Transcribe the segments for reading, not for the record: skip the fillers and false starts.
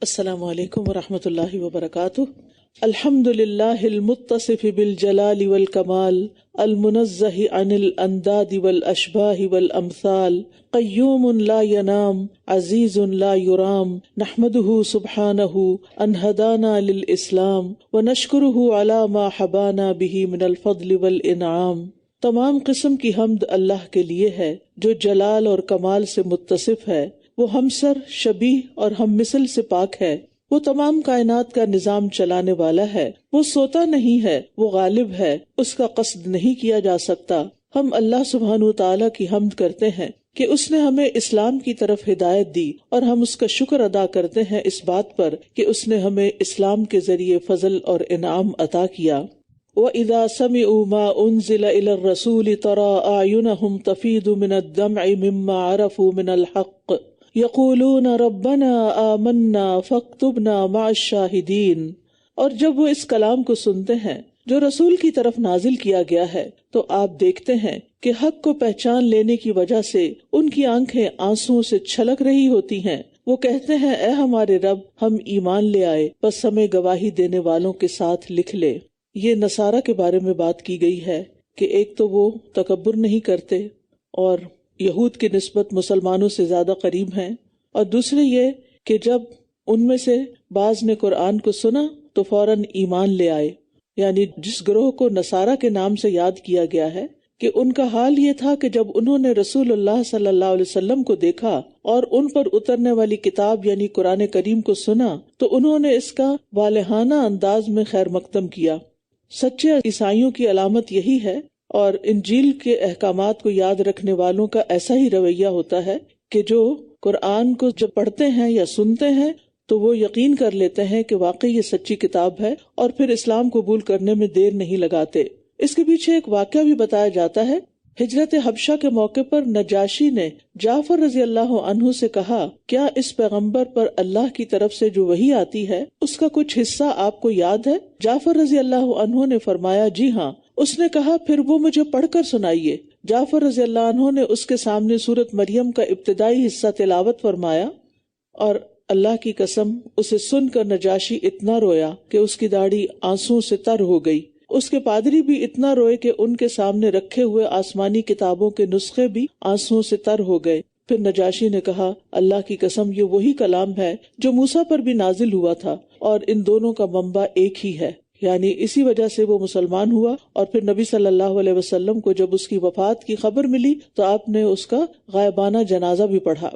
السلام علیکم ورحمۃ اللہ وبرکاتہ۔ الحمد للہ المتصف بالجلال والکمال المنزہ عن الانداد والاشباہ والامثال قیوم لا ینام عزیز لا یرام نحمدہ سبحانہ ان ہدانا للاسلام ونشکرہ علی ما حبانا بہ من الفضل والانعام۔ تمام قسم کی حمد اللہ کے لیے ہے جو جلال اور کمال سے متصف ہے، وہ ہمسر، شبیہ اور ہم مثل سے پاک ہے۔ وہ تمام کائنات کا نظام چلانے والا ہے، وہ سوتا نہیں ہے، وہ غالب ہے، اس کا قصد نہیں کیا جا سکتا۔ ہم اللہ سبحانہ تعالیٰ کی حمد کرتے ہیں کہ اس نے ہمیں اسلام کی طرف ہدایت دی، اور ہم اس کا شکر ادا کرتے ہیں اس بات پر کہ اس نے ہمیں اسلام کے ذریعے فضل اور انعام عطا کیا۔ وَإِذَا سَمِعُوا مَا أُنزِلَ إِلَى الرَّسُولِ تَرَىٰ أَعْيُنَهُمْ تَفِيضُ مِنَ الدَّمْعِ مِمَّا عَرَفُوا مِنَ الْحَقِّ يَقُولُونَ رَبَّنَا آمَنَّا فَاكْتُبْنَا مَعَ الشَّاهِدِينَ۔ اور جب وہ اس کلام کو سنتے ہیں جو رسول کی طرف نازل کیا گیا ہے تو آپ دیکھتے ہیں کہ حق کو پہچان لینے کی وجہ سے ان کی آنکھیں آنسوؤں سے چھلک رہی ہوتی ہیں۔ وہ کہتے ہیں، اے ہمارے رب، ہم ایمان لے آئے، بس ہمیں گواہی دینے والوں کے ساتھ لکھ لے۔ یہ نصارہ کے بارے میں بات کی گئی ہے کہ ایک تو وہ تکبر نہیں کرتے اور یہود کی نسبت مسلمانوں سے زیادہ قریب ہیں، اور دوسرے یہ کہ جب ان میں سے بعض نے قرآن کو سنا تو فوراً ایمان لے آئے۔ یعنی جس گروہ کو نصارہ کے نام سے یاد کیا گیا ہے کہ ان کا حال یہ تھا کہ جب انہوں نے رسول اللہ صلی اللہ علیہ وسلم کو دیکھا اور ان پر اترنے والی کتاب یعنی قرآن کریم کو سنا تو انہوں نے اس کا والہانہ انداز میں خیر مقدم کیا۔ سچے عیسائیوں کی علامت یہی ہے، اور انجیل کے احکامات کو یاد رکھنے والوں کا ایسا ہی رویہ ہوتا ہے کہ جو قرآن کو جب پڑھتے ہیں یا سنتے ہیں تو وہ یقین کر لیتے ہیں کہ واقعی یہ سچی کتاب ہے، اور پھر اسلام قبول کرنے میں دیر نہیں لگاتے۔ اس کے پیچھے ایک واقعہ بھی بتایا جاتا ہے۔ ہجرت حبشہ کے موقع پر نجاشی نے جعفر رضی اللہ عنہ سے کہا، کیا اس پیغمبر پر اللہ کی طرف سے جو وحی آتی ہے اس کا کچھ حصہ آپ کو یاد ہے؟ جعفر رضی اللہ عنہ نے فرمایا، جی ہاں۔ اس نے کہا، پھر وہ مجھے پڑھ کر سنائیے۔ جعفر رضی اللہ عنہ نے اس کے سامنے سورۃ مریم کا ابتدائی حصہ تلاوت فرمایا، اور اللہ کی قسم اسے سن کر نجاشی اتنا رویا کہ اس کی داڑھی آنسوؤں سے تر ہو گئی۔ اس کے پادری بھی اتنا روئے کہ ان کے سامنے رکھے ہوئے آسمانی کتابوں کے نسخے بھی آنسوؤں سے تر ہو گئے۔ پھر نجاشی نے کہا، اللہ کی قسم یہ وہی کلام ہے جو موسیٰ پر بھی نازل ہوا تھا، اور ان دونوں کا منبع ایک ہی ہے۔ یعنی اسی وجہ سے وہ مسلمان ہوا، اور پھر نبی صلی اللہ علیہ وسلم کو جب اس کی وفات کی خبر ملی تو آپ نے اس کا غائبانہ جنازہ بھی پڑھا۔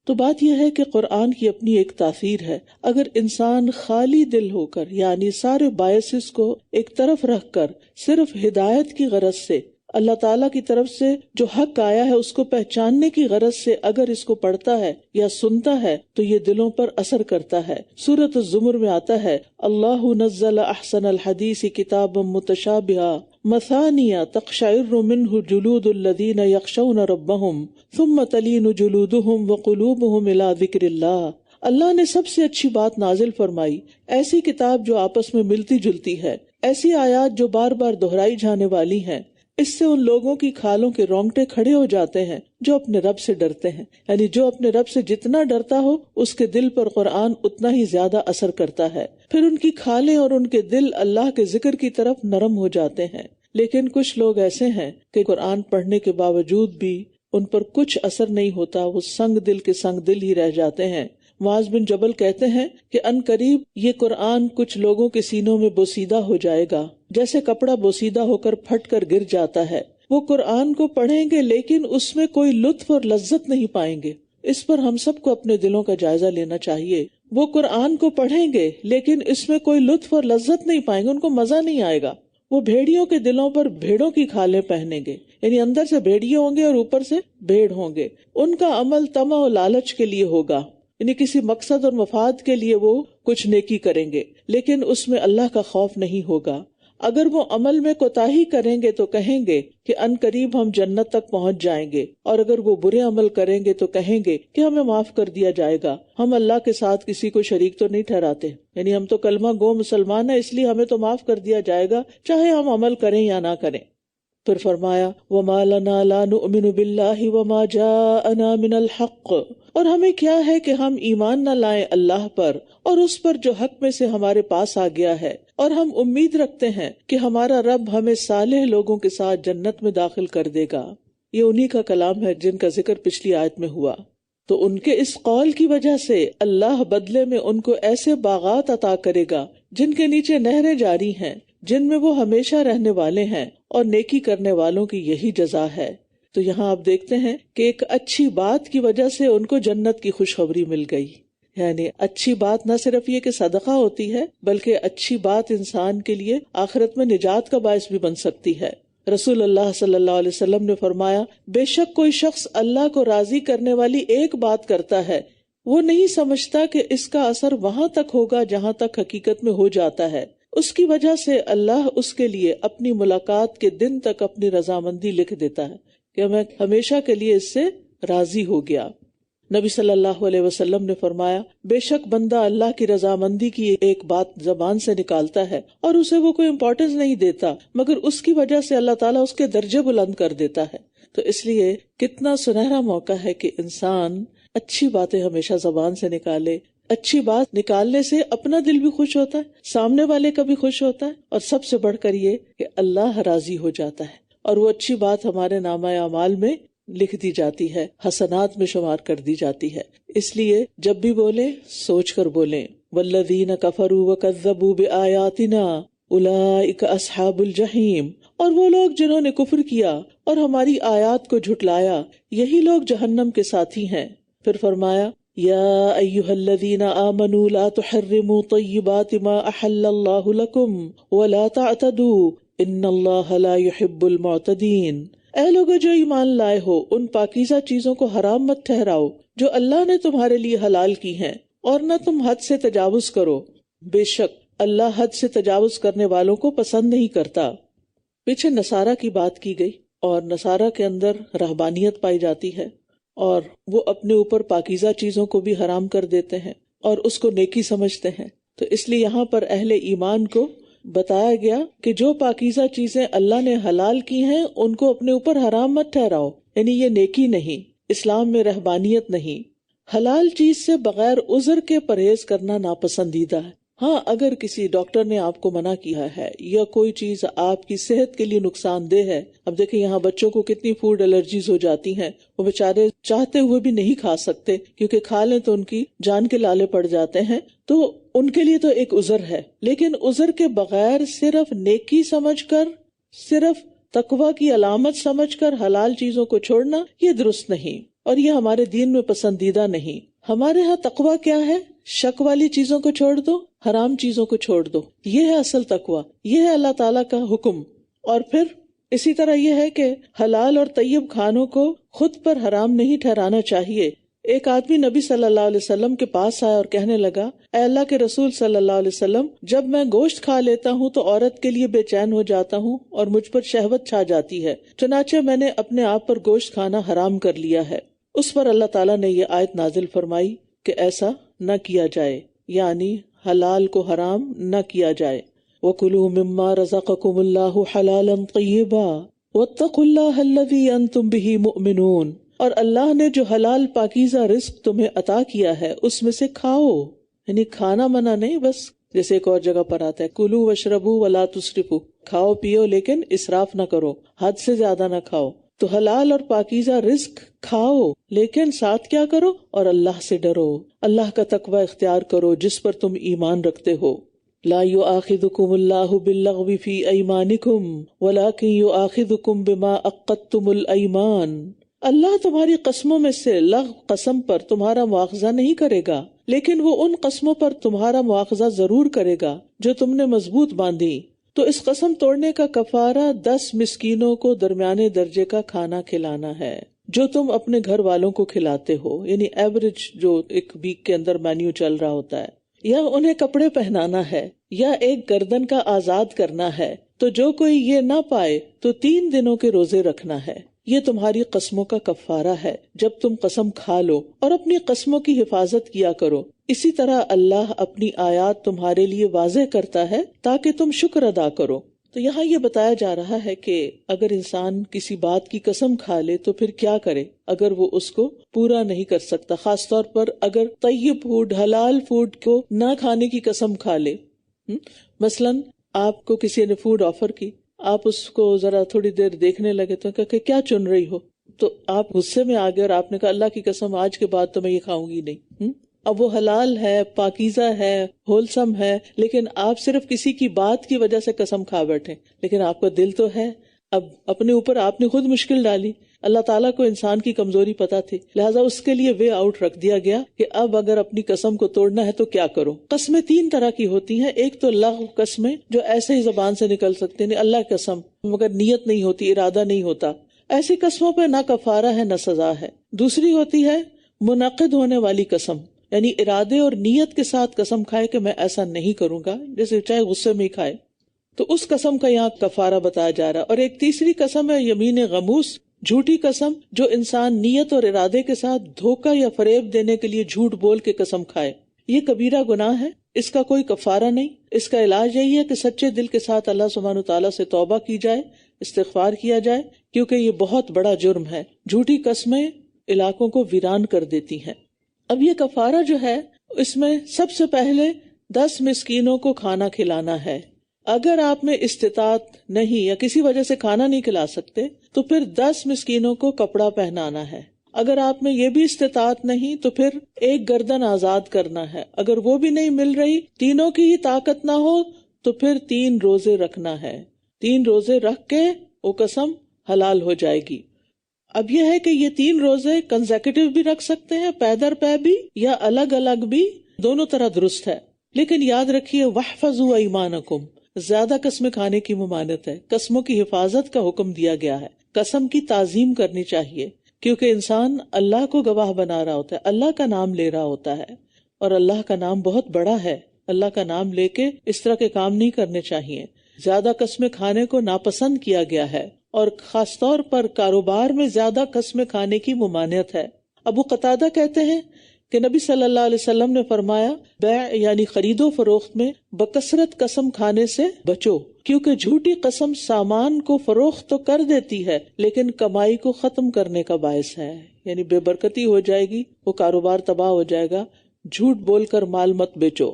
تو بات یہ ہے کہ قرآن کی اپنی ایک تاثیر ہے۔ اگر انسان خالی دل ہو کر، یعنی سارے بایسز کو ایک طرف رکھ کر، صرف ہدایت کی غرض سے، اللہ تعالیٰ کی طرف سے جو حق آیا ہے اس کو پہچاننے کی غرض سے اگر اس کو پڑھتا ہے یا سنتا ہے تو یہ دلوں پر اثر کرتا ہے۔ سورۃ الزمر میں آتا ہے، اللہ نزل احسن الحدیث کتابا متشابہا مثانیہ تقشعر منہ جلود الذین یخشون ربہم ثم تلین جلودہم وقلوبہم الی ذکر اللہ۔ اللہ نے سب سے اچھی بات نازل فرمائی، ایسی کتاب جو آپس میں ملتی جلتی ہے، ایسی آیات جو بار بار دہرائی جانے والی ہیں۔ اس سے ان لوگوں کی کھالوں کے رونگٹے کھڑے ہو جاتے ہیں جو اپنے رب سے ڈرتے ہیں۔ یعنی جو اپنے رب سے جتنا ڈرتا ہو اس کے دل پر قرآن اتنا ہی زیادہ اثر کرتا ہے۔ پھر ان کی کھالیں اور ان کے دل اللہ کے ذکر کی طرف نرم ہو جاتے ہیں۔ لیکن کچھ لوگ ایسے ہیں کہ قرآن پڑھنے کے باوجود بھی ان پر کچھ اثر نہیں ہوتا، وہ سنگ دل کے سنگ دل ہی رہ جاتے ہیں۔ معاذ بن جبل کہتے ہیں کہ ان قریب یہ قرآن کچھ لوگوں کے سینوں میں بوسیدہ ہو جائے گا، جیسے کپڑا بوسیدہ ہو کر پھٹ کر گر جاتا ہے۔ وہ قرآن کو پڑھیں گے لیکن اس میں کوئی لطف اور لذت نہیں پائیں گے۔ اس پر ہم سب کو اپنے دلوں کا جائزہ لینا چاہیے۔ وہ قرآن کو پڑھیں گے لیکن اس میں کوئی لطف اور لذت نہیں پائیں گے، ان کو مزہ نہیں آئے گا۔ وہ بھیڑیوں کے دلوں پر بھیڑوں کی کھالیں پہنیں گے، یعنی اندر سے بھیڑیے ہوں گے اور اوپر سے بھیڑ ہوں گے۔ ان کا عمل طمع و لالچ کے لیے ہوگا، یعنی کسی مقصد اور مفاد کے لیے وہ کچھ نیکی کریں گے، لیکن اس میں اللہ کا خوف نہیں ہوگا۔ اگر وہ عمل میں کوتاہی کریں گے تو کہیں گے کہ ان قریب ہم جنت تک پہنچ جائیں گے، اور اگر وہ برے عمل کریں گے تو کہیں گے کہ ہمیں معاف کر دیا جائے گا، ہم اللہ کے ساتھ کسی کو شریک تو نہیں ٹھہراتے، یعنی ہم تو کلمہ گو مسلمان ہیں اس لیے ہمیں تو معاف کر دیا جائے گا چاہے ہم عمل کریں یا نہ کریں۔ پھر فرمایا وَمَا لَنَا لَا نُؤْمِنُ بِاللَّهِ وَمَا جَاءَنَا مِنَ الْحَقِّ، اور ہمیں کیا ہے کہ ہم ایمان نہ لائیں اللہ پر اور اس پر جو حق میں سے ہمارے پاس آ گیا ہے، اور ہم امید رکھتے ہیں کہ ہمارا رب ہمیں صالح لوگوں کے ساتھ جنت میں داخل کر دے گا۔ یہ انہی کا کلام ہے جن کا ذکر پچھلی آیت میں ہوا۔ تو ان کے اس قول کی وجہ سے اللہ بدلے میں ان کو ایسے باغات عطا کرے گا جن کے نیچے نہریں جاری ہیں، جن میں وہ ہمیشہ رہنے والے ہیں، اور نیکی کرنے والوں کی یہی جزا ہے۔ تو یہاں آپ دیکھتے ہیں کہ ایک اچھی بات کی وجہ سے ان کو جنت کی خوشخبری مل گئی۔ یعنی اچھی بات نہ صرف یہ کہ صدقہ ہوتی ہے، بلکہ اچھی بات انسان کے لیے آخرت میں نجات کا باعث بھی بن سکتی ہے۔ رسول اللہ صلی اللہ علیہ وسلم نے فرمایا، بے شک کوئی شخص اللہ کو راضی کرنے والی ایک بات کرتا ہے، وہ نہیں سمجھتا کہ اس کا اثر وہاں تک ہوگا جہاں تک حقیقت میں ہو جاتا ہے، اس کی وجہ سے اللہ اس کے لیے اپنی ملاقات کے دن تک اپنی رضامندی لکھ دیتا ہے کہ میں ہمیشہ کے لیے اس سے راضی ہو گیا۔ نبی صلی اللہ علیہ وسلم نے فرمایا، بے شک بندہ اللہ کی رضامندی کی ایک بات زبان سے نکالتا ہے اور اسے وہ کوئی امپورٹنس نہیں دیتا، مگر اس کی وجہ سے اللہ تعالیٰ اس کے درجے بلند کر دیتا ہے۔ تو اس لیے کتنا سنہرا موقع ہے کہ انسان اچھی باتیں ہمیشہ زبان سے نکالے۔ اچھی بات نکالنے سے اپنا دل بھی خوش ہوتا ہے، سامنے والے کا بھی خوش ہوتا ہے، اور سب سے بڑھ کر یہ کہ اللہ راضی ہو جاتا ہے، اور وہ اچھی بات ہمارے نامہ اعمال میں لکھ دی جاتی ہے، حسنات میں شمار کر دی جاتی ہے۔ اس لیے جب بھی بولیں سوچ کر بولیں۔ والذین کفروا وکذبوا بآیاتنا اولئک اصحاب الجحیم، اور وہ لوگ جنہوں نے کفر کیا اور ہماری آیات کو جھٹلایا، یہی لوگ جہنم کے ساتھی ہیں۔ پھر فرمایا، یا ایھا الذین آمنوا لا تحرموا طیبات ما احل اللہ لکم ولا تعتدوا ان اللہ لا يحب المعتدین۔ اے لوگو جو ایمان لائے ہو، ان پاکیزہ چیزوں کو حرام مت ٹھہراؤ جو اللہ نے تمہارے لیے حلال کی ہیں، اور نہ تم حد سے تجاوز کرو، بے شک اللہ حد سے تجاوز کرنے والوں کو پسند نہیں کرتا۔ پیچھے نصارہ کی بات کی گئی، اور نصارہ کے اندر رہبانیت پائی جاتی ہے، اور وہ اپنے اوپر پاکیزہ چیزوں کو بھی حرام کر دیتے ہیں اور اس کو نیکی سمجھتے ہیں۔ تو اس لیے یہاں پر اہل ایمان کو بتایا گیا کہ جو پاکیزہ چیزیں اللہ نے حلال کی ہیں ان کو اپنے اوپر حرام مت ٹھہراؤ، یعنی یہ نیکی نہیں، اسلام میں رہبانیت نہیں۔ حلال چیز سے بغیر عذر کے پرہیز کرنا ناپسندیدہ ہے۔ ہاں، اگر کسی ڈاکٹر نے آپ کو منع کیا ہے یا کوئی چیز آپ کی صحت کے لیے نقصان دہ ہے، اب دیکھیں یہاں بچوں کو کتنی فوڈ الرجیز ہو جاتی ہیں، وہ بیچارے چاہتے ہوئے بھی نہیں کھا سکتے، کیونکہ کھا لیں تو ان کی جان کے لالے پڑ جاتے ہیں، تو ان کے لیے تو ایک عذر ہے۔ لیکن عذر کے بغیر صرف نیکی سمجھ کر، صرف تقوی کی علامت سمجھ کر حلال چیزوں کو چھوڑنا، یہ درست نہیں، اور یہ ہمارے دین میں پسندیدہ نہیں۔ ہمارے ہاں تقوی کیا ہے؟ شک والی چیزوں کو چھوڑ دو، حرام چیزوں کو چھوڑ دو، یہ ہے اصل تقوی، یہ ہے اللہ تعالیٰ کا حکم۔ اور پھر اسی طرح یہ ہے کہ حلال اور طیب کھانوں کو خود پر حرام نہیں ٹھہرانا چاہیے۔ ایک آدمی نبی صلی اللہ علیہ وسلم کے پاس آیا اور کہنے لگا، اے اللہ کے رسول صلی اللہ علیہ وسلم، جب میں گوشت کھا لیتا ہوں تو عورت کے لیے بے چین ہو جاتا ہوں اور مجھ پر شہوت چھا جاتی ہے، چنانچہ میں نے اپنے آپ پر گوشت کھانا حرام کر لیا ہے۔ اس پر اللہ تعالیٰ نے یہ آیت نازل فرمائی کہ ایسا نہ کیا جائے، یعنی حلال کو حرام نہ کیا جائے۔ وَكُلُوا مِمَّا رَزَقَكُمُ اللَّهُ حَلَالًا طَيِّبًا وَاتَّقُوا اللَّهَ الَّذِي أَنتُم بِهِ مُؤْمِنُونَ، اور اللہ نے جو حلال پاکیزہ رزق تمہیں عطا کیا ہے اس میں سے کھاؤ، یعنی کھانا منع نہیں، بس جیسے ایک اور جگہ پر آتا ہے کُلُوا وَاشْرَبُوا وَلَا تُسْرِفُوا، کھاؤ پیو لیکن اسراف نہ کرو، حد سے زیادہ نہ کھاؤ۔ تو حلال اور پاکیزہ رزق کھاؤ لیکن ساتھ کیا کرو؟ اور اللہ سے ڈرو، اللہ کا تقوی اختیار کرو جس پر تم ایمان رکھتے ہو۔ لا یؤاخذکم اللہ باللغو فی ایمانکم ولکن یؤاخذکم بما عقدتم الایمان، اللہ تمہاری قسموں میں سے لغو قسم پر تمہارا مواخذہ نہیں کرے گا، لیکن وہ ان قسموں پر تمہارا مواخذہ ضرور کرے گا جو تم نے مضبوط باندھی۔ تو اس قسم توڑنے کا کفارہ 10 مسکینوں کو درمیانے درجے کا کھانا کھلانا ہے جو تم اپنے گھر والوں کو کھلاتے ہو، یعنی ایوریج جو ایک ویک کے اندر مینیو چل رہا ہوتا ہے، یا انہیں کپڑے پہنانا ہے، یا ایک گردن کا آزاد کرنا ہے۔ تو جو کوئی یہ نہ پائے تو 3 دنوں کے روزے رکھنا ہے۔ یہ تمہاری قسموں کا کفارہ ہے جب تم قسم کھا لو، اور اپنی قسموں کی حفاظت کیا کرو۔ اسی طرح اللہ اپنی آیات تمہارے لیے واضح کرتا ہے تاکہ تم شکر ادا کرو۔ تو یہاں یہ بتایا جا رہا ہے کہ اگر انسان کسی بات کی قسم کھا لے تو پھر کیا کرے اگر وہ اس کو پورا نہیں کر سکتا، خاص طور پر اگر طیب فوڈ، حلال فوڈ کو نہ کھانے کی قسم کھا لے۔ مثلاً آپ کو کسی نے فوڈ آفر کی، آپ اس کو ذرا تھوڑی دیر دیکھنے لگے تو کہ کیا چن رہی ہو، تو آپ غصے میں آ گئے اور آپ نے کہا اللہ کی قسم آج کے بعد تو میں یہ کھاؤں گی نہیں۔ اب وہ حلال ہے، پاکیزہ ہے، ہولسم ہے، لیکن آپ صرف کسی کی بات کی وجہ سے قسم کھا بیٹھے، لیکن آپ کا دل تو ہے، اب اپنے اوپر آپ نے خود مشکل ڈالی۔ اللہ تعالیٰ کو انسان کی کمزوری پتہ تھی، لہٰذا اس کے لیے وے آؤٹ رکھ دیا گیا کہ اب اگر اپنی قسم کو توڑنا ہے تو کیا کرو۔ قسمیں تین طرح کی ہوتی ہیں، ایک تو لغو قسمیں جو ایسے ہی زبان سے نکل سکتے ہیں، اللہ قسم، مگر نیت نہیں ہوتی، ارادہ نہیں ہوتا، ایسی قسموں پہ نہ کفارہ ہے نہ سزا ہے۔ دوسری ہوتی ہے منعقد ہونے والی قسم، یعنی ارادے اور نیت کے ساتھ قسم کھائے کہ میں ایسا نہیں کروں گا، جیسے چاہے غصے میں ہی کھائے، تو اس قسم کا یہاں کفارہ بتایا جا رہا ہے۔ اور ایک تیسری قسم ہے یمین غموس، جھوٹی قسم، جو انسان نیت اور ارادے کے ساتھ دھوکہ یا فریب دینے کے لیے جھوٹ بول کے قسم کھائے۔ یہ کبیرہ گناہ ہے، اس کا کوئی کفارہ نہیں، اس کا علاج یہی ہے کہ سچے دل کے ساتھ اللہ سبحانہ وتعالیٰ سے توبہ کی جائے، استغفار کیا جائے، کیونکہ یہ بہت بڑا جرم ہے۔ جھوٹی قسمیں علاقوں کو ویران کر دیتی ہیں۔ اب یہ کفارہ جو ہے اس میں سب سے پہلے 10 مسکینوں کو کھانا کھلانا ہے۔ اگر آپ میں استطاعت نہیں یا کسی وجہ سے کھانا نہیں کھلا سکتے تو پھر 10 مسکینوں کو کپڑا پہنانا ہے۔ اگر آپ میں یہ بھی استطاعت نہیں تو پھر ایک گردن آزاد کرنا ہے۔ اگر وہ بھی نہیں مل رہی، تینوں کی ہی طاقت نہ ہو تو پھر 3 روزے رکھنا ہے۔ 3 روزے رکھ کے وہ قسم حلال ہو جائے گی۔ اب یہ ہے کہ یہ 3 روزے کنزیکٹیو بھی رکھ سکتے ہیں، پے در پے بھی، یا الگ الگ بھی، دونوں طرح درست ہے۔ لیکن یاد رکھیے وَاحْفَظُوا أَيْمَانَكُمْ، زیادہ قسمیں کھانے کی ممانعت ہے، قسموں کی حفاظت کا حکم دیا گیا ہے۔ قسم کی تعظیم کرنی چاہیے، کیونکہ انسان اللہ کو گواہ بنا رہا ہوتا ہے، اللہ کا نام لے رہا ہوتا ہے، اور اللہ کا نام بہت بڑا ہے۔ اللہ کا نام لے کے اس طرح کے کام نہیں کرنے چاہیے۔ زیادہ قسمیں کھانے کو ناپسند کیا گیا ہے، اور خاص طور پر کاروبار میں زیادہ قسمیں کھانے کی ممانعت ہے۔ ابو قتادہ کہتے ہیں کہ نبی صلی اللہ علیہ وسلم نے فرمایا، بیع یعنی خرید و فروخت میں بکثرت قسم کھانے سے بچو، کیونکہ جھوٹی قسم سامان کو فروخت تو کر دیتی ہے لیکن کمائی کو ختم کرنے کا باعث ہے، یعنی بے برکتی ہو جائے گی، وہ کاروبار تباہ ہو جائے گا۔ جھوٹ بول کر مال مت بیچو۔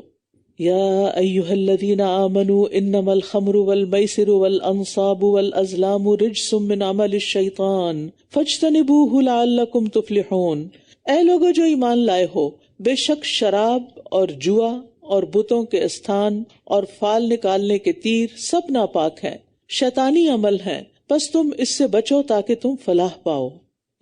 یا ایھا الذین آمنوا انما الخمر والمیسر والانصاب والازلام رجس من عمل الشیطان فاجتنبوہ لعلکم تفلحون۔ اے لوگو جو ایمان لائے ہو، بے شک شراب اور جوا اور بتوں کے استھان اور فال نکالنے کے تیر سب ناپاک ہیں، شیطانی عمل ہیں، بس تم اس سے بچو تاکہ تم فلاح پاؤ۔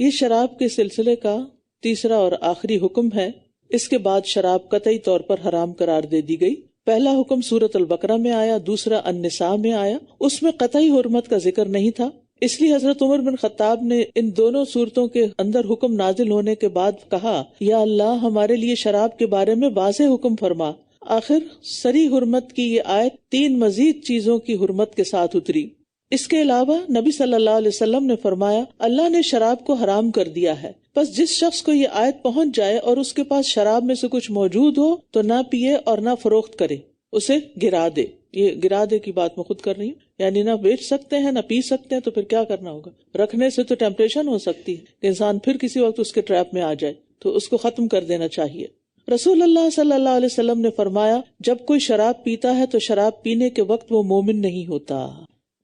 یہ شراب کے سلسلے کا تیسرا اور آخری حکم ہے۔ اس کے بعد شراب قطعی طور پر حرام قرار دے دی گئی۔ پہلا حکم سورۃ البقرہ میں آیا، دوسرا النساء میں آیا، اس میں قطعی حرمت کا ذکر نہیں تھا، اس لیے حضرت عمر بن خطاب نے ان دونوں صورتوں کے اندر حکم نازل ہونے کے بعد کہا، یا اللہ ہمارے لیے شراب کے بارے میں واضح حکم فرما۔ آخر سری حرمت کی یہ آیت 3 مزید چیزوں کی حرمت کے ساتھ اتری۔ اس کے علاوہ نبی صلی اللہ علیہ وسلم نے فرمایا، اللہ نے شراب کو حرام کر دیا ہے، بس جس شخص کو یہ آیت پہنچ جائے اور اس کے پاس شراب میں سے کچھ موجود ہو تو نہ پیے اور نہ فروخت کرے، اسے گرا دے۔ یہ گرا دے کی بات میں خود کر رہی ہوں، یعنی نہ بیچ سکتے ہیں نہ پی سکتے ہیں، تو پھر کیا کرنا ہوگا؟ رکھنے سے تو ٹیمپٹیشن ہو سکتی ہے کہ انسان پھر کسی وقت اس کے ٹریپ میں آ جائے، تو اس کو ختم کر دینا چاہیے۔ رسول اللہ صلی اللہ علیہ وسلم نے فرمایا، جب کوئی شراب پیتا ہے تو شراب پینے کے وقت وہ مومن نہیں ہوتا،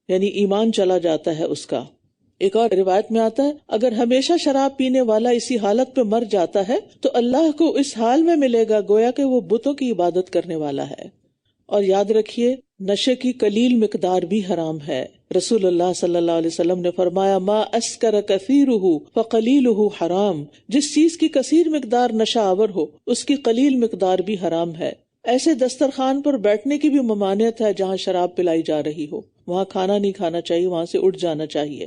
یعنی ایمان چلا جاتا ہے اس کا۔ ایک اور روایت میں آتا ہے، اگر ہمیشہ شراب پینے والا اسی حالت پہ مر جاتا ہے تو اللہ کو اس حال میں ملے گا گویا کہ وہ بتوں کی عبادت کرنے والا ہے۔ اور یاد رکھیے نشے کی قلیل مقدار بھی حرام ہے۔ رسول اللہ صلی اللہ علیہ وسلم نے فرمایا، ما اسکر کثیرہ فقلیلہ حرام، جس چیز کی کثیر مقدار نشہ آور ہو اس کی قلیل مقدار بھی حرام ہے۔ ایسے دسترخوان پر بیٹھنے کی بھی ممانعت ہے جہاں شراب پلائی جا رہی ہو، وہاں کھانا نہیں کھانا چاہیے، وہاں سے اٹھ جانا چاہیے۔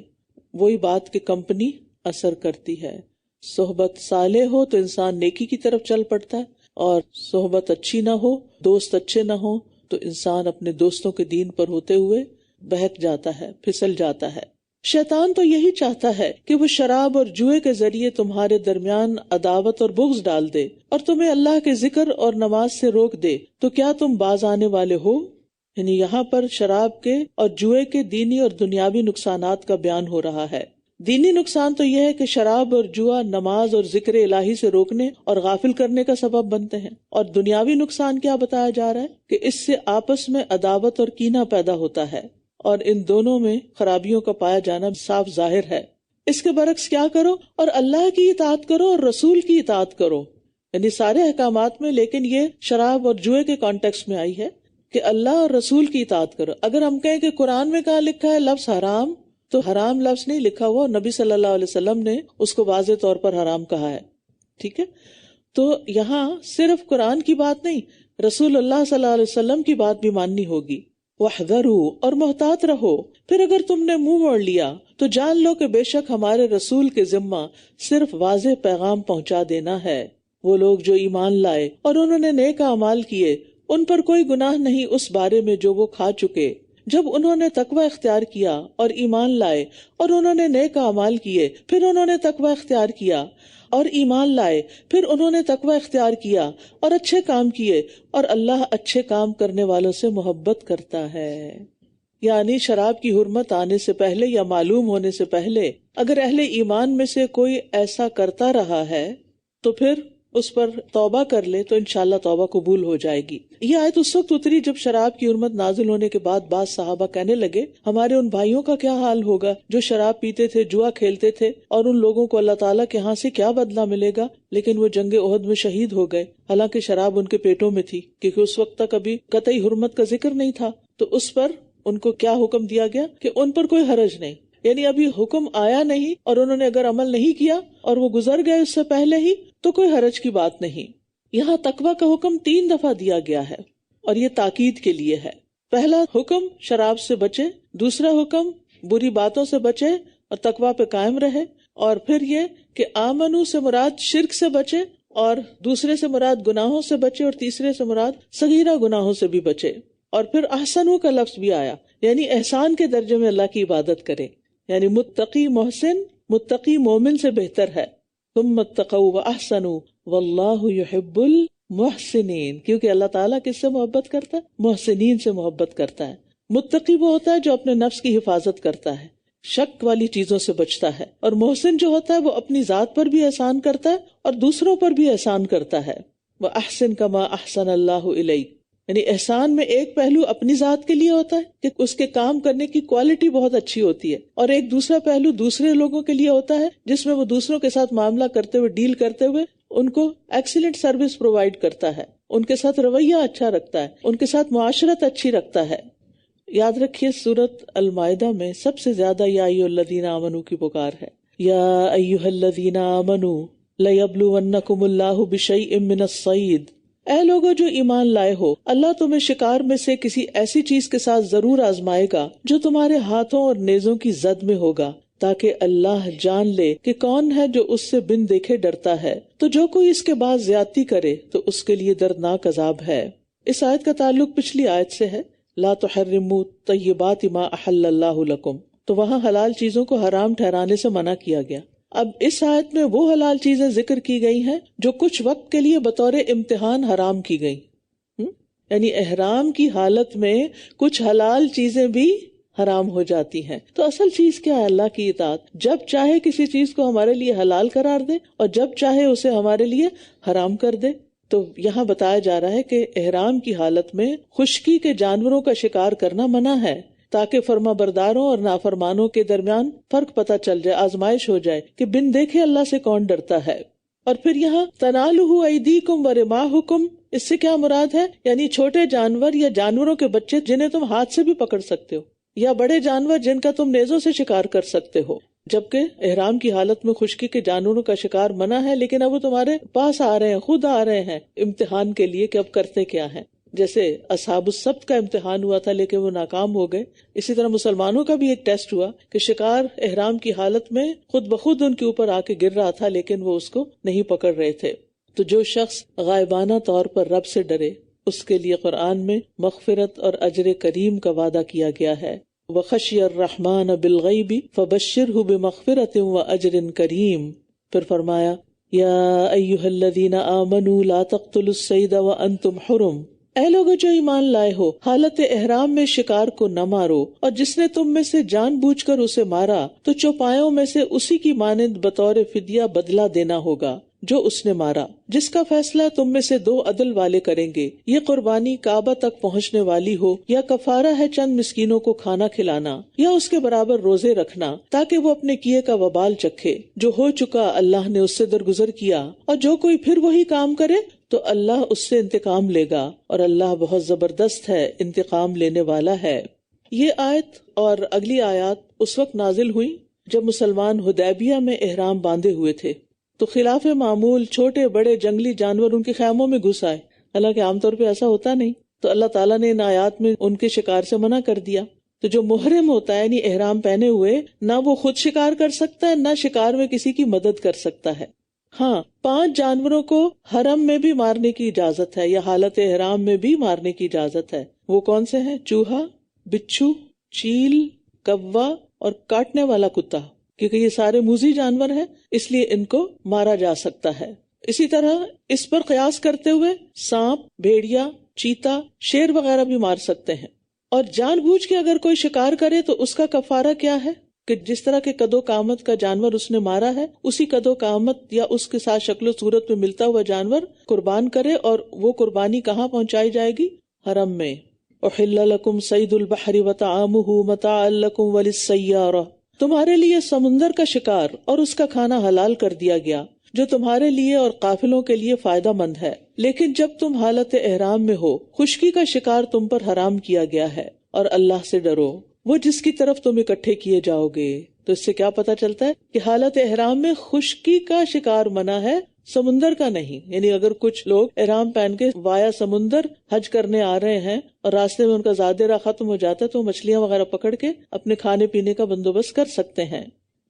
وہی بات کہ کمپنی اثر کرتی ہے، صحبت صالح ہو تو انسان نیکی کی طرف چل پڑتا ہے، اور صحبت اچھی نہ ہو، دوست اچھے نہ ہو تو انسان اپنے دوستوں کے دین پر ہوتے ہوئے بہک جاتا ہے، پھسل جاتا ہے۔ شیطان تو یہی چاہتا ہے کہ وہ شراب اور جوئے کے ذریعے تمہارے درمیان عداوت اور بغض ڈال دے اور تمہیں اللہ کے ذکر اور نماز سے روک دے، تو کیا تم باز آنے والے ہو؟ یعنی یہاں پر شراب کے اور جوئے کے دینی اور دنیاوی نقصانات کا بیان ہو رہا ہے۔ دینی نقصان تو یہ ہے کہ شراب اور جوا نماز اور ذکر الہی سے روکنے اور غافل کرنے کا سبب بنتے ہیں، اور دنیاوی نقصان کیا بتایا جا رہا ہے کہ اس سے آپس میں عداوت اور کینہ پیدا ہوتا ہے، اور ان دونوں میں خرابیوں کا پایا جانا صاف ظاہر ہے۔ اس کے برعکس کیا کرو؟ اور اللہ کی اطاعت کرو اور رسول کی اطاعت کرو، یعنی سارے احکامات میں، لیکن یہ شراب اور جوئے کے کانٹیکسٹ میں آئی ہے کہ اللہ اور رسول کی اطاعت کرو۔ اگر ہم کہیں کہ قرآن میں کہاں لکھا ہے لفظ حرام، تو حرام لفظ نہیں لکھا ہوا، نبی صلی اللہ علیہ وسلم نے اس کو واضح طور پر حرام کہا ہے، ٹھیک ہے؟ تو یہاں صرف قرآن کی بات نہیں، رسول اللہ صلی اللہ علیہ وسلم کی بات بھی ماننی ہوگی۔ وَاحْذَرُوا، اور محتاط رہو، پھر اگر تم نے منہ موڑ لیا تو جان لو کہ بے شک ہمارے رسول کے ذمہ صرف واضح پیغام پہنچا دینا ہے۔ وہ لوگ جو ایمان لائے اور انہوں نے نیک اعمال کیے، ان پر کوئی گناہ نہیں اس بارے میں جو وہ کھا چکے۔ جب انہوں نے تقوی اختیار کیا اور ایمان لائے اور انہوں نے نیک اعمال کیے، پھر انہوں نے تقوی اختیار کیا اور ایمان لائے، پھر انہوں نے تقوی اختیار کیا اور اچھے کام کیے، اور اللہ اچھے کام کرنے والوں سے محبت کرتا ہے۔ یعنی شراب کی حرمت آنے سے پہلے یا معلوم ہونے سے پہلے اگر اہل ایمان میں سے کوئی ایسا کرتا رہا ہے تو پھر اس پر توبہ کر لے تو انشاءاللہ توبہ قبول ہو جائے گی۔ یہ آیت اس وقت اتری جب شراب کی حرمت نازل ہونے کے بعد بعض صحابہ کہنے لگے ہمارے ان بھائیوں کا کیا حال ہوگا جو شراب پیتے تھے، جوا کھیلتے تھے، اور ان لوگوں کو اللہ تعالیٰ کے ہاں سے کیا بدلہ ملے گا؟ لیکن وہ جنگ احد میں شہید ہو گئے، حالانکہ شراب ان کے پیٹوں میں تھی، کیونکہ اس وقت تک ابھی قطعی حرمت کا ذکر نہیں تھا۔ تو اس پر ان کو کیا حکم دیا گیا کہ ان پر کوئی حرج نہیں، یعنی ابھی حکم آیا نہیں اور انہوں نے اگر عمل نہیں کیا اور وہ گزر گئے اس سے پہلے ہی تو کوئی حرج کی بات نہیں۔ یہاں تقویٰ کا حکم 3 دفعہ دیا گیا ہے اور یہ تاکید کے لیے ہے۔ پہلا حکم شراب سے بچے، دوسرا حکم بری باتوں سے بچے اور تقویٰ پہ قائم رہے، اور پھر یہ کہ آمنو سے مراد شرک سے بچے، اور دوسرے سے مراد گناہوں سے بچے، اور تیسرے سے مراد صغیرہ گناہوں سے بھی بچے۔ اور پھر احسنو کا لفظ بھی آیا، یعنی احسان کے درجے میں اللہ کی عبادت کرے، یعنی متقی محسن متقی مومن سے بہتر ہے۔ ثم اتقوا واحسنوا واللہ یحب المحسنین، کیونکہ اللہ تعالیٰ کس سے محبت کرتا ہے؟ محسنین سے محبت کرتا ہے۔ متقی وہ ہوتا ہے جو اپنے نفس کی حفاظت کرتا ہے، شک والی چیزوں سے بچتا ہے، اور محسن جو ہوتا ہے وہ اپنی ذات پر بھی احسان کرتا ہے اور دوسروں پر بھی احسان کرتا ہے۔ وَأَحْسِن كَمَا أَحْسَنَ اللَّهُ إِلَيْكَ، یعنی احسان میں ایک پہلو اپنی ذات کے لیے ہوتا ہے کہ اس کے کام کرنے کی کوالٹی بہت اچھی ہوتی ہے، اور ایک دوسرا پہلو دوسرے لوگوں کے لیے ہوتا ہے جس میں وہ دوسروں کے ساتھ معاملہ کرتے ہوئے، ڈیل کرتے ہوئے ان کو ایکسیلنٹ سروس پرووائڈ کرتا ہے، ان کے ساتھ رویہ اچھا رکھتا ہے، ان کے ساتھ معاشرت اچھی رکھتا ہے۔ یاد رکھیے سورۃ المائدہ میں سب سے زیادہ یا ایھا الذین آمنوا کی پکار ہے، یا ایھا الذین آمنوا لیبلونکم اللہ بشیء من الصید، اے لوگو جو ایمان لائے ہو، اللہ تمہیں شکار میں سے کسی ایسی چیز کے ساتھ ضرور آزمائے گا جو تمہارے ہاتھوں اور نیزوں کی زد میں ہوگا، تاکہ اللہ جان لے کہ کون ہے جو اس سے بن دیکھے ڈرتا ہے، تو جو کوئی اس کے بعد زیادتی کرے تو اس کے لیے دردناک عذاب ہے۔ اس آیت کا تعلق پچھلی آیت سے ہے، لا تحرموا طیبات ما احل اللہ لکم، تو وہاں حلال چیزوں کو حرام ٹھہرانے سے منع کیا گیا۔ اب اس آیت میں وہ حلال چیزیں ذکر کی گئی ہیں جو کچھ وقت کے لیے بطور امتحان حرام کی گئی، یعنی احرام کی حالت میں کچھ حلال چیزیں بھی حرام ہو جاتی ہیں۔ تو اصل چیز کیا ہے؟ اللہ کی اطاعت۔ جب چاہے کسی چیز کو ہمارے لیے حلال قرار دے اور جب چاہے اسے ہمارے لیے حرام کر دے۔ تو یہاں بتایا جا رہا ہے کہ احرام کی حالت میں خشکی کے جانوروں کا شکار کرنا منع ہے، تاکہ فرما برداروں اور نافرمانوں کے درمیان فرق پتہ چل جائے، آزمائش ہو جائے کہ بن دیکھے اللہ سے کون ڈرتا ہے۔ اور پھر یہاں تنالہ ایدیکم ورماحکم، اس سے کیا مراد ہے؟ یعنی چھوٹے جانور یا جانوروں کے بچے جنہیں تم ہاتھ سے بھی پکڑ سکتے ہو، یا بڑے جانور جن کا تم نیزوں سے شکار کر سکتے ہو، جبکہ احرام کی حالت میں خشکی کے جانوروں کا شکار منع ہے، لیکن اب وہ تمہارے پاس آ رہے ہیں، خود آ رہے ہیں امتحان کے لیے کہ اب کرتے کیا ہیں۔ جیسے اصحاب السبت کا امتحان ہوا تھا لیکن وہ ناکام ہو گئے، اسی طرح مسلمانوں کا بھی ایک ٹیسٹ ہوا کہ شکار احرام کی حالت میں خود بخود ان کے اوپر آ کے گر رہا تھا لیکن وہ اس کو نہیں پکڑ رہے تھے۔ تو جو شخص غائبانہ طور پر رب سے ڈرے اس کے لیے قرآن میں مغفرت اور اجر کریم کا وعدہ کیا گیا ہے۔ وَخَشِيَ الرَّحْمَٰنَ بِالْغَيْبِ فَبَشِّرْهُ بِمَغْفِرَةٍ وَأَجْرٍ كَرِيمٍ، پھر فرمایا یا ایھا الذین آمنوا لا تقتلوا الصید وانتم حرم، اے لوگو جو ایمان لائے ہو، حالت احرام میں شکار کو نہ مارو، اور جس نے تم میں سے جان بوجھ کر اسے مارا تو چوپایوں میں سے اسی کی مانند بطور فدیہ بدلہ دینا ہوگا جو اس نے مارا، جس کا فیصلہ تم میں سے 2 عدل والے کریں گے۔ یہ قربانی کعبہ تک پہنچنے والی ہو یا کفارہ ہے چند مسکینوں کو کھانا کھلانا یا اس کے برابر روزے رکھنا، تاکہ وہ اپنے کیے کا وبال چکھے۔ جو ہو چکا اللہ نے اس سے درگزر کیا، اور جو کوئی پھر وہی کام کرے تو اللہ اس سے انتقام لے گا، اور اللہ بہت زبردست ہے، انتقام لینے والا ہے۔ یہ آیت اور اگلی آیات اس وقت نازل ہوئی جب مسلمان حدیبیہ میں احرام باندھے ہوئے تھے، تو خلاف معمول چھوٹے بڑے جنگلی جانور ان کے خیموں میں گھس آئے، حالانکہ عام طور پہ ایسا ہوتا نہیں، تو اللہ تعالیٰ نے ان آیات میں ان کے شکار سے منع کر دیا۔ تو جو محرم ہوتا ہے یعنی احرام پہنے ہوئے، نہ وہ خود شکار کر سکتا ہے، نہ شکار میں کسی کی مدد کر سکتا ہے۔ ہاں، 5 جانوروں کو حرم میں بھی مارنے کی اجازت ہے یا حالت احرام میں بھی مارنے کی اجازت ہے۔ وہ کون سے ہیں؟ چوہا، بچھو، چیل، کوا اور کاٹنے والا کتا، کیونکہ یہ سارے موذی جانور ہیں، اس لیے ان کو مارا جا سکتا ہے۔ اسی طرح اس پر قیاس کرتے ہوئے سانپ، بھیڑیا، چیتا، شیر وغیرہ بھی مار سکتے ہیں۔ اور جان بوجھ کے اگر کوئی شکار کرے تو اس کا کفارہ کیا ہے کہ جس طرح کے قد و قامت کا جانور اس نے مارا ہے، اسی قد و قامت یا اس کے ساتھ شکل و صورت میں ملتا ہوا جانور قربان کرے، اور وہ قربانی کہاں پہنچائی جائے گی؟ حرم میں۔ احل لکم صید البحر وطعامہ متاعا لکم وللسیارہ، تمہارے لیے سمندر کا شکار اور اس کا کھانا حلال کر دیا گیا، جو تمہارے لیے اور قافلوں کے لیے فائدہ مند ہے، لیکن جب تم حالت احرام میں ہو، خشکی کا شکار تم پر حرام کیا گیا ہے، اور اللہ سے ڈرو، وہ جس کی طرف تم اکٹھے کیے جاؤ گے۔ تو اس سے کیا پتہ چلتا ہے کہ حالت احرام میں خشکی کا شکار منع ہے، سمندر کا نہیں۔ یعنی اگر کچھ لوگ احرام پہن کے وایا سمندر حج کرنے آ رہے ہیں اور راستے میں ان کا زادہ راہ ختم ہو جاتا ہے تو مچھلیاں وغیرہ پکڑ کے اپنے کھانے پینے کا بندوبست کر سکتے ہیں۔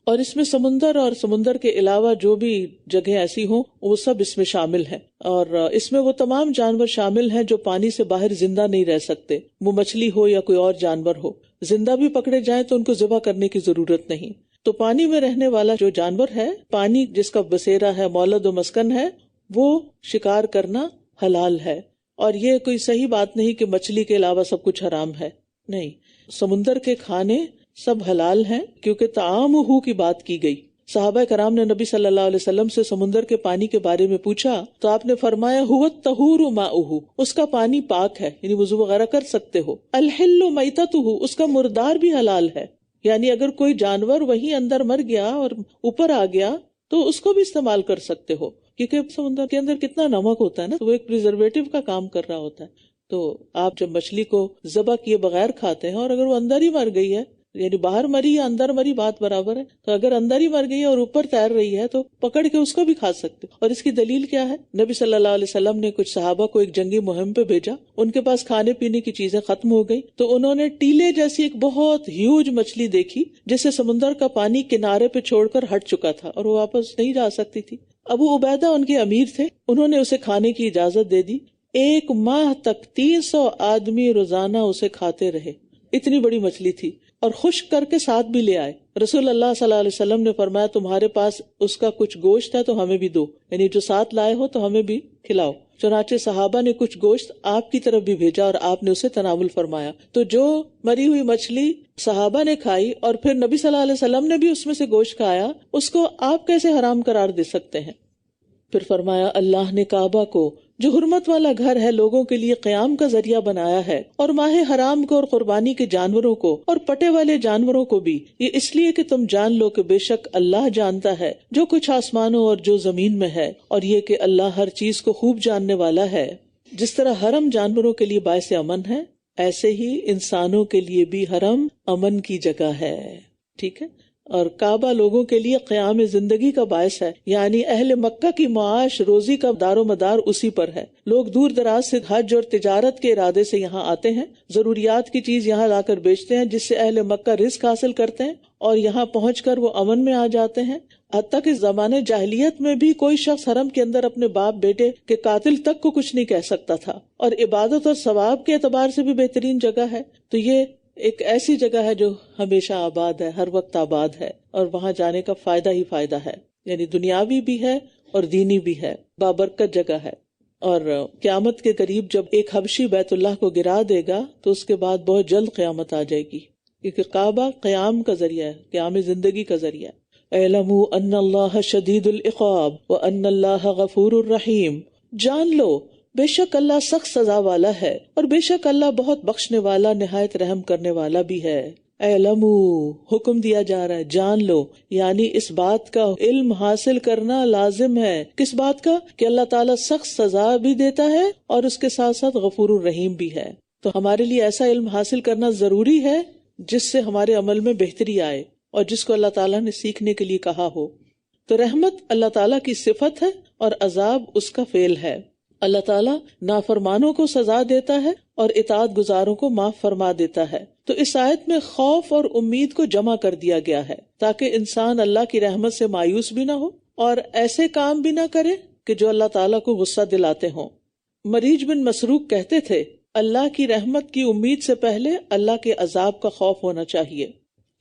اور اس میں سمندر اور سمندر کے علاوہ جو بھی جگہیں ایسی ہوں وہ سب اس میں شامل ہیں، اور اس میں وہ تمام جانور شامل ہیں جو پانی سے باہر زندہ نہیں رہ سکتے، وہ مچھلی ہو یا کوئی اور جانور ہو۔ زندہ بھی پکڑے جائیں تو ان کو ذبح کرنے کی ضرورت نہیں۔ تو پانی میں رہنے والا جو جانور ہے، پانی جس کا بسیرا ہے، مولد و مسکن ہے، وہ شکار کرنا حلال ہے۔ اور یہ کوئی صحیح بات نہیں کہ مچھلی کے علاوہ سب کچھ حرام ہے، نہیں، سمندر کے کھانے سب حلال ہیں، کیونکہ طعامہ کی بات کی گئی۔ صحابہ کرام نے نبی صلی اللہ علیہ وسلم سے سمندر کے پانی کے بارے میں پوچھا تو آپ نے فرمایا هو الطہور ماؤہ، اس کا پانی پاک ہے، یعنی وضو وغیرہ کر سکتے ہو۔ الحل میتتہ، اس کا مردار بھی حلال ہے، یعنی اگر کوئی جانور وہیں اندر مر گیا اور اوپر آ گیا تو اس کو بھی استعمال کر سکتے ہو، کیونکہ سمندر کے اندر کتنا نمک ہوتا ہے نا، تو وہ ایک پریزرویٹو کا کام کر رہا ہوتا ہے۔ تو آپ جب مچھلی کو ذبح کیے بغیر کھاتے ہیں، اور اگر وہ اندر ہی مر گئی ہے، یعنی باہر مری یا اندر مری بات برابر ہے، تو اگر اندر ہی مر گئی ہے اور اوپر تیر رہی ہے تو پکڑ کے اس کو بھی کھا سکتے۔ اور اس کی دلیل کیا ہے؟ نبی صلی اللہ علیہ وسلم نے کچھ صحابہ کو ایک جنگی مہم پہ بھیجا، ان کے پاس کھانے پینے کی چیزیں ختم ہو گئی، تو انہوں نے ٹیلے جیسی ایک بہت ہیوج مچھلی دیکھی جسے سمندر کا پانی کنارے پہ چھوڑ کر ہٹ چکا تھا اور وہ واپس نہیں جا سکتی تھی۔ ابو عبیدہ ان کے امیر تھے، انہوں نے اسے کھانے کی اجازت دے دی۔ 1 ماہ تک 300 آدمی روزانہ اسے کھاتے رہے، اتنی بڑی مچھلی تھی، اور خشک کر کے ساتھ بھی لے آئے۔ رسول اللہ صلی اللہ علیہ وسلم نے فرمایا تمہارے پاس اس کا کچھ گوشت ہے تو ہمیں بھی دو، یعنی جو ساتھ لائے ہو تو ہمیں بھی کھلاؤ۔ چنانچہ صحابہ نے کچھ گوشت آپ کی طرف بھی بھیجا اور آپ نے اسے تناول فرمایا۔ تو جو مری ہوئی مچھلی صحابہ نے کھائی اور پھر نبی صلی اللہ علیہ وسلم نے بھی اس میں سے گوشت کھایا، اس کو آپ کیسے حرام قرار دے سکتے ہیں؟ پھر فرمایا اللہ نے کعبہ کو جو حرمت والا گھر ہے لوگوں کے لیے قیام کا ذریعہ بنایا ہے، اور ماہ حرام کو اور قربانی کے جانوروں کو اور پٹے والے جانوروں کو بھی، یہ اس لیے کہ تم جان لو کہ بے شک اللہ جانتا ہے جو کچھ آسمانوں اور جو زمین میں ہے، اور یہ کہ اللہ ہر چیز کو خوب جاننے والا ہے۔ جس طرح حرم جانوروں کے لیے باعث امن ہے، ایسے ہی انسانوں کے لیے بھی حرم امن کی جگہ ہے، ٹھیک ہے۔ اور کعبہ لوگوں کے لیے قیام زندگی کا باعث ہے، یعنی اہل مکہ کی معاش روزی کا دار و مدار اسی پر ہے۔ لوگ دور دراز سے حج اور تجارت کے ارادے سے یہاں آتے ہیں، ضروریات کی چیز یہاں لا کر بیچتے ہیں، جس سے اہل مکہ رزق حاصل کرتے ہیں اور یہاں پہنچ کر وہ امن میں آ جاتے ہیں۔ حتیٰ کہ زمانے جاہلیت میں بھی کوئی شخص حرم کے اندر اپنے باپ بیٹے کے قاتل تک کو کچھ نہیں کہہ سکتا تھا، اور عبادت اور ثواب کے اعتبار سے بھی بہترین جگہ ہے۔ تو یہ ایک ایسی جگہ ہے جو ہمیشہ آباد ہے، ہر وقت آباد ہے، اور وہاں جانے کا فائدہ ہی فائدہ ہے، یعنی دنیاوی بھی ہے اور دینی بھی ہے، بابرکت جگہ ہے۔ اور قیامت کے قریب جب ایک حبشی بیت اللہ کو گرا دے گا تو اس کے بعد بہت جلد قیامت آ جائے گی، کیونکہ کعبہ قیام کا ذریعہ ہے، قیام زندگی کا ذریعہ ہے۔ اعلموا ان اللہ شدید العقاب وان اللہ غفور الرحیم، جان لو بے شک اللہ سخت سزا والا ہے اور بے شک اللہ بہت بخشنے والا نہایت رحم کرنے والا بھی ہے۔ اعلموا، حکم دیا جا رہا ہے جان لو، یعنی اس بات کا علم حاصل کرنا لازم ہے۔ کس بات کا؟ کہ اللہ تعالیٰ سخت سزا بھی دیتا ہے اور اس کے ساتھ ساتھ غفور الرحیم بھی ہے۔ تو ہمارے لیے ایسا علم حاصل کرنا ضروری ہے جس سے ہمارے عمل میں بہتری آئے اور جس کو اللہ تعالیٰ نے سیکھنے کے لیے کہا ہو۔ تو رحمت اللہ تعالیٰ کی صفت ہے اور عذاب اس کا فعل ہے۔ اللہ تعالیٰ نافرمانوں کو سزا دیتا ہے اور اطاعت گزاروں کو معاف فرما دیتا ہے۔ تو اس آیت میں خوف اور امید کو جمع کر دیا گیا ہے تاکہ انسان اللہ کی رحمت سے مایوس بھی نہ ہو اور ایسے کام بھی نہ کرے کہ جو اللہ تعالیٰ کو غصہ دلاتے ہوں۔ مریج بن مسروق کہتے تھے، اللہ کی رحمت کی امید سے پہلے اللہ کے عذاب کا خوف ہونا چاہیے،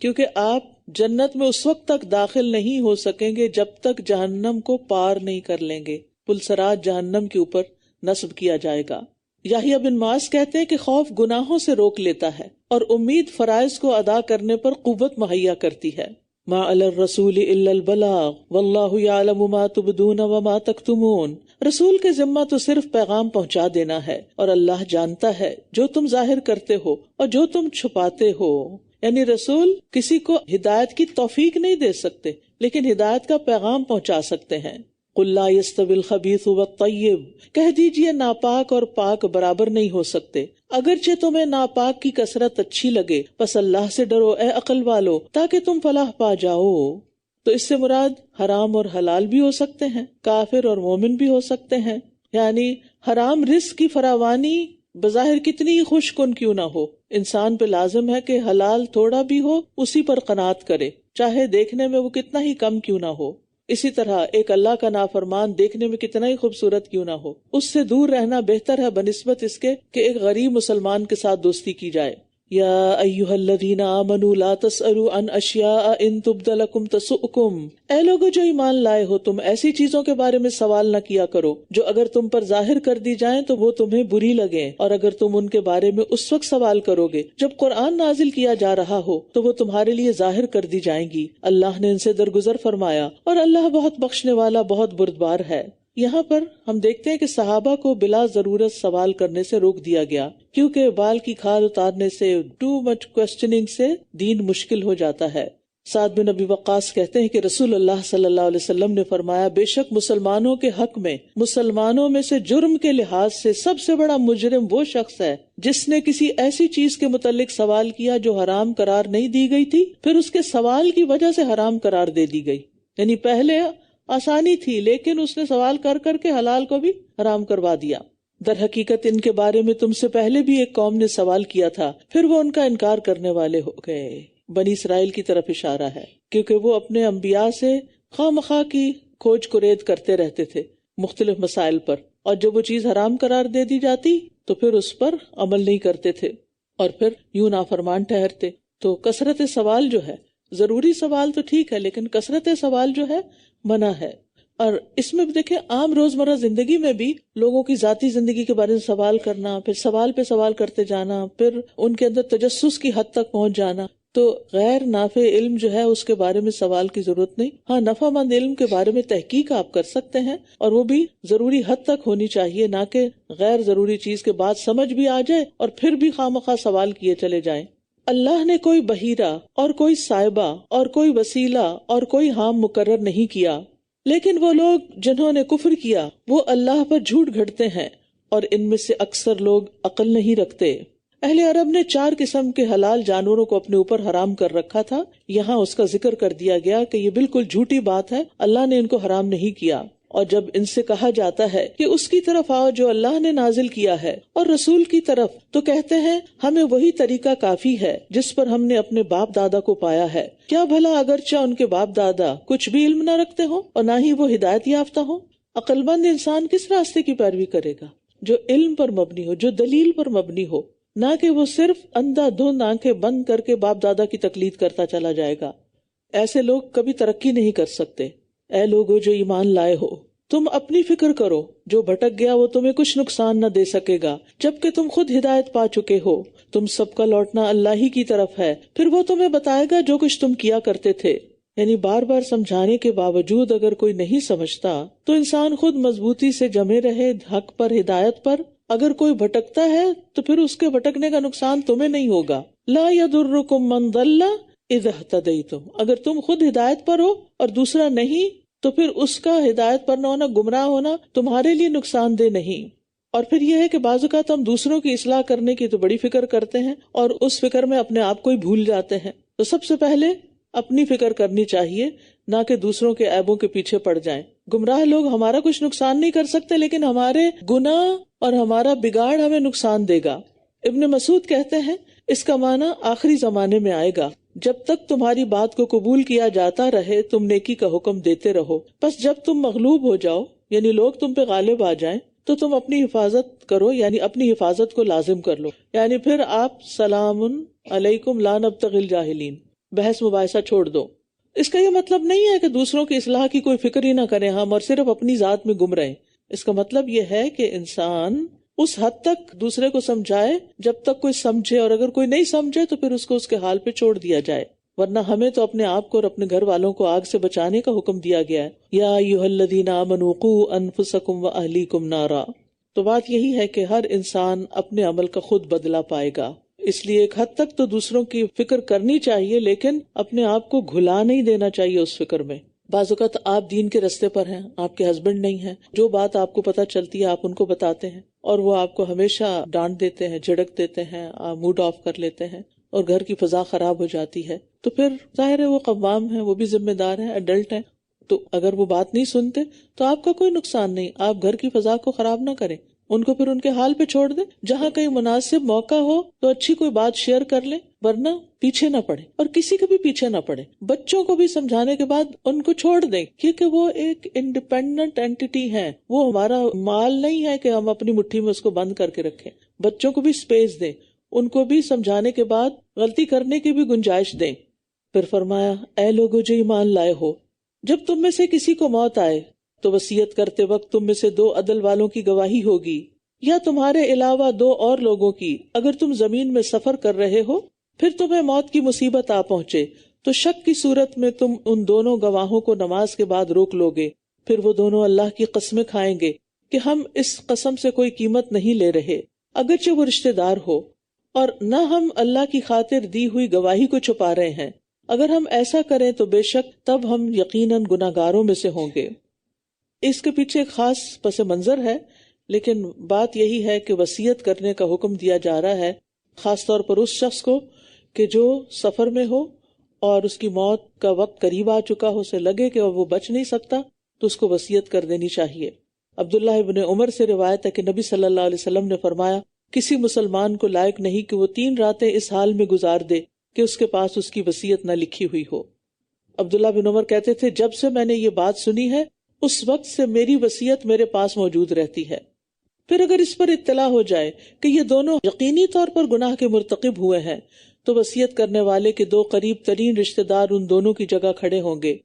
کیونکہ آپ جنت میں اس وقت تک داخل نہیں ہو سکیں گے جب تک جہنم کو پار نہیں کر لیں گے۔ پلسرات جہنم کے اوپر نصب کیا جائے گا۔ یحییٰ بن معاذ کہتے ہیں کہ خوف گناہوں سے روک لیتا ہے اور امید فرائض کو ادا کرنے پر قوت مہیا کرتی ہے۔ ما علی الرسول الا البلاغ واللہ یعلم ما تبدون وما تکتمون، رسول کے ذمہ تو صرف پیغام پہنچا دینا ہے اور اللہ جانتا ہے جو تم ظاہر کرتے ہو اور جو تم چھپاتے ہو۔ یعنی رسول کسی کو ہدایت کی توفیق نہیں دے سکتے لیکن ہدایت کا پیغام پہنچا سکتے ہیں۔ قل لا يستوي الخبيث والطيب، کہہ دیجئے ناپاک اور پاک برابر نہیں ہو سکتے، اگرچہ تمہیں ناپاک کی کثرت اچھی لگے، پس اللہ سے ڈرو اے عقل والو تاکہ تم فلاح پا جاؤ۔ تو اس سے مراد حرام اور حلال بھی ہو سکتے ہیں، کافر اور مومن بھی ہو سکتے ہیں۔ یعنی حرام رزق کی فراوانی بظاہر کتنی خوش کن کیوں نہ ہو، انسان پہ لازم ہے کہ حلال تھوڑا بھی ہو اسی پر قناعت کرے، چاہے دیکھنے میں وہ کتنا ہی کم کیوں نہ ہو۔ اسی طرح ایک اللہ کا نافرمان دیکھنے میں کتنا ہی خوبصورت کیوں نہ ہو، اس سے دور رہنا بہتر ہے بنسبت اس کے کہ ایک غریب مسلمان کے ساتھ دوستی کی جائے۔ یا ایھا الذین آمنوا لا تسألوا عن اشیاء ان تبد لکم تسؤکم، اے لوگو جو ایمان لائے ہو تم ایسی چیزوں کے بارے میں سوال نہ کیا کرو جو اگر تم پر ظاہر کر دی جائیں تو وہ تمہیں بری لگیں، اور اگر تم ان کے بارے میں اس وقت سوال کرو گے جب قرآن نازل کیا جا رہا ہو تو وہ تمہارے لیے ظاہر کر دی جائیں گی۔ اللہ نے ان سے درگزر فرمایا اور اللہ بہت بخشنے والا بہت بردبار ہے۔ یہاں پر ہم دیکھتے ہیں کہ صحابہ کو بلا ضرورت سوال کرنے سے روک دیا گیا، کیونکہ بال کی کھال اتارنے سے، ٹو مچ کوسچننگ سے دین مشکل ہو جاتا ہے۔ سعد بن ابی وقاص کہتے ہیں کہ رسول اللہ صلی اللہ علیہ وسلم نے فرمایا، بے شک مسلمانوں کے حق میں مسلمانوں میں سے جرم کے لحاظ سے سب سے بڑا مجرم وہ شخص ہے جس نے کسی ایسی چیز کے متعلق سوال کیا جو حرام قرار نہیں دی گئی تھی، پھر اس کے سوال کی وجہ سے حرام قرار دے دی گئی۔ یعنی پہلے آسانی تھی لیکن اس نے سوال کر کر کے حلال کو بھی حرام کروا دیا۔ در حقیقت ان کے بارے میں تم سے پہلے بھی ایک قوم نے سوال کیا تھا، پھر وہ ان کا انکار کرنے والے ہو گئے۔ بنی اسرائیل کی طرف اشارہ ہے، کیونکہ وہ اپنے انبیاء سے خواہ مخواہ کی کھوج کرید کرتے رہتے تھے مختلف مسائل پر، اور جب وہ چیز حرام قرار دے دی جاتی تو پھر اس پر عمل نہیں کرتے تھے اور پھر یوں نافرمان ٹھہرتے۔ تو کثرت سوال جو ہے، ضروری سوال تو ٹھیک ہے لیکن کثرت سوال جو ہے منع ہے۔ اور اس میں بھی دیکھیں عام روزمرہ زندگی میں بھی لوگوں کی ذاتی زندگی کے بارے میں سوال کرنا، پھر سوال پہ سوال کرتے جانا، پھر ان کے اندر تجسس کی حد تک پہنچ جانا، تو غیر نافع علم جو ہے اس کے بارے میں سوال کی ضرورت نہیں۔ ہاں، نفع مند علم کے بارے میں تحقیق آپ کر سکتے ہیں اور وہ بھی ضروری حد تک ہونی چاہیے، نہ کہ غیر ضروری چیز کے بعد سمجھ بھی آ جائے اور پھر بھی خواہ سوال کیے چلے جائیں۔ اللہ نے کوئی بحیرہ اور کوئی سائبہ اور کوئی وسیلہ اور کوئی حام مقرر نہیں کیا، لیکن وہ لوگ جنہوں نے کفر کیا وہ اللہ پر جھوٹ گھڑتے ہیں اور ان میں سے اکثر لوگ عقل نہیں رکھتے۔ اہل عرب نے 4 قسم کے حلال جانوروں کو اپنے اوپر حرام کر رکھا تھا، یہاں اس کا ذکر کر دیا گیا کہ یہ بالکل جھوٹی بات ہے، اللہ نے ان کو حرام نہیں کیا۔ اور جب ان سے کہا جاتا ہے کہ اس کی طرف آؤ جو اللہ نے نازل کیا ہے اور رسول کی طرف، تو کہتے ہیں ہمیں وہی طریقہ کافی ہے جس پر ہم نے اپنے باپ دادا کو پایا ہے۔ کیا بھلا اگرچہ ان کے باپ دادا کچھ بھی علم نہ رکھتے ہوں اور نہ ہی وہ ہدایت یافتہ ہوں؟ عقل مند انسان کس راستے کی پیروی کرے گا؟ جو علم پر مبنی ہو، جو دلیل پر مبنی ہو، نہ کہ وہ صرف اندھا دھند آنکھیں بند کر کے باپ دادا کی تقلید کرتا چلا جائے گا۔ ایسے لوگ کبھی ترقی نہیں کر سکتے۔ اے لوگو جو ایمان لائے ہو، تم اپنی فکر کرو، جو بھٹک گیا وہ تمہیں کچھ نقصان نہ دے سکے گا، جبکہ تم خود ہدایت پا چکے ہو۔ تم سب کا لوٹنا اللہ ہی کی طرف ہے، پھر وہ تمہیں بتائے گا جو کچھ تم کیا کرتے تھے۔ یعنی بار بار سمجھانے کے باوجود اگر کوئی نہیں سمجھتا تو انسان خود مضبوطی سے جمے رہے حق پر، ہدایت پر۔ اگر کوئی بھٹکتا ہے تو پھر اس کے بھٹکنے کا نقصان تمہیں نہیں ہوگا۔ لا یضرکم من ضل اذا اہتدیتم، اگر تم خود ہدایت پر ہو اور دوسرا نہیں تو پھر اس کا ہدایت پر نہ ہونا، گمراہ ہونا تمہارے لیے نقصان دہ نہیں۔ اور پھر یہ ہے کہ بعض اوقات ہم دوسروں کی اصلاح کرنے کی تو بڑی فکر کرتے ہیں اور اس فکر میں اپنے آپ کو ہی بھول جاتے ہیں۔ تو سب سے پہلے اپنی فکر کرنی چاہیے، نہ کہ دوسروں کے عیبوں کے پیچھے پڑ جائیں۔ گمراہ لوگ ہمارا کچھ نقصان نہیں کر سکتے، لیکن ہمارے گناہ اور ہمارا بگاڑ ہمیں نقصان دے گا۔ ابن مسعود کہتے ہیں اس کا معنی آخری زمانے میں آئے گا، جب تک تمہاری بات کو قبول کیا جاتا رہے تم نیکی کا حکم دیتے رہو، بس جب تم مغلوب ہو جاؤ یعنی لوگ تم پہ غالب آ جائیں تو تم اپنی حفاظت کرو، یعنی اپنی حفاظت کو لازم کر لو۔ یعنی پھر آپ سلام علیکم لا نبتغی الجاہلین، بحث مباحثہ چھوڑ دو۔ اس کا یہ مطلب نہیں ہے کہ دوسروں کی اصلاح کی کوئی فکر ہی نہ کریں ہم اور صرف اپنی ذات میں گم رہیں۔ اس کا مطلب یہ ہے کہ انسان اس حد تک دوسرے کو سمجھائے جب تک کوئی سمجھے، اور اگر کوئی نہیں سمجھے تو پھر اس کو اس کے حال پہ چھوڑ دیا جائے، ورنہ ہمیں تو اپنے آپ کو اور اپنے گھر والوں کو آگ سے بچانے کا حکم دیا گیا ہے۔ یا ایھا الذین آمنوا قوا انفسکم واہلیکم نارا۔ تو بات یہی ہے کہ ہر انسان اپنے عمل کا خود بدلہ پائے گا، اس لیے ایک حد تک تو دوسروں کی فکر کرنی چاہیے، لیکن اپنے آپ کو گھلا نہیں دینا چاہیے اس فکر میں۔ بعض اوقات آپ دین کے رستے پر ہیں، آپ کے ہسبینڈ نہیں ہیں، جو بات آپ کو پتہ چلتی ہے آپ ان کو بتاتے ہیں اور وہ آپ کو ہمیشہ ڈانٹ دیتے ہیں، جھڑک دیتے ہیں، موڈ آف کر لیتے ہیں اور گھر کی فضا خراب ہو جاتی ہے، تو پھر ظاہر ہے وہ قوام ہیں، وہ بھی ذمہ دار ہیں، ایڈلٹ ہیں، تو اگر وہ بات نہیں سنتے تو آپ کا کوئی نقصان نہیں، آپ گھر کی فضا کو خراب نہ کریں، ان کو پھر ان کے حال پہ چھوڑ دیں۔ جہاں کہیں مناسب موقع ہو تو اچھی کوئی بات شیئر کر لیں، ورنہ پیچھے نہ پڑے، اور کسی کے بھی پیچھے نہ پڑے۔ بچوں کو بھی سمجھانے کے بعد ان کو چھوڑ دیں، کیونکہ وہ ایک انڈیپینڈنٹ اینٹی ہیں، وہ ہمارا مال نہیں ہے کہ ہم اپنی مٹھی میں اس کو بند کر کے رکھیں۔ بچوں کو بھی سپیس دیں، ان کو بھی سمجھانے کے بعد غلطی کرنے کی بھی گنجائش دیں۔ پھر فرمایا اے لوگو جو ایمان لائے ہو، جب تم میں سے کسی کو موت آئے تو وصیت کرتے وقت تم میں سے 2 عدل والوں کی گواہی ہوگی، یا تمہارے علاوہ 2 اور لوگوں کی۔ اگر تم زمین میں سفر کر رہے ہو پھر تمہیں موت کی مصیبت آ پہنچے تو شک کی صورت میں تم ان دونوں گواہوں کو نماز کے بعد روک لو گے، پھر وہ دونوں اللہ کی قسمیں کھائیں گے کہ ہم اس قسم سے کوئی قیمت نہیں لے رہے، اگرچہ وہ رشتہ دار ہو، اور نہ ہم اللہ کی خاطر دی ہوئی گواہی کو چھپا رہے ہیں، اگر ہم ایسا کریں تو بے شک تب ہم یقیناً گناہگاروں میں سے ہوں گے۔ اس کے پیچھے ایک خاص پس منظر ہے، لیکن بات یہی ہے کہ وصیت کرنے کا حکم دیا جا رہا ہے خاص طور پر اس شخص کو کہ جو سفر میں ہو اور اس کی موت کا وقت قریب آ چکا ہو، اسے لگے کہ وہ بچ نہیں سکتا تو اس کو وصیت کر دینی چاہیے۔ عبداللہ ابن عمر سے روایت ہے کہ نبی صلی اللہ علیہ وسلم نے فرمایا کسی مسلمان کو لائق نہیں کہ وہ 3 راتیں اس حال میں گزار دے کہ اس کے پاس اس کی وصیت نہ لکھی ہوئی ہو۔ عبداللہ بن عمر کہتے تھے جب سے میں نے یہ بات سنی ہے اس وقت سے میری وصیت میرے پاس موجود رہتی ہے۔ پھر اگر اس پر اطلاع ہو جائے کہ یہ دونوں یقینی طور پر گناہ کے مرتکب ہوئے ہیں تو وصیت کرنے والے کے 2 قریب ترین رشتہ دار ان دونوں کی جگہ کھڑے ہوں گے،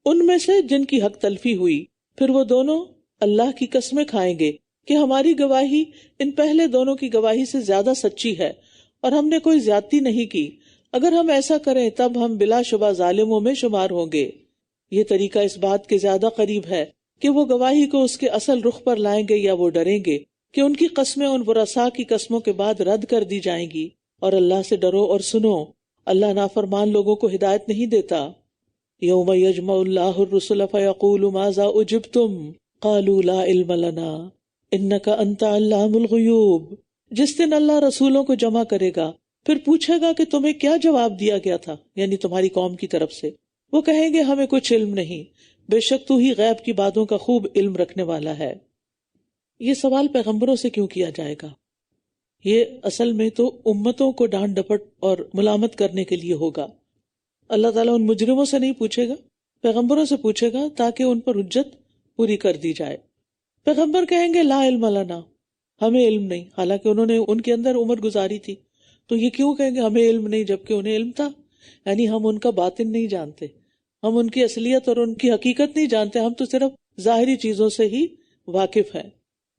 ان میں سے جن کی حق تلفی ہوئی، پھر وہ دونوں اللہ کی قسمیں کھائیں گے کہ ہماری گواہی ان پہلے دونوں کی گواہی سے زیادہ سچی ہے اور ہم نے کوئی زیادتی نہیں کی، اگر ہم ایسا کریں تب ہم بلا شبہ ظالموں میں شمار ہوں گے۔ یہ طریقہ اس بات کے زیادہ قریب ہے کہ وہ گواہی کو اس کے اصل رخ پر لائیں گے یا وہ ڈریں گے کہ ان کی قسمیں ان ورثاء کی قسموں کے بعد رد کر دی جائیں گی۔ اور اللہ سے ڈرو اور سنو، اللہ نافرمان لوگوں کو ہدایت نہیں دیتا۔ یوم یجمع اللہ الرسل فیقول ماذا اجبتم قالوا لا علم لنا انک انت علام الغیوب۔ جس دن اللہ رسولوں کو جمع کرے گا پھر پوچھے گا کہ تمہیں کیا جواب دیا گیا تھا، یعنی تمہاری قوم کی طرف سے۔ وہ کہیں گے ہمیں کچھ علم نہیں، بے شک تو ہی غیب کی باتوں کا خوب علم رکھنے والا ہے۔ یہ سوال پیغمبروں سے کیوں کیا جائے گا؟ یہ اصل میں تو امتوں کو ڈانٹ ڈپٹ اور ملامت کرنے کے لیے ہوگا۔ اللہ تعالیٰ ان مجرموں سے نہیں پوچھے گا، پیغمبروں سے پوچھے گا تاکہ ان پر حجت پوری کر دی جائے۔ پیغمبر کہیں گے لا علم لنا، ہمیں علم نہیں، حالانکہ انہوں نے ان کے اندر عمر گزاری تھی، تو یہ کیوں کہیں گے ہمیں علم نہیں جبکہ انہیں علم تھا؟ یعنی ہم ان کا باطن نہیں جانتے، ہم ان کی اصلیت اور ان کی حقیقت نہیں جانتے، ہم تو صرف ظاہری چیزوں سے ہی واقف ہیں.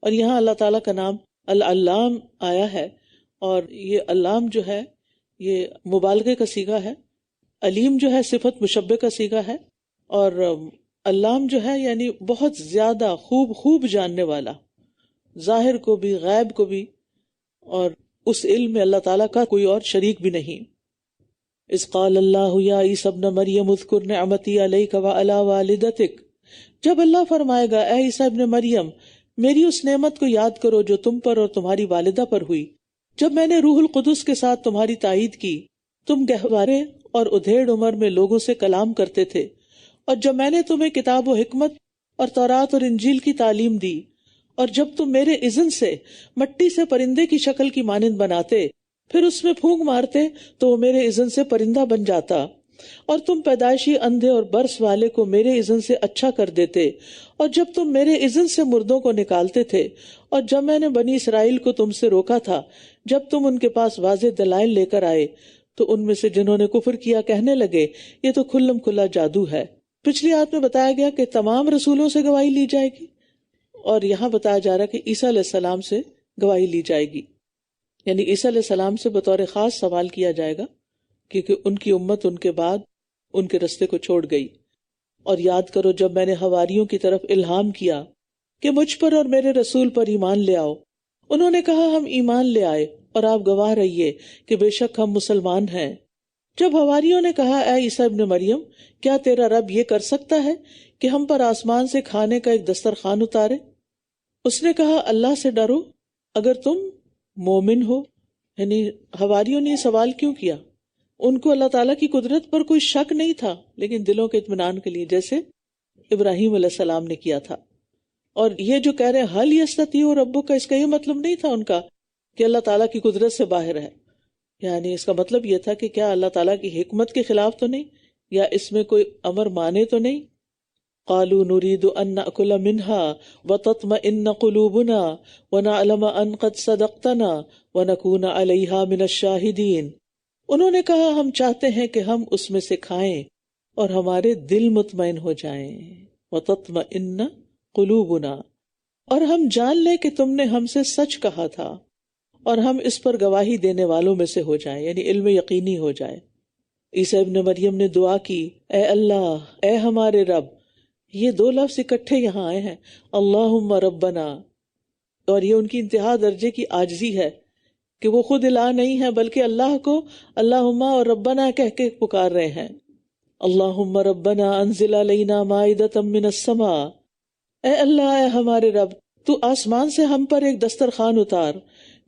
اور یہاں اللہ تعالیٰ کا نام العلام آیا ہے، اور یہ علام جو ہے یہ مبالغے کا صیغہ ہے. علیم جو ہے صفت مشبہ کا صیغہ ہے، اور علام جو ہے یعنی بہت زیادہ خوب جاننے والا، ظاہر کو بھی غیب کو بھی، اور اس علم میں اللہ تعالیٰ کا کوئی اور شریک بھی نہیں. اذ قال اللہ یا عیسی ابن مریم اذکر نعمتی علیک وعلی والدتک، جب اللہ فرمائے گا اے عیسی ابن مریم میری اس نعمت کو یاد کرو جو تم پر اور تمہاری والدہ پر ہوئی، جب میں نے روح القدس کے ساتھ تمہاری تائید کی، تم گہوارے اور ادھیڑ عمر میں لوگوں سے کلام کرتے تھے، اور جب میں نے تمہیں کتاب و حکمت اور تورات اور انجیل کی تعلیم دی، اور جب تم میرے اذن سے مٹی سے پرندے کی شکل کی مانند بناتے پھر اس میں پھونک مارتے تو وہ میرے اذن سے پرندہ بن جاتا، اور تم پیدائشی اندھے اور برس والے کو میرے اذن سے اچھا کر دیتے، اور جب تم میرے اذن سے مردوں کو نکالتے تھے، اور جب میں نے بنی اسرائیل کو تم سے روکا تھا جب تم ان کے پاس واضح دلائل لے کر آئے، تو ان میں سے جنہوں نے کفر کیا کہنے لگے یہ تو کھلم کھلا جادو ہے. پچھلی آیت میں بتایا گیا کہ تمام رسولوں سے گواہی لی جائے گی، اور یہاں بتایا جا رہا ہے کہ عیسیٰ علیہ السلام سے گواہی لی جائے گی، یعنی عیسیٰ علیہ السلام سے بطور خاص سوال کیا جائے گا، کیونکہ ان کی امت ان کے بعد ان کے رستے کو چھوڑ گئی. اور یاد کرو جب میں نے حواریوں کی طرف الہام کیا کہ مجھ پر اور میرے رسول پر ایمان لے آؤ، انہوں نے کہا ہم ایمان لے آئے، اور آپ گواہ رہیے کہ بے شک ہم مسلمان ہیں. جب حواریوں نے کہا اے عیسیٰ ابن مریم کیا تیرا رب یہ کر سکتا ہے کہ ہم پر آسمان سے کھانے کا ایک دسترخوان اتارے؟ اس نے کہا اللہ سے ڈرو اگر تم مومن ہو. یعنی حواریوں نے یہ سوال کیوں کیا؟ ان کو اللہ تعالیٰ کی قدرت پر کوئی شک نہیں تھا، لیکن دلوں کے اطمینان کے لیے، جیسے ابراہیم علیہ السلام نے کیا تھا. اور یہ جو کہہ رہے ہیں حل یستطیع ربک، کا اس کا یہ مطلب نہیں تھا ان کا کہ اللہ تعالیٰ کی قدرت سے باہر ہے، یعنی اس کا مطلب یہ تھا کہ کیا اللہ تعالیٰ کی حکمت کے خلاف تو نہیں، یا اس میں کوئی امر مانے تو نہیں. قالوا نريد ان ناكل منها وتطمئن قلوبنا ونعلم ان قد صدقتنا ونكون عليها من الشاهدين. انہوں نے کہا ہم چاہتے ہیں کہ ہم اس میں سے کھائیں اور ہمارے دل مطمئن ہو جائیں. وتطمئن قلوبنا، اور ہم جان لیں کہ تم نے ہم سے سچ کہا تھا اور ہم اس پر گواہی دینے والوں میں سے ہو جائیں، یعنی علم یقینی ہو جائے. عیسیٰ ابن مریم نے دعا کی اے اللہ، اے ہمارے رب. یہ دو لفظ اکٹھے یہاں آئے ہیں، اللہم ربنا، اور یہ ان کی انتہا درجے کی عاجزی ہے کہ وہ خود الہ نہیں ہے بلکہ اللہ کو اللہم اور ربنا کہہ کے پکار رہے ہیں. اللہم ربنا انزل علینا مائدۃ من السماء، اے اللہ، اے ہمارے رب، تو آسمان سے ہم پر ایک دسترخوان اتار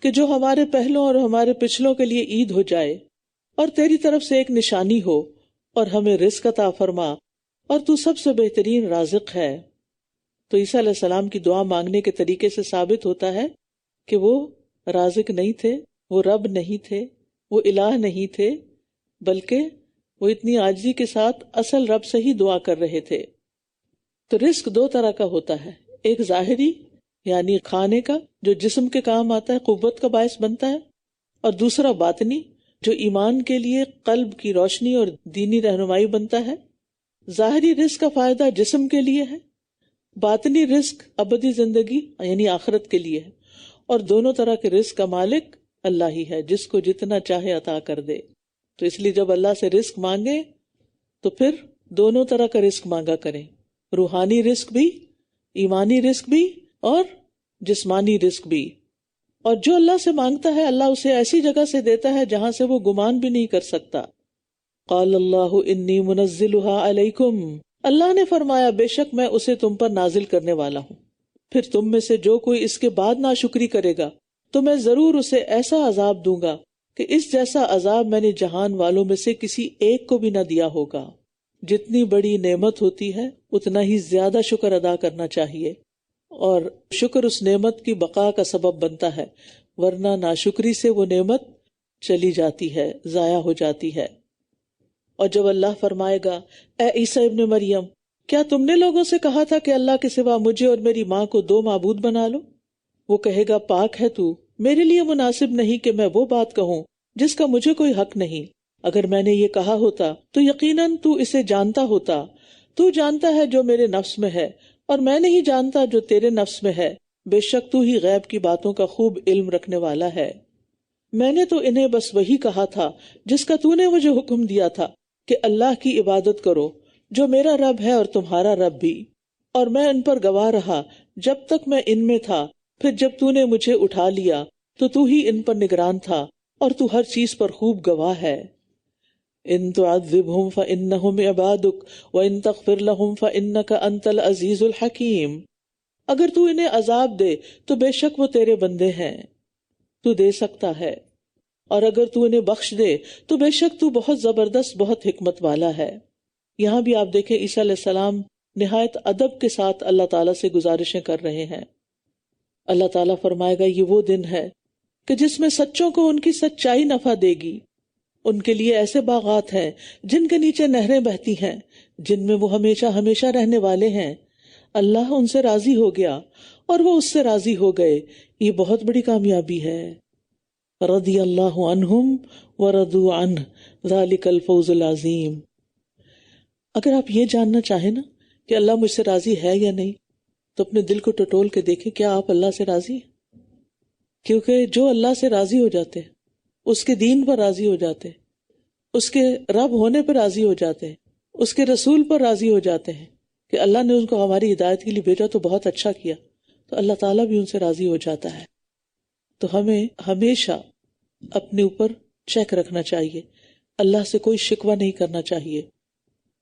کہ جو ہمارے پہلوں اور ہمارے پچھلوں کے لیے عید ہو جائے، اور تیری طرف سے ایک نشانی ہو، اور ہمیں رزق عطا فرما، اور تو سب سے بہترین رازق ہے. تو عیسیٰ علیہ السلام کی دعا مانگنے کے طریقے سے ثابت ہوتا ہے کہ وہ رازق نہیں تھے، وہ رب نہیں تھے، وہ الہ نہیں تھے، بلکہ وہ اتنی عاجزی کے ساتھ اصل رب سے ہی دعا کر رہے تھے. تو رزق دو طرح کا ہوتا ہے، ایک ظاہری یعنی کھانے کا جو جسم کے کام آتا ہے، قوت کا باعث بنتا ہے، اور دوسرا باطنی جو ایمان کے لیے قلب کی روشنی اور دینی رہنمائی بنتا ہے. ظاہری رزق کا فائدہ جسم کے لیے ہے، باطنی رزق ابدی زندگی یعنی آخرت کے لیے ہے، اور دونوں طرح کے رزق کا مالک اللہ ہی ہے جس کو جتنا چاہے عطا کر دے. تو اس لیے جب اللہ سے رزق مانگے تو پھر دونوں طرح کا رزق مانگا کریں، روحانی رزق بھی، ایمانی رزق بھی، اور جسمانی رزق بھی. اور جو اللہ سے مانگتا ہے اللہ اسے ایسی جگہ سے دیتا ہے جہاں سے وہ گمان بھی نہیں کر سکتا. قال اللہ انی منزلها علیکم، اللہ نے فرمایا بے شک میں اسے تم پر نازل کرنے والا ہوں. پھر تم میں سے جو کوئی اس کے بعد ناشکری کرے گا تو میں ضرور اسے ایسا عذاب دوں گا کہ اس جیسا عذاب میں نے جہان والوں میں سے کسی ایک کو بھی نہ دیا ہوگا. جتنی بڑی نعمت ہوتی ہے اتنا ہی زیادہ شکر ادا کرنا چاہیے، اور شکر اس نعمت کی بقا کا سبب بنتا ہے، ورنہ ناشکری سے وہ نعمت چلی جاتی ہے، ضائع ہو جاتی ہے. اور جب اللہ فرمائے گا اے عیسیٰ ابن مریم کیا تم نے لوگوں سے کہا تھا کہ اللہ کے سوا مجھے اور میری ماں کو دو معبود بنا لو؟ وہ کہے گا پاک ہے تو، میرے لیے مناسب نہیں کہ میں وہ بات کہوں جس کا مجھے کوئی حق نہیں. اگر میں نے یہ کہا ہوتا تو یقیناً تو اسے جانتا ہوتا. تو جانتا ہے جو میرے نفس میں ہے اور میں نہیں جانتا جو تیرے نفس میں ہے، بے شک تو ہی غیب کی باتوں کا خوب علم رکھنے والا ہے۔ میں نے تو انہیں بس وہی کہا تھا جس کا تو نے مجھے حکم دیا تھا کہ اللہ کی عبادت کرو جو میرا رب ہے اور تمہارا رب بھی، اور میں ان پر گواہ رہا جب تک میں ان میں تھا، پھر جب تو نے مجھے اٹھا لیا تو ہی ان پر نگران تھا، اور تو ہر چیز پر خوب گواہ ہے۔ ان تعذبہم فإنہم عبادک وإن تغفر لہم فإنک انت العزیز الحکیم۔ اگر تو انہیں عذاب دے تو بے شک وہ تیرے بندے ہیں، تو دے سکتا ہے، اور اگر تو انہیں بخش دے تو بے شک تو بہت زبردست، بہت حکمت والا ہے۔ یہاں بھی آپ دیکھیں عیسیٰ علیہ السلام نہایت ادب کے ساتھ اللہ تعالیٰ سے گزارشیں کر رہے ہیں۔ اللہ تعالیٰ فرمائے گا یہ وہ دن ہے کہ جس میں سچوں کو ان کی سچائی نفع دے گی، ان کے لیے ایسے باغات ہیں جن کے نیچے نہریں بہتی ہیں، جن میں وہ ہمیشہ ہمیشہ رہنے والے ہیں۔ اللہ ان سے راضی ہو گیا اور وہ اس سے راضی ہو گئے، یہ بہت بڑی کامیابی ہے۔ رضی اللہ عنہم ورضوا عنہ ذالک الفوز العظیم۔ اگر آپ یہ جاننا چاہیں نا کہ اللہ مجھ سے راضی ہے یا نہیں، تو اپنے دل کو ٹٹول کے دیکھیں کیا آپ اللہ سے راضی ہیں؟ کیونکہ جو اللہ سے راضی ہو جاتے ہیں، اس کے دین پر راضی ہو جاتے ہیں، اس کے رب ہونے پر راضی ہو جاتے ہیں، اس کے رسول پر راضی ہو جاتے ہیں کہ اللہ نے ان کو ہماری ہدایت کے لیے بھیجا تو بہت اچھا کیا، تو اللہ تعالیٰ بھی ان سے راضی ہو جاتا ہے۔ تو ہمیں ہمیشہ اپنے اوپر چیک رکھنا چاہیے، اللہ سے کوئی شکوہ نہیں کرنا چاہیے،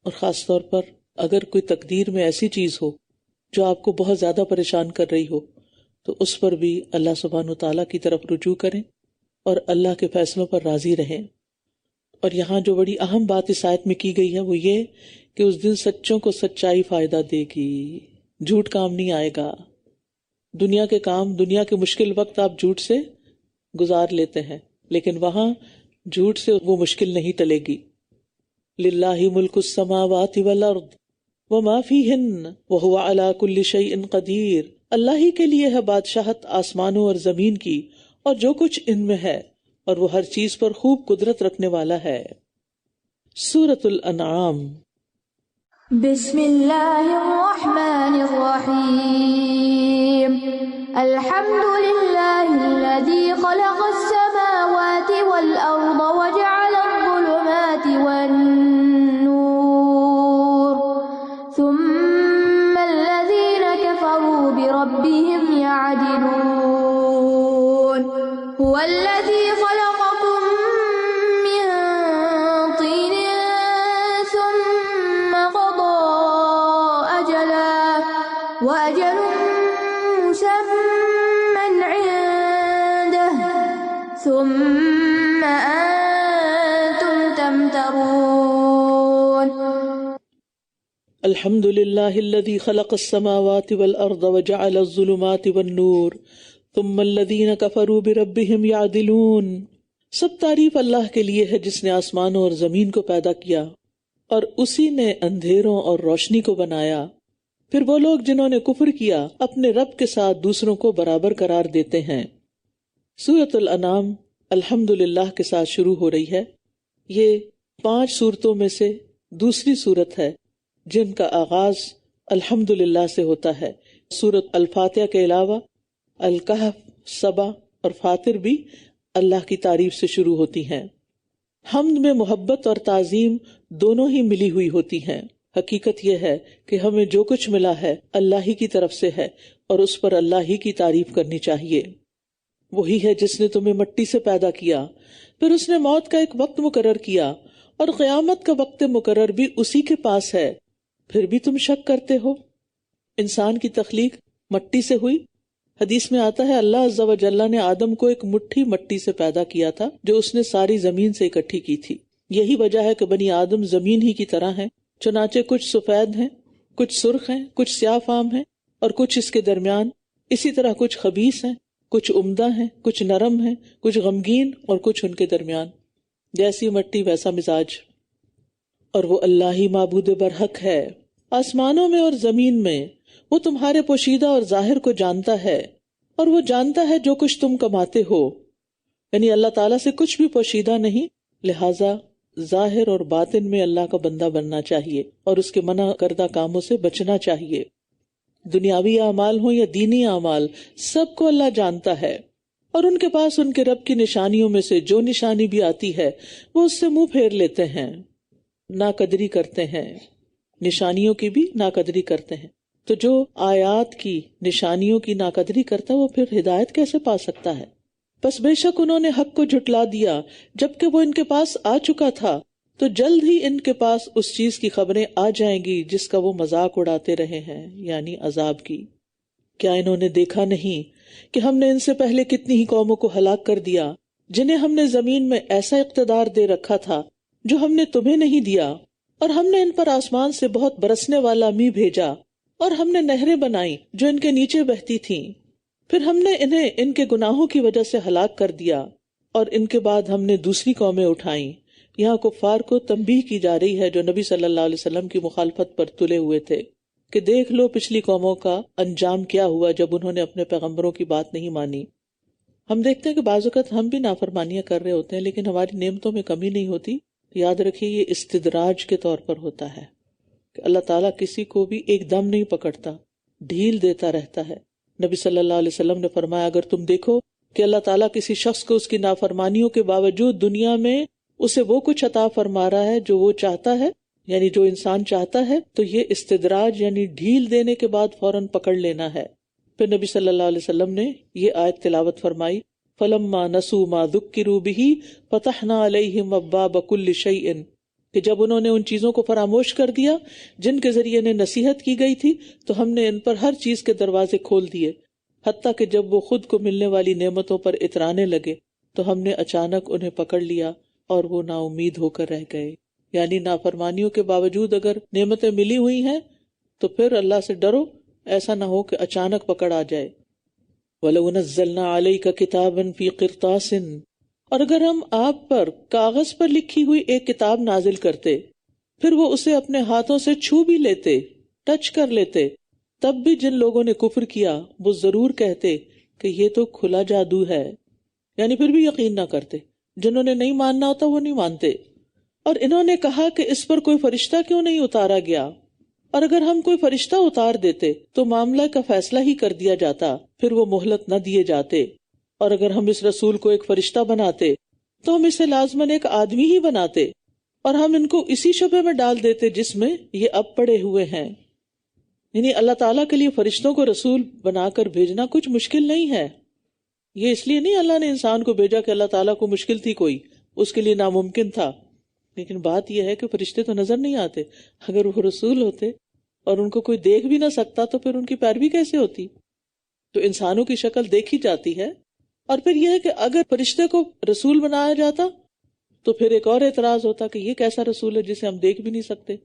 اور خاص طور پر اگر کوئی تقدیر میں ایسی چیز ہو جو آپ کو بہت زیادہ پریشان کر رہی ہو تو اس پر بھی اللہ سبحانہ وتعالیٰ کی طرف رجوع کریں اور اللہ کے فیصلوں پر راضی رہیں۔ اور یہاں جو بڑی اہم بات اس آیت میں کی گئی ہے وہ یہ کہ اس دن سچوں کو سچائی فائدہ دے گی، جھوٹ کام نہیں آئے گا۔ دنیا کے کام، دنیا کے مشکل وقت آپ جھوٹ سے گزار لیتے ہیں، لیکن وہاں جھوٹ سے وہ مشکل نہیں ٹلے گی۔ للہ ملک السماوات والارض وما فیہن وہو علی کل شیء قدیر۔ اللہ ہی کے لیے ہے بادشاہت آسمانوں اور زمین کی اور جو کچھ ان میں ہے، اور وہ ہر چیز پر خوب قدرت رکھنے والا ہے۔ سورۃ الانعام۔ بسم اللہ الرحمن الرحیم۔ الحمد للہ الذی خلق السماوات والارض وجعل الظلمات والنور ثم الذین کفروا بربهم يعدلون۔ هو الذی خلقکم من طین ثم قضى أجلا وأجل مسمى عنده ثم أنتم تمترون۔ الحمد للہ الذی خلق السماوات والارض وجعل الظلمات والنور ثم الذین کفروا بربهم یعدلون۔ سب تعریف اللہ کے لیے ہے جس نے آسمانوں اور زمین کو پیدا کیا اور اسی نے اندھیروں اور روشنی کو بنایا۔ پھر وہ لوگ جنہوں نے کفر کیا اپنے رب کے ساتھ دوسروں کو برابر قرار دیتے ہیں۔ سورۃ الانعام الحمدللہ کے ساتھ شروع ہو رہی ہے۔ یہ 5 سورتوں میں سے دوسری سورت ہے جن کا آغاز الحمدللہ سے ہوتا ہے۔ سورۃ الفاتحہ کے علاوہ الکہف، سبا اور فاطر بھی اللہ کی تعریف سے شروع ہوتی ہیں۔ حمد میں محبت اور تعظیم دونوں ہی ملی ہوئی ہوتی ہیں۔ حقیقت یہ ہے کہ ہمیں جو کچھ ملا ہے اللہ ہی کی طرف سے ہے اور اس پر اللہ ہی کی تعریف کرنی چاہیے۔ وہی ہے جس نے تمہیں مٹی سے پیدا کیا، پھر اس نے موت کا ایک وقت مقرر کیا اور قیامت کا وقت مقرر بھی اسی کے پاس ہے، پھر بھی تم شک کرتے ہو۔ انسان کی تخلیق مٹی سے ہوئی۔ حدیث میں آتا ہے اللہ عز و جل نے آدم کو ایک مٹھی مٹی سے پیدا کیا تھا جو اس نے ساری زمین سے اکٹھی کی تھی۔ یہی وجہ ہے کہ بنی آدم زمین ہی کی طرح ہیں، چنانچہ کچھ سفید ہیں، کچھ سرخ ہیں، کچھ سیاہ فام ہیں اور کچھ اس کے درمیان۔ اسی طرح کچھ خبیث ہیں، کچھ عمدہ ہیں، کچھ نرم ہیں، کچھ غمگین اور کچھ ان کے درمیان۔ جیسی مٹی ویسا مزاج۔ اور وہ اللہ ہی معبود برحق ہے، آسمانوں میں اور زمین میں۔ وہ تمہارے پوشیدہ اور ظاہر کو جانتا ہے، اور وہ جانتا ہے جو کچھ تم کماتے ہو۔ یعنی اللہ تعالیٰ سے کچھ بھی پوشیدہ نہیں، لہٰذا ظاہر اور باطن میں اللہ کا بندہ بننا چاہیے اور اس کے منع کردہ کاموں سے بچنا چاہیے۔ دنیاوی اعمال ہوں یا دینی اعمال، سب کو اللہ جانتا ہے، اور ان کے پاس ان کے رب کی نشانیوں میں سے جو نشانی بھی آتی ہے وہ اس سے منہ پھیر لیتے ہیں، ناقدری کرتے ہیں، نشانیوں کی بھی ناقدری کرتے ہیں۔ تو جو آیات کی، نشانیوں کی ناقدری کرتا ہے وہ پھر ہدایت کیسے پا سکتا ہے؟ بس بے شک انہوں نے حق کو جھٹلا دیا جبکہ وہ ان کے پاس آ چکا تھا، تو جلد ہی ان کے پاس اس چیز کی خبریں آ جائیں گی جس کا وہ مذاق اڑاتے رہے ہیں، یعنی عذاب کی۔ کیا انہوں نے دیکھا نہیں کہ ہم نے ان سے پہلے کتنی ہی قوموں کو ہلاک کر دیا جنہیں ہم نے زمین میں ایسا اقتدار دے رکھا تھا جو ہم نے تمہیں نہیں دیا، اور ہم نے ان پر آسمان سے بہت برسنے والا می بھیجا، اور ہم نے نہریں بنائی جو ان کے نیچے بہتی تھیں، پھر ہم نے انہیں ان کے گناہوں کی وجہ سے ہلاک کر دیا، اور ان کے بعد ہم نے دوسری قومیں اٹھائیں۔ یہاں کفار کو تنبیہ کی جا رہی ہے جو نبی صلی اللہ علیہ وسلم کی مخالفت پر تلے ہوئے تھے کہ دیکھ لو پچھلی قوموں کا انجام کیا ہوا جب انہوں نے اپنے پیغمبروں کی بات نہیں مانی۔ ہم دیکھتے ہیں کہ بعض اوقات ہم بھی نافرمانیاں کر رہے ہوتے ہیں لیکن ہماری نعمتوں میں کمی نہیں ہوتی۔ یاد رکھیے یہ استدراج کے طور پر ہوتا ہے کہ اللہ تعالیٰ کسی کو بھی ایک دم نہیں پکڑتا، ڈھیل دیتا رہتا ہے۔ نبی صلی اللہ علیہ وسلم نے فرمایا اگر تم دیکھو کہ اللہ تعالیٰ کسی شخص کو اس کی نافرمانیوں کے باوجود دنیا میں اسے وہ کچھ عطا فرما رہا ہے جو وہ چاہتا ہے، یعنی جو انسان چاہتا ہے، تو یہ استدراج یعنی ڈھیل دینے کے بعد فوراً پکڑ لینا ہے۔ پھر نبی صلی اللہ علیہ وسلم نے یہ آیت تلاوت فرمائی، فَلَمَّا نَسُوا مَا ذُكِّرُوا بِهِ فَتَحْنَا عَلَيْهِمْ أَبْوَابَ كُلِّ شَيْءٍ، کہ جب انہوں نے ان چیزوں کو فراموش کر دیا جن کے ذریعے انہیں نصیحت کی گئی تھی تو ہم نے ان پر ہر چیز کے دروازے کھول دیے، حتیٰ کہ جب وہ خود کو ملنے والی نعمتوں پر اترانے لگے تو ہم نے اچانک انہیں پکڑ لیا اور وہ نا امید ہو کر رہ گئے۔ یعنی نافرمانیوں کے باوجود اگر نعمتیں ملی ہوئی ہیں تو پھر اللہ سے ڈرو، ایسا نہ ہو کہ اچانک پکڑ آ جائے۔ وَلَوْ نَزَّلْنَا عَلَيْكَ كِتَابًا فِي قِرْطَاسٍ، اور اگر ہم آپ پر کاغذ پر لکھی ہوئی ایک کتاب نازل کرتے، پھر وہ اسے اپنے ہاتھوں سے چھو بھی لیتے، ٹچ کر لیتے، تب بھی جن لوگوں نے کفر کیا وہ ضرور کہتے کہ یہ تو کھلا جادو ہے، یعنی پھر بھی یقین نہ کرتے۔ جنہوں نے نہیں ماننا ہوتا وہ نہیں مانتے۔ اور انہوں نے کہا کہ اس پر کوئی فرشتہ کیوں نہیں اتارا گیا، اور اگر ہم کوئی فرشتہ اتار دیتے تو معاملہ کا فیصلہ ہی کر دیا جاتا، پھر وہ مہلت نہ دیے جاتے، اور اگر ہم اس رسول کو ایک فرشتہ بناتے تو ہم اسے لازماً ایک آدمی ہی بناتے، اور ہم ان کو اسی شبے میں ڈال دیتے جس میں یہ اب پڑے ہوئے ہیں۔ یعنی اللہ تعالیٰ کے لیے فرشتوں کو رسول بنا کر بھیجنا کچھ مشکل نہیں ہے۔ یہ اس لیے نہیں اللہ نے انسان کو بھیجا کہ اللہ تعالیٰ کو مشکل تھی کوئی، اس کے لیے ناممکن تھا، لیکن بات یہ ہے کہ فرشتے تو نظر نہیں آتے۔ اگر وہ رسول ہوتے اور ان کو کوئی دیکھ بھی نہ سکتا تو پھر ان کی پیروی کیسے ہوتی؟ تو انسانوں کی شکل دیکھی جاتی ہے۔ اور پھر یہ ہے کہ اگر فرشتے کو رسول بنایا جاتا تو پھر ایک اور اعتراض ہوتا کہ یہ کیسا رسول ہے جسے ہم دیکھ بھی نہیں سکتے۔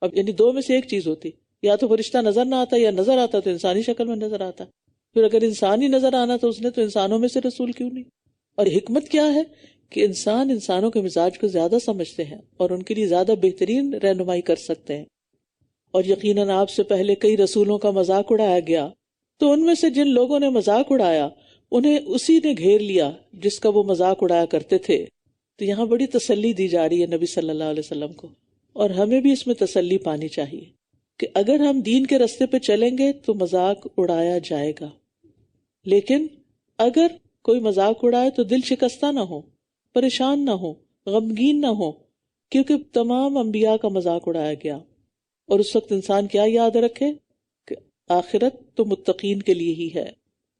اب یعنی دو میں سے ایک چیز ہوتی، یا تو فرشتہ نظر نہ آتا یا نظر آتا تو انسانی شکل میں نظر آتا۔ پھر اگر انسان ہی نظر آنا تو اس نے تو انسانوں میں سے رسول کیوں نہیں؟ اور حکمت کیا ہے کہ انسان انسانوں کے مزاج کو زیادہ سمجھتے ہیں اور ان کے لیے زیادہ بہترین رہنمائی کر سکتے ہیں۔ اور یقیناً آپ سے پہلے کئی رسولوں کا مذاق اڑایا گیا، تو ان میں سے جن لوگوں نے مذاق اڑایا انہیں اسی نے گھیر لیا جس کا وہ مذاق اڑایا کرتے تھے۔ تو یہاں بڑی تسلی دی جا رہی ہے نبی صلی اللہ علیہ وسلم کو، اور ہمیں بھی اس میں تسلی پانی چاہیے کہ اگر ہم دین کے راستے پہ چلیں گے تو مذاق اڑایا جائے گا، لیکن اگر کوئی مذاق اڑائے تو دل شکستہ نہ ہو، پریشان نہ ہو، غمگین نہ ہو، کیونکہ تمام انبیاء کا مذاق اڑایا گیا۔ اور اس وقت انسان کیا یاد رکھے کہ آخرت تو متقین کے لیے ہی ہے،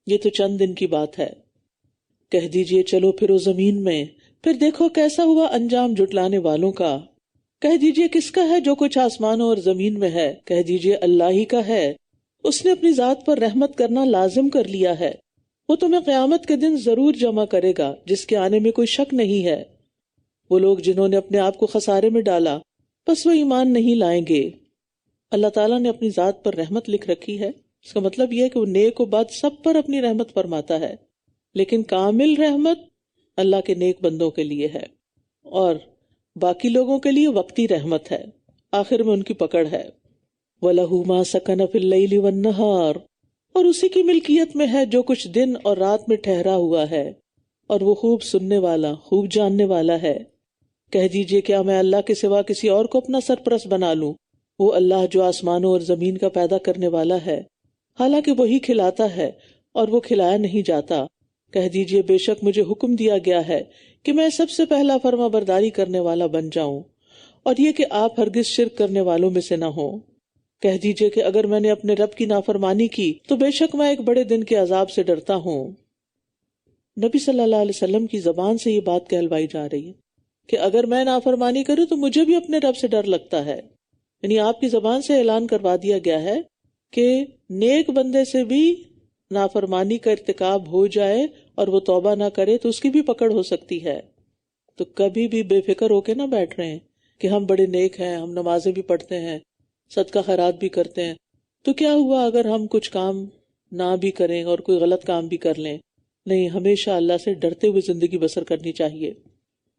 یہ تو چند دن کی بات ہے۔ کہہ دیجئے چلو پھرو زمین میں، پھر دیکھو کیسا ہوا انجام جھٹلانے والوں کا۔ کہہ دیجئے کس کا ہے جو کچھ آسمانوں اور زمین میں ہے، کہہ دیجئے اللہ ہی کا ہے، اس نے اپنی ذات پر رحمت کرنا لازم کر لیا ہے، وہ تمہیں قیامت کے دن ضرور جمع کرے گا جس کے آنے میں کوئی شک نہیں ہے۔ وہ لوگ جنہوں نے اپنے آپ کو خسارے میں ڈالا بس وہ ایمان نہیں لائیں گے۔ اللہ تعالیٰ نے اپنی ذات پر رحمت لکھ رکھی ہے، اس کا مطلب یہ ہے کہ وہ نیک و بد سب پر اپنی رحمت فرماتا ہے، لیکن کامل رحمت اللہ کے نیک بندوں کے لیے ہے، اور باقی لوگوں کے لیے وقتی رحمت ہے، آخر میں ان کی پکڑ ہے۔ وَلَهُ مَا سَكَنَ فِي اللَّيْلِ وَالنَّهَارِ، اور اسی کی ملکیت میں ہے جو کچھ دن اور رات میں ٹھہرا ہوا ہے، اور وہ خوب سننے والا، خوب جاننے والا ہے۔ کہہ دیجئے کیا میں اللہ کے سوا کسی اور کو اپنا سرپرست بنا لوں؟ وہ اللہ جو آسمانوں اور زمین کا پیدا کرنے والا ہے، حالانکہ وہی کھلاتا ہے اور وہ کھلایا نہیں جاتا۔ کہہ دیجئے بے شک مجھے حکم دیا گیا ہے کہ میں سب سے پہلا فرما برداری کرنے والا بن جاؤں، اور یہ کہ آپ ہرگز شرک کرنے والوں میں سے نہ ہوں۔ کہہ دیجئے کہ اگر میں نے اپنے رب کی نافرمانی کی تو بے شک میں ایک بڑے دن کے عذاب سے ڈرتا ہوں۔ نبی صلی اللہ علیہ وسلم کی زبان سے یہ بات کہلوائی جا رہی ہے کہ اگر میں نافرمانی کروں تو مجھے بھی اپنے رب سے ڈر لگتا ہے، یعنی آپ کی زبان سے اعلان کروا دیا گیا ہے کہ نیک بندے سے بھی نافرمانی کا ارتکاب ہو جائے اور وہ توبہ نہ کرے تو اس کی بھی پکڑ ہو سکتی ہے۔ تو کبھی بھی بے فکر ہو کے نہ بیٹھ رہے ہیں کہ ہم بڑے نیک ہیں، ہم نمازیں بھی پڑھتے ہیں، صدقہ خیرات بھی کرتے ہیں، تو کیا ہوا اگر ہم کچھ کام نہ بھی کریں اور کوئی غلط کام بھی کر لیں؟ نہیں، ہمیشہ اللہ سے ڈرتے ہوئے زندگی بسر کرنی چاہیے۔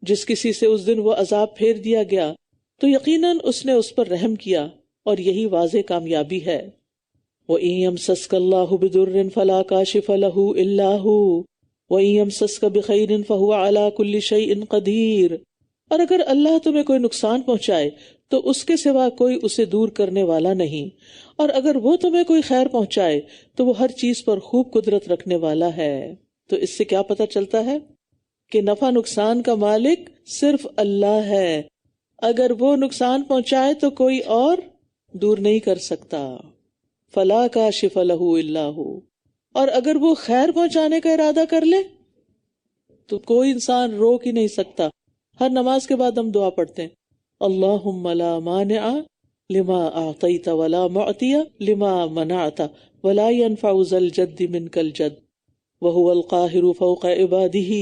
جس کسی سے اس دن وہ عذاب پھیر دیا گیا تو یقیناً اس نے اس پر رحم کیا، اور یہی واضح کامیابی ہے۔ وَإِن يَمْسَسْكَ اللَّهُ بِضُرٍّ فَلَا كَاشِفَ لَهُ إِلَّا هُوَ وَإِن يَمْسَسْكَ بِخَيْرٍ فَهُوَ عَلَى كُلِّ شَيْءٍ قَدِيرٌ۔ اور اگر اللہ تمہیں کوئی نقصان پہنچائے تو اس کے سوا کوئی اسے دور کرنے والا نہیں، اور اگر وہ تمہیں کوئی خیر پہنچائے تو وہ ہر چیز پر خوب قدرت رکھنے والا ہے۔ تو اس سے کیا پتہ چلتا ہے کہ نفع نقصان کا مالک صرف اللہ ہے، اگر وہ نقصان پہنچائے تو کوئی اور دور نہیں کر سکتا۔ فلا کاشف لہ الا ہو، اور اگر وہ خیر پہنچانے کا ارادہ کر لے تو کوئی انسان روک ہی نہیں سکتا۔ ہر نماز کے بعد ہم دعا پڑھتے ہیں، اللہم لا مانع لما اعطیت ولا معطی لما منعت ولا ينفع ذا الجد منک الجد وهو القاہر فوق عباده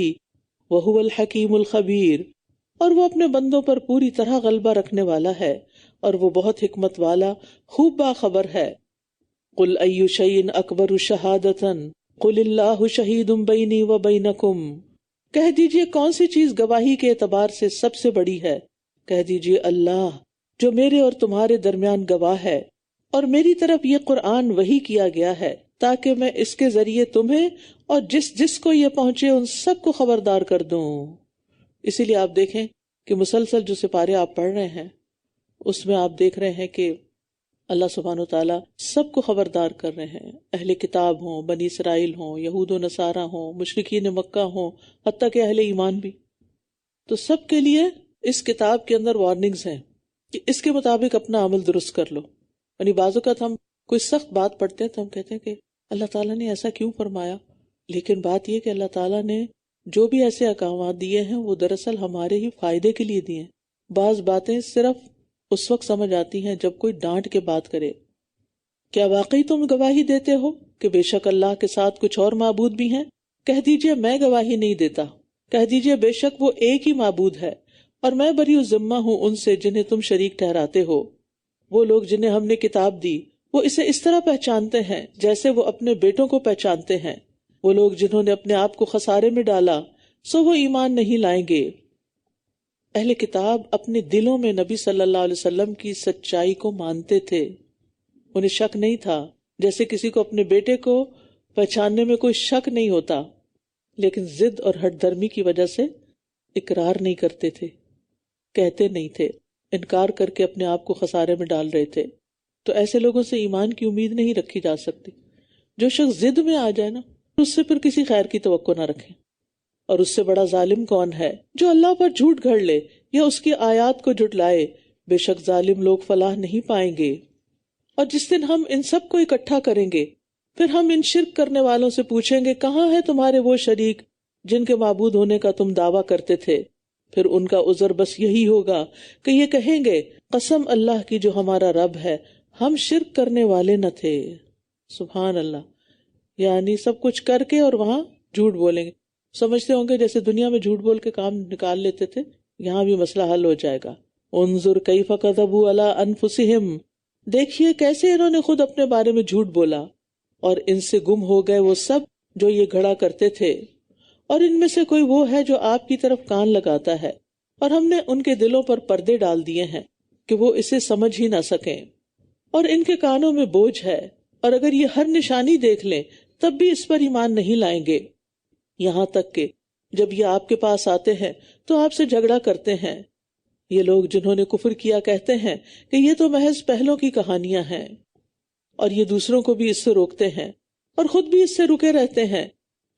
وهو الحکیم الخبیر۔ اور وہ اپنے بندوں پر پوری طرح غلبہ رکھنے والا ہے، اور وہ بہت حکمت والا، خوب باخبر ہے۔ قل ای شیء اکبر شہادۃ قل اللہ شہید بینی و بینکم۔ کہہ دیجئے کون سی چیز گواہی کے اعتبار سے سب سے بڑی ہے؟ کہہ دیجئے اللہ، جو میرے اور تمہارے درمیان گواہ ہے، اور میری طرف یہ قرآن وحی کیا گیا ہے تاکہ میں اس کے ذریعے تمہیں اور جس جس کو یہ پہنچے ان سب کو خبردار کر دوں۔ اسی لیے آپ دیکھیں کہ مسلسل جو سپارے آپ پڑھ رہے ہیں اس میں آپ دیکھ رہے ہیں کہ اللہ سبحانہ و تعالیٰ سب کو خبردار کر رہے ہیں، اہل کتاب ہوں، بنی اسرائیل ہوں، یہود و نصارہ ہوں، مشرکین مکہ ہوں، حتیٰ کہ اہل ایمان بھی۔ تو سب کے لیے اس کتاب کے اندر وارننگز ہیں کہ اس کے مطابق اپنا عمل درست کر لو۔ یعنی بعض اوقات ہم کوئی سخت بات پڑھتے ہیں تو ہم کہتے ہیں کہ اللہ تعالیٰ نے ایسا کیوں فرمایا، لیکن بات یہ کہ اللہ تعالیٰ نے جو بھی ایسے احکامات دیے ہیں وہ دراصل ہمارے ہی فائدے کے لیے دیے ہیں۔ بعض باتیں صرف اس وقت سمجھ آتی ہیں جب کوئی ڈانٹ کے بات کرے۔ کیا واقعی تم گواہی دیتے ہو کہ بے شک اللہ کے ساتھ کچھ اور معبود بھی ہیں؟ کہہ دیجئے میں گواہی نہیں دیتا۔ کہہ دیجئے بے شک وہ ایک ہی معبود ہے، اور میں بری ذمہ ہوں ان سے جنہیں تم شریک ٹھہراتے ہو۔ وہ لوگ جنہیں ہم نے کتاب دی وہ اسے اس طرح پہچانتے ہیں جیسے وہ اپنے بیٹوں کو پہچانتے ہیں۔ وہ لوگ جنہوں نے اپنے آپ کو خسارے میں ڈالا سو وہ ایمان نہیں لائیں گے۔ اہل کتاب اپنے دلوں میں نبی صلی اللہ علیہ وسلم کی سچائی کو مانتے تھے، انہیں شک نہیں تھا، جیسے کسی کو اپنے بیٹے کو پہچاننے میں کوئی شک نہیں ہوتا، لیکن ضد اور ہٹ درمی کی وجہ سے اقرار نہیں کرتے تھے، کہتے نہیں تھے، انکار کر کے اپنے آپ کو خسارے میں ڈال رہے تھے۔ تو ایسے لوگوں سے ایمان کی امید نہیں رکھی جا سکتی۔ جو شخص ضد میں آ جائے نا، اس سے پھر کسی خیر کی توقع نہ رکھیں۔ اور اس سے بڑا ظالم کون ہے جو اللہ پر جھوٹ گھڑ لے یا اس کی آیات کو جھٹلائے؟ بے شک ظالم لوگ فلاح نہیں پائیں گے۔ اور جس دن ہم ان سب کو اکٹھا کریں گے پھر ہم ان شرک کرنے والوں سے پوچھیں گے کہاں ہے تمہارے وہ شریک جن کے معبود ہونے کا تم دعویٰ کرتے تھے؟ پھر ان کا عذر بس یہی ہوگا کہ یہ کہیں گے قسم اللہ کی جو ہمارا رب ہے، ہم شرک کرنے والے نہ تھے۔ سبحان اللہ، یعنی سب کچھ کر کے اور وہاں جھوٹ بولیں گے۔ سمجھتے ہوں گے جیسے دنیا میں جھوٹ بول کے کام نکال لیتے تھے، یہاں بھی مسئلہ حل ہو جائے گا۔ انظر کیف کذبوا علی انفسہم، دیکھیے کیسے انہوں نے خود اپنے بارے میں جھوٹ بولا، اور ان سے گم ہو گئے وہ سب جو یہ گھڑا کرتے تھے۔ اور ان میں سے کوئی وہ ہے جو آپ کی طرف کان لگاتا ہے، اور ہم نے ان کے دلوں پر پردے ڈال دیے ہیں کہ وہ اسے سمجھ ہی نہ سکیں، اور ان کے کانوں میں بوجھ ہے، اور اگر یہ ہر نشانی دیکھ لیں تب بھی اس پر ایمان نہیں لائیں گے، یہاں تک کہ جب یہ آپ کے پاس آتے ہیں تو آپ سے جھگڑا کرتے ہیں۔ یہ لوگ جنہوں نے کفر کیا کہتے ہیں کہ یہ تو محض پہلوں کی کہانیاں ہیں، اور یہ دوسروں کو بھی اس سے روکتے ہیں اور خود بھی اس سے رکے رہتے ہیں،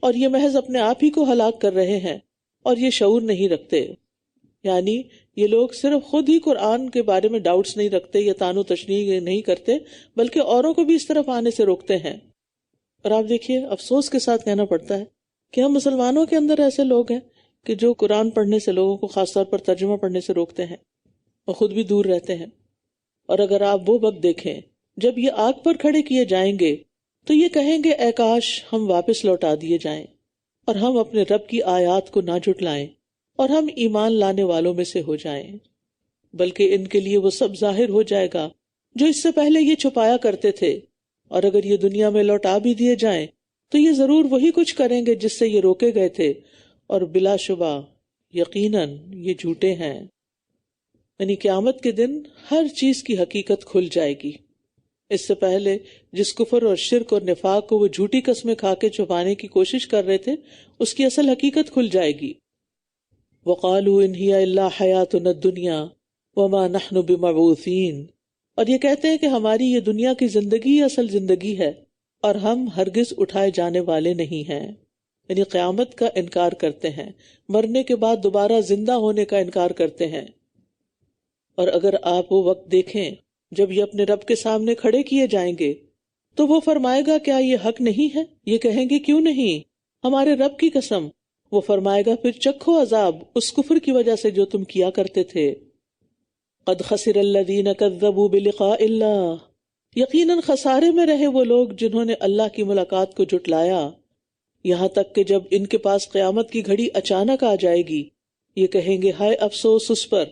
اور یہ محض اپنے آپ ہی کو ہلاک کر رہے ہیں اور یہ شعور نہیں رکھتے. یعنی یہ لوگ صرف خود ہی قرآن کے بارے میں ڈاؤٹس نہیں رکھتے یا تانو تشنیع نہیں کرتے، بلکہ اوروں کو بھی اس طرف آنے سے روکتے ہیں. اور آپ دیکھیے، افسوس کے ساتھ کہنا پڑتا ہے کہ ہم مسلمانوں کے اندر ایسے لوگ ہیں کہ جو قرآن پڑھنے سے لوگوں کو خاص طور پر ترجمہ پڑھنے سے روکتے ہیں اور خود بھی دور رہتے ہیں. اور اگر آپ وہ وقت دیکھیں جب یہ آگ پر کھڑے کیے جائیں گے تو یہ کہیں گے اے کاش ہم واپس لوٹا دیے جائیں اور ہم اپنے رب کی آیات کو نہ جھٹلائیں اور ہم ایمان لانے والوں میں سے ہو جائیں، بلکہ ان کے لیے وہ سب ظاہر ہو جائے گا جو اس سے پہلے یہ چھپایا کرتے تھے. اور اگر یہ دنیا میں لوٹا بھی دیے جائیں تو یہ ضرور وہی کچھ کریں گے جس سے یہ روکے گئے تھے، اور بلا شبہ یقیناً یہ جھوٹے ہیں. یعنی قیامت کے دن ہر چیز کی حقیقت کھل جائے گی. اس سے پہلے جس کفر اور شرک اور نفاق کو وہ جھوٹی قسمیں کھا کے چھپانے کی کوشش کر رہے تھے، اس کی اصل حقیقت کھل جائے گی. وَقَالُوا إِنْ هِيَ إِلَّا حَيَاتُنَا الدُّنْيَا وَمَا نَحْنُ بِمَبْعُوثِينَ، اور یہ کہتے ہیں کہ ہماری یہ دنیا کی زندگی اصل زندگی ہے اور ہم ہرگز اٹھائے جانے والے نہیں ہیں. یعنی قیامت کا انکار کرتے ہیں، مرنے کے بعد دوبارہ زندہ ہونے کا انکار کرتے ہیں. اور اگر آپ وہ وقت دیکھیں جب یہ اپنے رب کے سامنے کھڑے کیے جائیں گے تو وہ فرمائے گا کیا یہ حق نہیں ہے؟ یہ کہیں گے کیوں نہیں، ہمارے رب کی قسم. وہ فرمائے گا پھر چکھو عذاب اس کفر کی وجہ سے جو تم کیا کرتے تھے. قد خسر الذین کذبوا بلقاء اللہ، یقیناً خسارے میں رہے وہ لوگ جنہوں نے اللہ کی ملاقات کو جھٹلایا. یہاں تک کہ جب ان کے پاس قیامت کی گھڑی اچانک آ جائے گی، یہ کہیں گے ہائے افسوس اس پر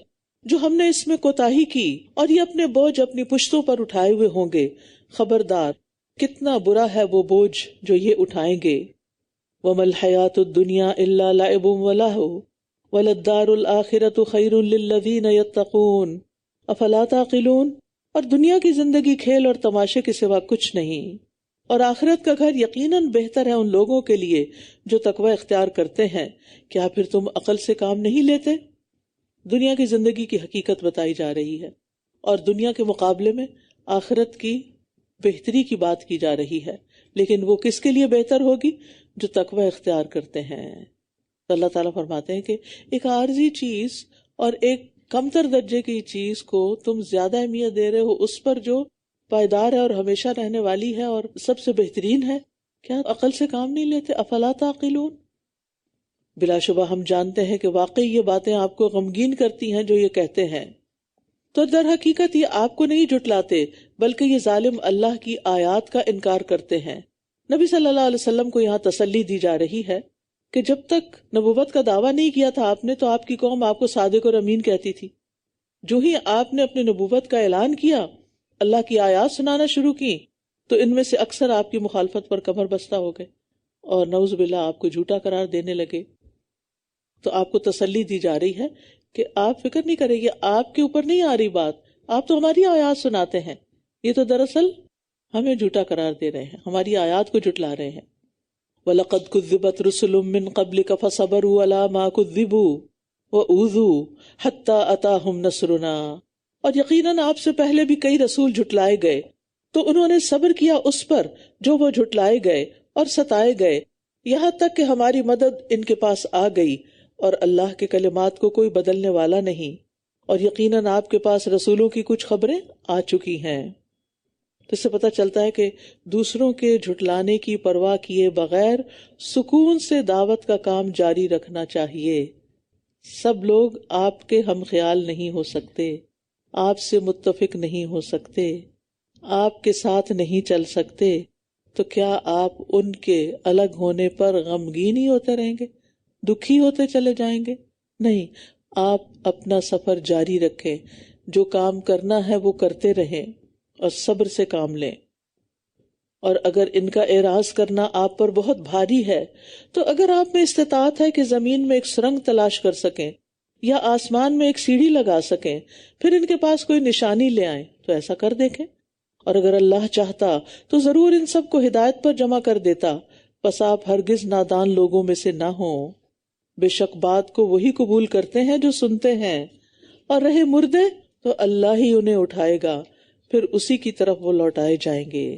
جو ہم نے اس میں کوتاہی کی، اور یہ اپنے بوجھ اپنی پشتوں پر اٹھائے ہوئے ہوں گے. خبردار کتنا برا ہے وہ بوجھ جو یہ اٹھائیں گے. وَمَا الْحَيَاةُ الدُّنْيَا إِلَّا لَعِبٌ وَلَهْوٌ وَلَلدَّارُ الْآخِرَةُ خَيْرٌ لِلَّذِينَ يَتَّقُونَ أَفَلَا تَعْقِلُونَ، اور دنیا کی زندگی کھیل اور تماشے کے سوا کچھ نہیں، اور آخرت کا گھر یقیناً بہتر ہے ان لوگوں کے لیے جو تقوی اختیار کرتے ہیں. کیا پھر تم عقل سے کام نہیں لیتے؟ دنیا کی زندگی کی حقیقت بتائی جا رہی ہے اور دنیا کے مقابلے میں آخرت کی بہتری کی بات کی جا رہی ہے، لیکن وہ کس کے لیے بہتر ہوگی؟ جو تقوی اختیار کرتے ہیں. اللہ تعالیٰ فرماتے ہیں کہ ایک عارضی چیز اور ایک کمتر درجے کی چیز کو تم زیادہ اہمیت دے رہے ہو اس پر جو پائیدار ہے اور ہمیشہ رہنے والی ہے اور سب سے بہترین ہے. کیا عقل سے کام نہیں لیتے؟ افلا تعقلون. بلا شبہ ہم جانتے ہیں کہ واقعی یہ باتیں آپ کو غمگین کرتی ہیں جو یہ کہتے ہیں، تو در حقیقت یہ آپ کو نہیں جھٹلاتے بلکہ یہ ظالم اللہ کی آیات کا انکار کرتے ہیں. نبی صلی اللہ علیہ وسلم کو یہاں تسلی دی جا رہی ہے کہ جب تک نبوت کا دعویٰ نہیں کیا تھا آپ نے تو آپ کی قوم آپ کو صادق اور امین کہتی تھی. جو ہی آپ نے اپنی نبوت کا اعلان کیا، اللہ کی آیات سنانا شروع کی، تو ان میں سے اکثر آپ کی مخالفت پر کمر بستہ ہو گئے اور نعوذ باللہ آپ کو جھوٹا قرار دینے لگے. تو آپ کو تسلی دی جا رہی ہے کہ آپ فکر نہیں کریں، یہ آپ کے اوپر نہیں آ رہی بات، آپ تو ہماری آیات سناتے ہیں، یہ تو دراصل ہمیں جھوٹا قرار دے رہے ہیں، ہماری آیات کو جھٹلا رہے ہیں. وَلَقَدْ كُذِّبَتْ رُسُلٌ مِّن قَبْلِكَ فَصَبَرُوا عَلَىٰ مَا كُذِّبُوا وَأُوذُوا حَتَّىٰ أَتَاهُمْ نَصْرُنَا، اور یقیناً آپ سے پہلے بھی کئی رسول جھٹلائے گئے تو انہوں نے صبر کیا اس پر جو وہ جھٹلائے گئے اور ستائے گئے، یہاں تک کہ ہماری مدد ان کے پاس آ گئی، اور اللہ کے کلمات کو کوئی بدلنے والا نہیں، اور یقیناً آپ کے پاس رسولوں کی کچھ خبریں آ چکی ہیں. تو اس سے پتہ چلتا ہے کہ دوسروں کے جھٹلانے کی پرواہ کیے بغیر سکون سے دعوت کا کام جاری رکھنا چاہیے. سب لوگ آپ کے ہم خیال نہیں ہو سکتے، آپ سے متفق نہیں ہو سکتے، آپ کے ساتھ نہیں چل سکتے، تو کیا آپ ان کے الگ ہونے پر غمگین ہی ہوتے رہیں گے، دکھی ہوتے چلے جائیں گے؟ نہیں، آپ اپنا سفر جاری رکھیں، جو کام کرنا ہے وہ کرتے رہیں اور صبر سے کام لیں. اور اگر ان کا اعراض کرنا آپ پر بہت بھاری ہے تو اگر آپ میں استطاعت ہے کہ زمین میں ایک سرنگ تلاش کر سکیں یا آسمان میں ایک سیڑھی لگا سکیں، پھر ان کے پاس کوئی نشانی لے آئیں تو ایسا کر دیکھیں. اور اگر اللہ چاہتا تو ضرور ان سب کو ہدایت پر جمع کر دیتا، پس آپ ہرگز نادان لوگوں میں سے نہ ہوں. بے شک بات کو وہی قبول کرتے ہیں جو سنتے ہیں، اور رہے مردے تو اللہ ہی انہیں اٹھائے گا، پھر اسی کی طرف وہ لوٹائے جائیں گے۔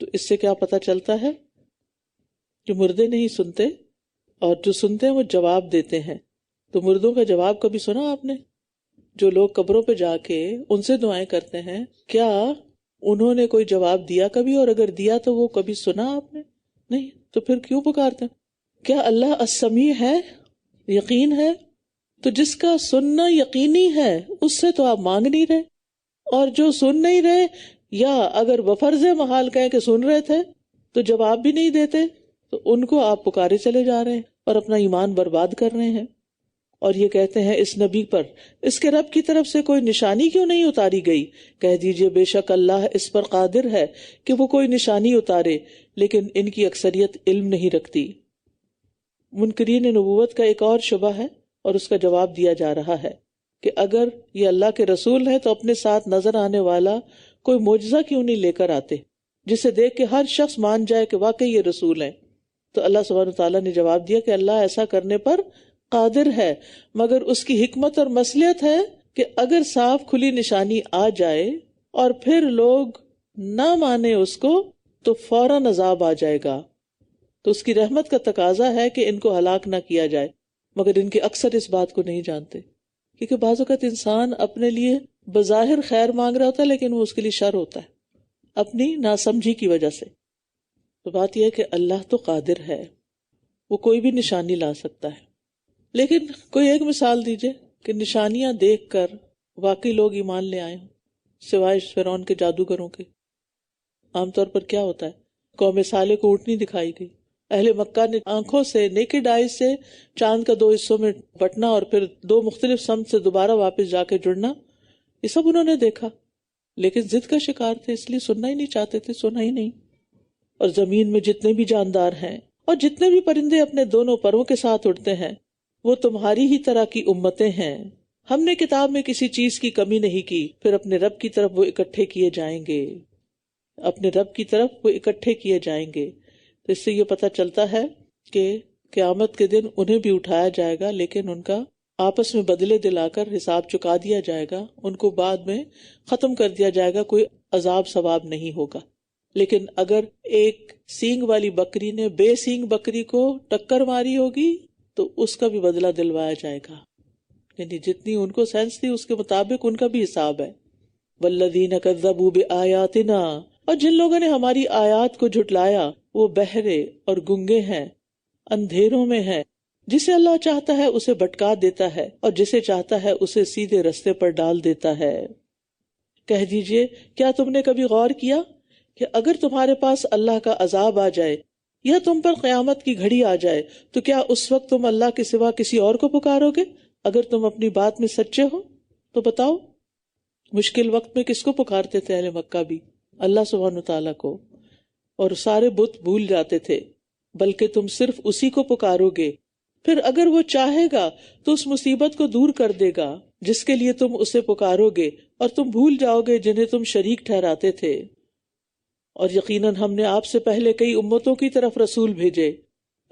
تو اس سے کیا پتہ چلتا ہے کہ مردے نہیں سنتے، اور جو سنتے ہیں وہ جواب دیتے ہیں۔ تو مردوں کا جواب کبھی سنا آپ نے؟ جو لوگ قبروں پہ جا کے ان سے دعائیں کرتے ہیں، کیا انہوں نے کوئی جواب دیا کبھی؟ اور اگر دیا تو وہ کبھی سنا آپ نے؟ نہیں۔ تو پھر کیوں پکارتے ہیں؟ کیا اللہ السمیع ہے؟ یقین ہے؟ تو جس کا سننا یقینی ہے اس سے تو آپ مانگ نہیں رہے، اور جو سن نہیں رہے، یا اگر بفرض محال کہیں کہ سن رہے تھے تو جواب بھی نہیں دیتے، تو ان کو آپ پکارے چلے جا رہے ہیں اور اپنا ایمان برباد کر رہے ہیں۔ اور یہ کہتے ہیں اس نبی پر اس کے رب کی طرف سے کوئی نشانی کیوں نہیں اتاری گئی؟ کہہ دیجئے بے شک اللہ اس پر قادر ہے کہ وہ کوئی نشانی اتارے، لیکن ان کی اکثریت علم نہیں رکھتی۔ منکرین نبوت کا ایک اور شبہ ہے، اور اس کا جواب دیا جا رہا ہے کہ اگر یہ اللہ کے رسول ہیں تو اپنے ساتھ نظر آنے والا کوئی معجزہ کیوں نہیں لے کر آتے جسے دیکھ کے ہر شخص مان جائے کہ واقعی یہ رسول ہیں؟ تو اللہ سبحانہ وتعالیٰ نے جواب دیا کہ اللہ ایسا کرنے پر قادر ہے، مگر اس کی حکمت اور مصلحت ہے کہ اگر صاف کھلی نشانی آ جائے اور پھر لوگ نہ مانے اس کو تو فوراً عذاب آ جائے گا۔ تو اس کی رحمت کا تقاضا ہے کہ ان کو ہلاک نہ کیا جائے، مگر ان کے اکثر اس بات کو نہیں جانتے، کیونکہ بعض اوقات انسان اپنے لیے بظاہر خیر مانگ رہا ہوتا ہے لیکن وہ اس کے لیے شر ہوتا ہے اپنی ناسمجھی کی وجہ سے۔ تو بات یہ ہے کہ اللہ تو قادر ہے، وہ کوئی بھی نشانی لا سکتا ہے، لیکن کوئی ایک مثال دیجئے کہ نشانیاں دیکھ کر واقعی لوگ ایمان لے آئے ہوں، سوائے فرعون کے جادوگروں کے۔ عام طور پر کیا ہوتا ہے، قوم صالح کو اونٹنی دکھائی گئی، اہل مکہ نے آنکھوں سے نیکڈ آئیز سے چاند کا 2 حصوں میں بٹنا اور پھر 2 مختلف سمت سے دوبارہ واپس جا کے جڑنا، یہ سب انہوں نے دیکھا، لیکن ضد کا شکار تھے، اس لیے سننا ہی نہیں چاہتے تھے، سنا ہی نہیں۔ اور زمین میں جتنے بھی جاندار ہیں اور جتنے بھی پرندے اپنے دونوں پروں کے ساتھ اڑتے ہیں وہ تمہاری ہی طرح کی امتیں ہیں، ہم نے کتاب میں کسی چیز کی کمی نہیں کی، پھر اپنے رب کی طرف وہ اکٹھے کیے جائیں گے، اپنے رب کی طرف وہ اکٹھے کیے جائیں گے۔ تو اس سے یہ پتہ چلتا ہے کہ قیامت کے دن انہیں بھی اٹھایا جائے گا، لیکن ان کا آپس میں بدلے دلا کر حساب چکا دیا جائے گا، ان کو بعد میں ختم کر دیا جائے گا، کوئی عذاب ثواب نہیں ہوگا۔ لیکن اگر ایک سینگ والی بکری نے بے سینگ بکری کو ٹکر ماری ہوگی تو اس کا بھی بدلہ دلوایا جائے گا، یعنی جتنی ان کو سینس تھی اس کے مطابق ان کا بھی حساب ہے۔ والذین کذبوا بآیاتنا، اور جن لوگوں نے ہماری آیات کو جھٹلایا وہ بہرے اور گنگے ہیں، اندھیروں میں ہیں، جسے اللہ چاہتا ہے اسے بھٹکا دیتا ہے اور جسے چاہتا ہے اسے سیدھے رستے پر ڈال دیتا ہے۔ کہہ دیجئے کیا تم نے کبھی غور کیا کہ اگر تمہارے پاس اللہ کا عذاب آ جائے یا تم پر قیامت کی گھڑی آ جائے تو کیا اس وقت تم اللہ کے سوا کسی اور کو پکارو گے؟ اگر تم اپنی بات میں سچے ہو تو بتاؤ، مشکل وقت میں کس کو پکارتے تھے اہل مکہ بھی؟ اللہ سبحانہ تعالیٰ کو، اور سارے بت بھول جاتے تھے، بلکہ تم صرف اسی کو پکارو گے، پھر اگر وہ چاہے گا تو اس مصیبت کو دور کر دے گا جس کے لیے تم اسے پکارو گے، اور تم بھول جاؤ گے جنہیں تم شریک ٹھہراتے تھے۔ اور یقیناً ہم نے آپ سے پہلے کئی امتوں کی طرف رسول بھیجے،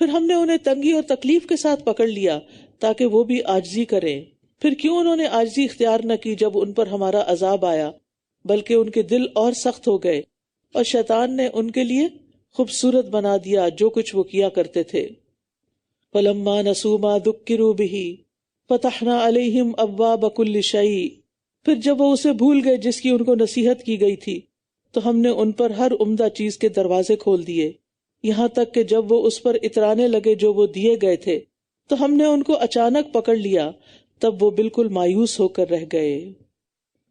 پھر ہم نے انہیں تنگی اور تکلیف کے ساتھ پکڑ لیا تاکہ وہ بھی عاجزی کریں، پھر کیوں انہوں نے عاجزی اختیار نہ کی جب ان پر ہمارا عذاب آیا، بلکہ ان کے دل اور سخت ہو گئے، اور شیطان نے ان کے لیے خوبصورت بنا دیا جو کچھ وہ کیا کرتے تھے۔ فَلَمَّا نَسُوا مَا ذُكِّرُوا بِهِ فَتَحْنَا عَلَيْهِمْ أَبْوَابَ كُلِّ شَيْءٍ، پھر جب وہ اسے بھول گئے جس کی ان کو نصیحت کی گئی تھی تو ہم نے ان پر ہر عمدہ چیز کے دروازے کھول دیے، یہاں تک کہ جب وہ اس پر اترانے لگے جو وہ دیے گئے تھے تو ہم نے ان کو اچانک پکڑ لیا، تب وہ بالکل مایوس ہو کر رہ گئے۔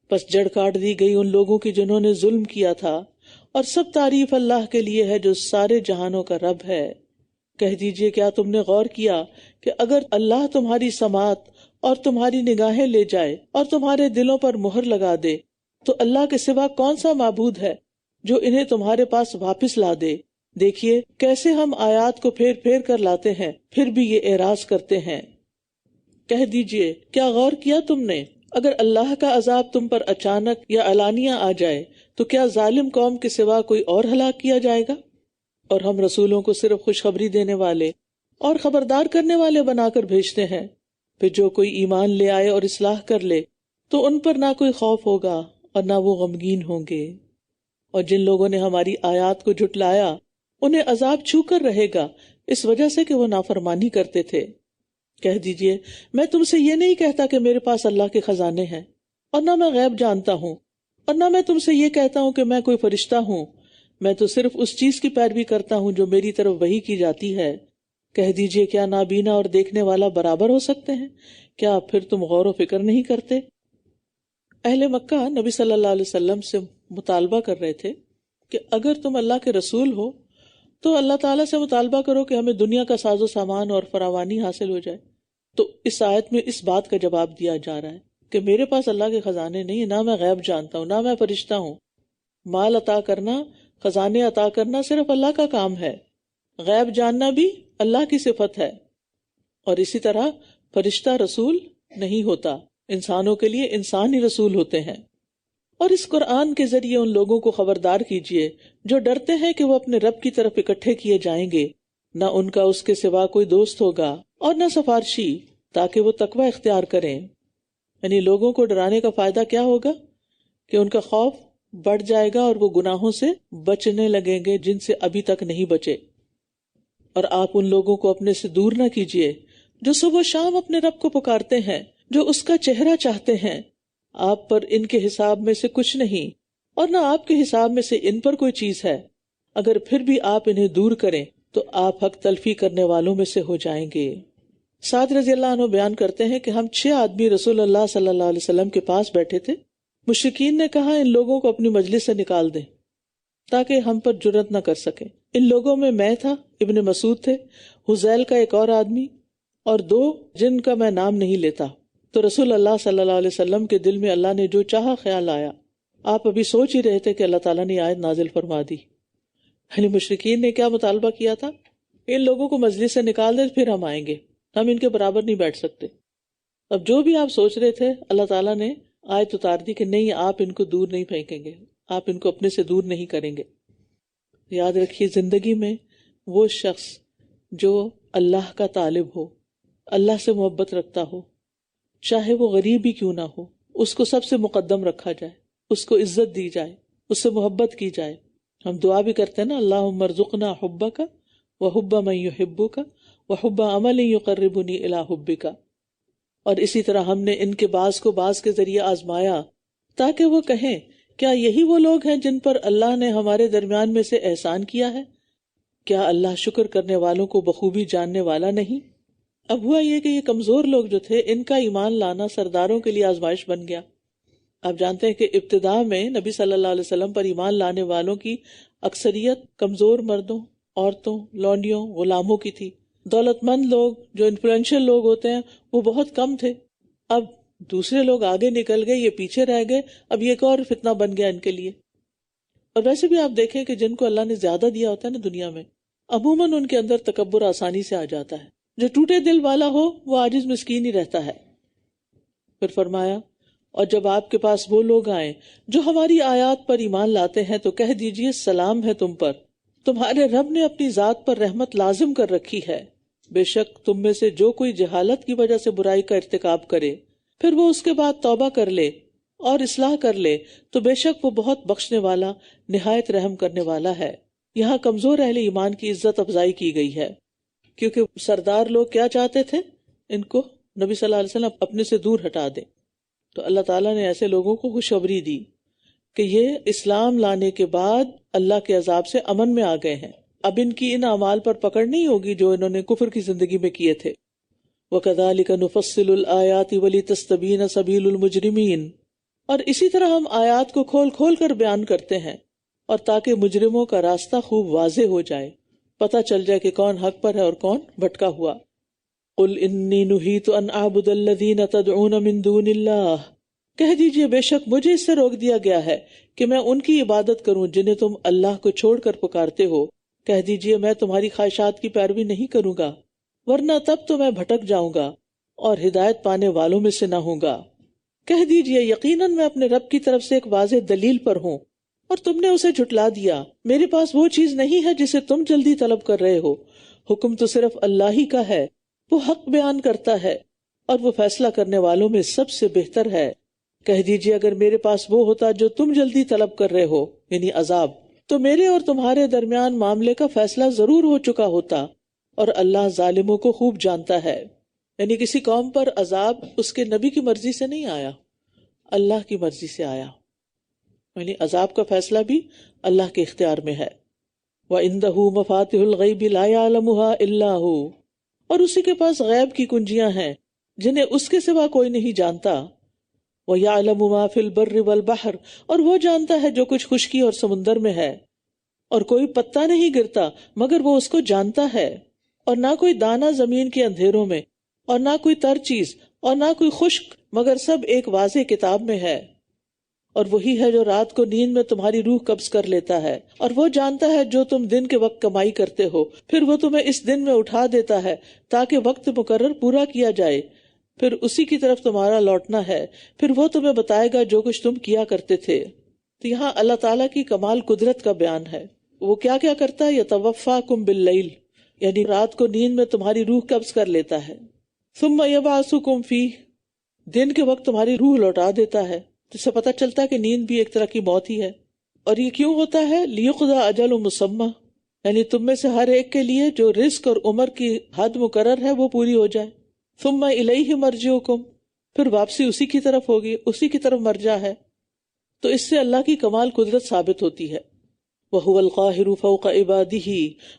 پس جڑ کاٹ دی گئی ان لوگوں کی جنہوں نے ظلم کیا تھا، اور سب تعریف اللہ کے لیے ہے جو سارے جہانوں کا رب ہے۔ کہہ دیجئے کیا تم نے غور کیا کہ اگر اللہ تمہاری سماعت اور تمہاری نگاہیں لے جائے اور تمہارے دلوں پر مہر لگا دے تو اللہ کے سوا کون سا معبود ہے جو انہیں تمہارے پاس واپس لا دے؟ دیکھیے کیسے ہم آیات کو پھیر پھیر کر لاتے ہیں، پھر بھی یہ اعراض کرتے ہیں۔ کہہ دیجئے کیا غور کیا تم نے اگر اللہ کا عذاب تم پر اچانک یا علانیہ آ جائے تو کیا ظالم قوم کے سوا کوئی اور ہلاک کیا جائے گا؟ اور ہم رسولوں کو صرف خوشخبری دینے والے اور خبردار کرنے والے بنا کر بھیجتے ہیں، پھر جو کوئی ایمان لے آئے اور اصلاح کر لے تو ان پر نہ کوئی خوف ہوگا اور نہ وہ غمگین ہوں گے۔ اور جن لوگوں نے ہماری آیات کو جھٹلایا انہیں عذاب چھو کر رہے گا، اس وجہ سے کہ وہ نافرمانی کرتے تھے۔ کہہ دیجئے میں تم سے یہ نہیں کہتا کہ میرے پاس اللہ کے خزانے ہیں، اور نہ میں غیب جانتا ہوں، اور نہ میں تم سے یہ کہتا ہوں کہ میں کوئی فرشتہ ہوں، میں تو صرف اس چیز کی پیروی کرتا ہوں جو میری طرف وحی کی جاتی ہے۔ کہہ دیجئے کیا نابینا اور دیکھنے والا برابر ہو سکتے ہیں؟ کیا پھر تم غور و فکر نہیں کرتے؟ اہل مکہ نبی صلی اللہ علیہ وسلم سے مطالبہ کر رہے تھے کہ اگر تم اللہ کے رسول ہو تو اللہ تعالیٰ سے مطالبہ کرو کہ ہمیں دنیا کا ساز و سامان اور فراوانی حاصل ہو جائے۔ تو اس آیت میں اس بات کا جواب دیا جا رہا ہے کہ میرے پاس اللہ کے خزانے نہیں، نہ میں غیب جانتا ہوں، نہ میں فرشتہ ہوں۔ مال عطا کرنا، خزانے عطا کرنا صرف اللہ کا کام ہے، غیب جاننا بھی اللہ کی صفت ہے۔ اور اسی طرح فرشتہ رسول نہیں ہوتا، انسانوں کے لیے انسان ہی رسول ہوتے ہیں۔ اور اس قرآن کے ذریعے ان لوگوں کو خبردار کیجئے جو ڈرتے ہیں کہ وہ اپنے رب کی طرف اکٹھے کیے جائیں گے، نہ ان کا اس کے سوا کوئی دوست ہوگا اور نہ سفارشی، تاکہ وہ تقوی اختیار کریں۔ یعنی لوگوں کو ڈرانے کا فائدہ کیا ہوگا کہ ان کا خوف بڑھ جائے گا اور وہ گناہوں سے بچنے لگیں گے جن سے ابھی تک نہیں بچے۔ اور آپ ان لوگوں کو اپنے سے دور نہ کیجیے جو صبح و شام اپنے رب کو پکارتے ہیں، جو اس کا چہرہ چاہتے ہیں۔ آپ پر ان کے حساب میں سے کچھ نہیں اور نہ آپ کے حساب میں سے ان پر کوئی چیز ہے۔ اگر پھر بھی آپ انہیں دور کریں تو آپ حق تلفی کرنے والوں میں سے ہو جائیں گے۔ سعد رضی اللہ عنہ بیان کرتے ہیں کہ ہم 6 آدمی رسول اللہ صلی اللہ علیہ وسلم کے پاس بیٹھے تھے۔ مشرکین نے کہا ان لوگوں کو اپنی مجلس سے نکال دیں تاکہ ہم پر جرأت نہ کر سکیں۔ ان لوگوں میں تھا، ابن مسعود تھے، حذیل کا ایک اور آدمی، اور 2 جن کا میں نام نہیں لیتا۔ تو رسول اللہ صلی اللہ علیہ وسلم کے دل میں اللہ نے جو چاہا خیال آیا۔ آپ ابھی سوچ ہی رہے تھے کہ اللہ تعالیٰ نے آیت نازل فرما دی۔ یعنی مشرکین نے کیا مطالبہ کیا تھا؟ ان لوگوں کو مجلس سے نکال دیں پھر ہم آئیں گے، ہم ان کے برابر نہیں بیٹھ سکتے۔ اب جو بھی آپ سوچ رہے تھے اللہ تعالیٰ نے آیت اتار دی کہ نہیں، آپ ان کو دور نہیں پھینکیں گے، آپ ان کو اپنے سے دور نہیں کریں گے۔ یاد رکھیے زندگی میں وہ شخص جو اللہ کا طالب ہو، اللہ سے محبت رکھتا ہو، چاہے وہ غریب ہی کیوں نہ ہو، اس کو سب سے مقدم رکھا جائے، اس کو عزت دی جائے، اس سے محبت کی جائے۔ ہم دعا بھی کرتے ہیں نا، اللہم ارزقنا حبک وحب من یحبک وحب عمل یقربنی الی حبک۔ اور اسی طرح ہم نے ان کے بعض کو بعض کے ذریعے آزمایا تاکہ وہ کہیں کیا یہی وہ لوگ ہیں جن پر اللہ نے ہمارے درمیان میں سے احسان کیا ہے؟ کیا اللہ شکر کرنے والوں کو بخوبی جاننے والا نہیں؟ اب ہوا یہ کہ یہ کمزور لوگ جو تھے ان کا ایمان لانا سرداروں کے لیے آزمائش بن گیا۔ آپ جانتے ہیں کہ ابتدا میں نبی صلی اللہ علیہ وسلم پر ایمان لانے والوں کی اکثریت کمزور مردوں، عورتوں، لونڈیوں، غلاموں کی تھی۔ دولت مند لوگ جو انفلوئنشل لوگ ہوتے ہیں وہ بہت کم تھے۔ اب دوسرے لوگ آگے نکل گئے، یہ پیچھے رہ گئے، اب یہ ایک اور فتنہ بن گیا ان کے لیے۔ اور ویسے بھی آپ دیکھیں کہ جن کو اللہ نے زیادہ دیا ہوتا ہے نا دنیا میں، عموماً ان کے اندر تکبر آسانی سے آ جاتا ہے۔ جو ٹوٹے دل والا ہو وہ عاجز مسکین ہی رہتا ہے۔ پھر فرمایا اور جب آپ کے پاس وہ لوگ آئیں جو ہماری آیات پر ایمان لاتے ہیں تو کہہ دیجئے سلام ہے تم پر، تمہارے رب نے اپنی ذات پر رحمت لازم کر رکھی ہے۔ بے شک تم میں سے جو کوئی جہالت کی وجہ سے برائی کا ارتکاب کرے پھر وہ اس کے بعد توبہ کر لے اور اصلاح کر لے تو بے شک وہ بہت بخشنے والا نہایت رحم کرنے والا ہے۔ یہاں کمزور اہل ایمان کی عزت افزائی کی گئی ہے، کیونکہ سردار لوگ کیا چاہتے تھے؟ ان کو نبی صلی اللہ علیہ وسلم اپنے سے دور ہٹا دیں۔ تو اللہ تعالیٰ نے ایسے لوگوں کو خوشخبری دی کہ یہ اسلام لانے کے بعد اللہ کے عذاب سے امن میں آ گئے ہیں۔ اب ان کی ان اعمال پر پکڑ نہیں ہوگی جو انہوں نے کفر کی زندگی میں کیے تھے۔ وَكَذَلِكَ نُفَصِّلُ الْآيَاتِ وَلِتَسْتَبِينَ سَبِيلُ الْمُجْرِمِينَ، اور اسی طرح ہم آیات کو کھول کھول کر بیان کرتے ہیں اور تاکہ مجرموں کا راستہ خوب واضح ہو جائے، پتہ چل جائے کہ کون حق پر ہے اور کون بھٹکا ہوا۔ قُلْ إِنِّي نُهِيتُ أَنْ أَعْبُدَ الَّذِينَ تَدْعُونَ مِن دُونِ اللَّهِ، کہہ دیجئے بے شک مجھے اس سے روک دیا گیا ہے کہ میں ان کی عبادت کروں جنہیں تم اللہ کو چھوڑ کر پکارتے ہو۔ کہہ دیجئے میں تمہاری خواہشات کی پیروی نہیں کروں گا، ورنہ تب تو میں بھٹک جاؤں گا اور ہدایت پانے والوں میں سے نہ ہوں گا۔ کہہ دیجئے یقیناً میں اپنے رب کی طرف سے ایک واضح دلیل پر ہوں اور تم نے اسے جھٹلا دیا۔ میرے پاس وہ چیز نہیں ہے جسے تم جلدی طلب کر رہے ہو، حکم تو صرف اللہ ہی کا ہے، وہ حق بیان کرتا ہے اور وہ فیصلہ کرنے والوں میں سب سے بہتر ہے۔ کہہ دیجیے اگر میرے پاس وہ ہوتا جو تم جلدی طلب کر رہے ہو یعنی عذاب، تو میرے اور تمہارے درمیان معاملے کا فیصلہ ضرور ہو چکا ہوتا، اور اللہ ظالموں کو خوب جانتا ہے۔ یعنی کسی قوم پر عذاب اس کے نبی کی مرضی سے نہیں آیا، اللہ کی مرضی سے آیا، یعنی عذاب کا فیصلہ بھی اللہ کے اختیار میں ہے۔ وَعِندَهُ مَفَاتِحُ الْغَيْبِ لَا يَعْلَمُهَا إِلَّا هُ، اور اسی کے پاس غیب کی کنجیاں ہیں جنہیں اس کے سوا کوئی نہیں جانتا۔ وَيَعْلَمُ مَا فِي الْبَرِّ وَالْبَحْرِ، اور وہ جانتا ہے جو کچھ خشکی اور سمندر میں ہے، اور کوئی پتا نہیں گرتا مگر وہ اس کو جانتا ہے، اور نہ کوئی دانہ زمین کے اندھیروں میں، اور نہ کوئی تر چیز، اور نہ کوئی خشک، مگر سب ایک واضح کتاب میں ہے۔ اور وہی ہے جو رات کو نیند میں تمہاری روح قبض کر لیتا ہے، اور وہ جانتا ہے جو تم دن کے وقت کمائی کرتے ہو، پھر وہ تمہیں اس دن میں اٹھا دیتا ہے تاکہ وقت مقرر پورا کیا جائے، پھر اسی کی طرف تمہارا لوٹنا ہے، پھر وہ تمہیں بتائے گا جو کچھ تم کیا کرتے تھے۔ تو یہاں اللہ تعالیٰ کی کمال قدرت کا بیان ہے، وہ کیا کیا کرتا ہے، یتوفاکم باللیل، یعنی رات کو نیند میں تمہاری روح قبض کر لیتا ہے، ثم یبعثکم فیہ، دن کے وقت تمہاری روح لوٹا دیتا ہے۔ تو اس سے پتہ چلتا ہے کہ نیند بھی ایک طرح کی موت ہی ہے۔ اور یہ کیوں ہوتا ہے، لیقضی اجل مسمی، یعنی تم میں سے ہر ایک کے لیے جو رزق اور عمر کی حد مقرر ہے وہ پوری ہو جائے۔ ثم الیہ مرجعکم، پھر واپسی اسی کی طرف ہوگی، اسی کی طرف مرجع ہے۔ تو اس سے اللہ کی کمال قدرت ثابت ہوتی ہے۔ وَهُوَ الْقَاهِرُ فَوْقَ عِبَادِهِ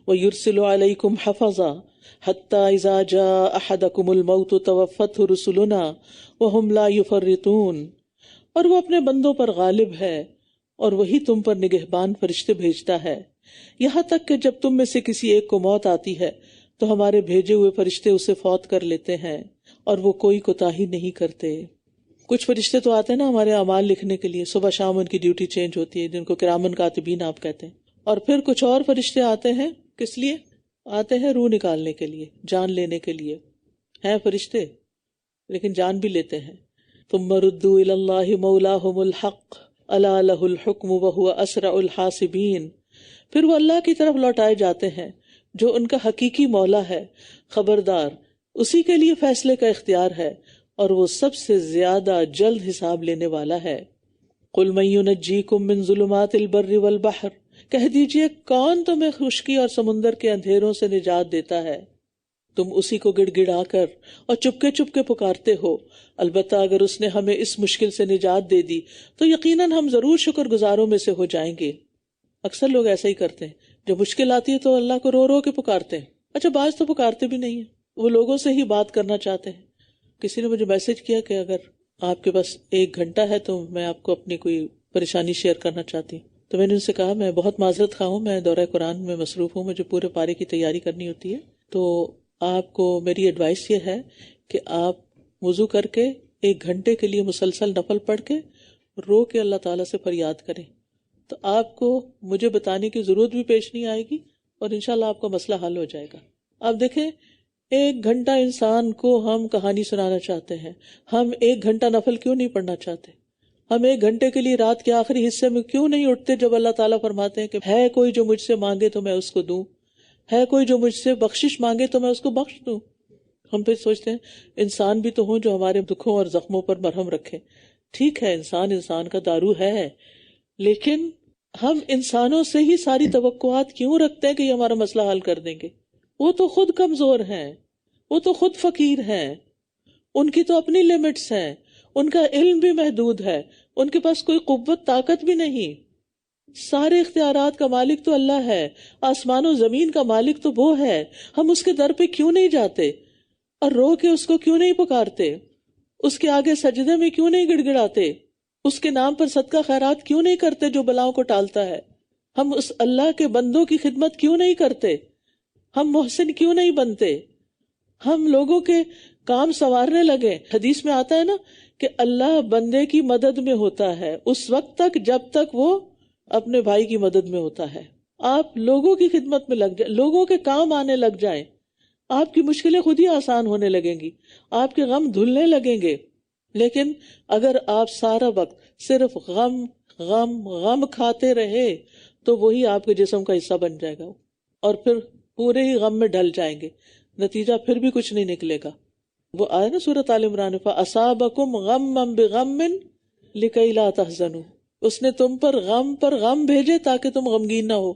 وَيُرْسِلُ عَلَيْكُمْ حَفَظًا حَتَّى إِذَا جَاءَ أَحَدَكُمُ الْمَوْتُ تَوَفَّتْهُ رُسُلُنَا وَهُمْ لَا يُفَرِّطُونَ، اور وہ اپنے بندوں پر غالب ہے، اور وہی تم پر نگہبان فرشتے بھیجتا ہے، یہاں تک کہ جب تم میں سے کسی ایک کو موت آتی ہے تو ہمارے بھیجے ہوئے فرشتے اسے فوت کر لیتے ہیں، اور وہ کوئی کوتاہی نہیں کرتے۔ کچھ فرشتے تو آتے ہیں نا ہمارے اعمال لکھنے کے لیے، صبح شام ان کی ڈیوٹی چینج ہوتی ہے، جن کو کرامن کاتبین آپ کہتے ہیں، اور پھر کچھ اور فرشتے آتے ہیں، کس لیے آتے ہیں؟ روح نکالنے کے لیے، جان لینے کے لیے، ہیں فرشتے لیکن جان بھی لیتے ہیں۔ ثم ردوا الى الله مولاهم الحق الا له الحكم وهو اسرع الحاسبين، پھر وہ اللہ کی طرف لوٹائے جاتے ہیں جو ان کا حقیقی مولا ہے، خبردار اسی کے لیے فیصلے کا اختیار ہے، اور وہ سب سے زیادہ جلد حساب لینے والا ہے۔ قل من ينجيكم من ظلمات البر والبحر، کہہ دیجئے کون تمہیں خشکی اور سمندر کے اندھیروں سے نجات دیتا ہے؟ تم اسی کو گڑ گڑا کر اور چپکے چپکے پکارتے ہو، البتہ اگر اس نے ہمیں اس مشکل سے نجات دے دی تو یقیناً ہم ضرور شکر گزاروں میں سے ہو جائیں گے۔ اکثر لوگ ایسا ہی کرتے ہیں، جب مشکل آتی ہے تو اللہ کو رو رو کے پکارتے ہیں۔ اچھا بعض تو پکارتے بھی نہیں ہیں، وہ لوگوں سے ہی بات کرنا چاہتے ہیں۔ کسی نے مجھے میسج کیا کہ اگر آپ کے پاس 1 گھنٹہ ہے تو میں آپ کو اپنی کوئی پریشانی شیئر کرنا چاہتی ہوں۔ تو میں نے ان سے کہا میں بہت معذرت خواہ ہوں، میں دورہ قرآن میں مصروف ہوں، مجھے پورے پارے کی تیاری کرنی ہوتی ہے، تو آپ کو میری ایڈوائس یہ ہے کہ آپ وضو کر کے 1 گھنٹے کے لیے مسلسل نفل پڑھ کے رو کے اللہ تعالیٰ سے فریاد کریں، تو آپ کو مجھے بتانے کی ضرورت بھی پیش نہیں آئے گی، اور انشاءاللہ آپ کا مسئلہ حل ہو جائے گا۔ آپ دیکھیں 1 گھنٹہ انسان کو ہم کہانی سنانا چاہتے ہیں، ہم 1 گھنٹہ نفل کیوں نہیں پڑھنا چاہتے؟ ہم 1 گھنٹے کے لیے رات کے آخری حصے میں کیوں نہیں اٹھتے جب اللہ تعالیٰ فرماتے ہیں کہ ہے کوئی جو مجھ سے مانگے تو میں اس کو دوں، ہے کوئی جو مجھ سے بخشش مانگے تو میں اس کو بخش دوں۔ ہم پھر سوچتے ہیں انسان بھی تو ہوں جو ہمارے دکھوں اور زخموں پر مرہم رکھے۔ ٹھیک ہے، انسان کا دارو ہے، لیکن ہم انسانوں سے ہی ساری توقعات کیوں رکھتے ہیں کہ یہ ہمارا مسئلہ حل کر دیں گے؟ وہ تو خود کمزور ہیں، وہ تو خود فقیر ہیں، ان کی تو اپنی لمٹس ہیں، ان کا علم بھی محدود ہے، ان کے پاس کوئی قوت طاقت بھی نہیں۔ سارے اختیارات کا مالک تو اللہ ہے، آسمان و زمین کا مالک تو وہ ہے۔ ہم اس کے در پہ کیوں نہیں جاتے اور رو کے اس کو کیوں نہیں پکارتے؟ اس کے آگے سجدے میں کیوں نہیں گڑ گڑاتے؟ اس کے نام پر صدقہ خیرات کیوں نہیں کرتے جو بلاؤں کو ٹالتا ہے؟ ہم اس اللہ کے بندوں کی خدمت کیوں نہیں کرتے؟ ہم محسن کیوں نہیں بنتے؟ ہم لوگوں کے کام سنوارنے لگے۔ حدیث میں آتا ہے نا کہ اللہ بندے کی مدد میں ہوتا ہے اس وقت تک جب تک وہ اپنے بھائی کی مدد میں ہوتا ہے۔ آپ لوگوں کی خدمت میں لگ جائیں، لوگوں کے کام آنے لگ جائیں، آپ کی مشکلیں خود ہی آسان ہونے لگیں گی، آپ کے غم دھلنے لگیں گے۔ لیکن اگر آپ سارا وقت صرف غم غم غم کھاتے رہے تو وہی آپ کے جسم کا حصہ بن جائے گا، اور پھر پورے ہی غم میں ڈل جائیں گے، نتیجہ پھر بھی کچھ نہیں نکلے گا۔ وہ آئے نا سورۃ آل عمران، فَأَصَابَكُمْ غَمًّا بِغَمٍّ لِكَيْ لَا تَحْزَنُوا، اس نے تم پر غم بھیجے تاکہ تم غمگین نہ ہو.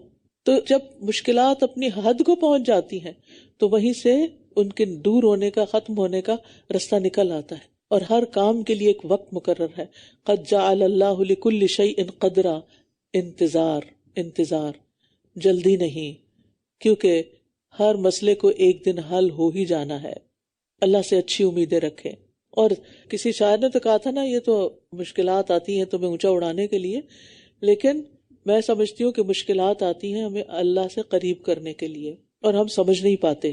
تو جب مشکلات اپنی حد کو پہنچ جاتی ہیں تو وہیں سے ان کے دور ہونے کا، ختم ہونے کا رستہ نکل آتا ہے. اور ہر کام کے لیے ایک وقت مقرر ہے. قد جعل اللہ لکل شیء قدرا، انتظار جلدی نہیں، کیونکہ ہر مسئلے کو ایک دن حل ہو ہی جانا ہے. اللہ سے اچھی امیدیں رکھیں. اور کسی شاعر نے تو کہا تھا نا، یہ تو مشکلات آتی ہیں تمہیں اونچا اڑانے کے لیے، لیکن میں سمجھتی ہوں کہ مشکلات آتی ہیں ہمیں اللہ سے قریب کرنے کے لیے، اور ہم سمجھ نہیں پاتے.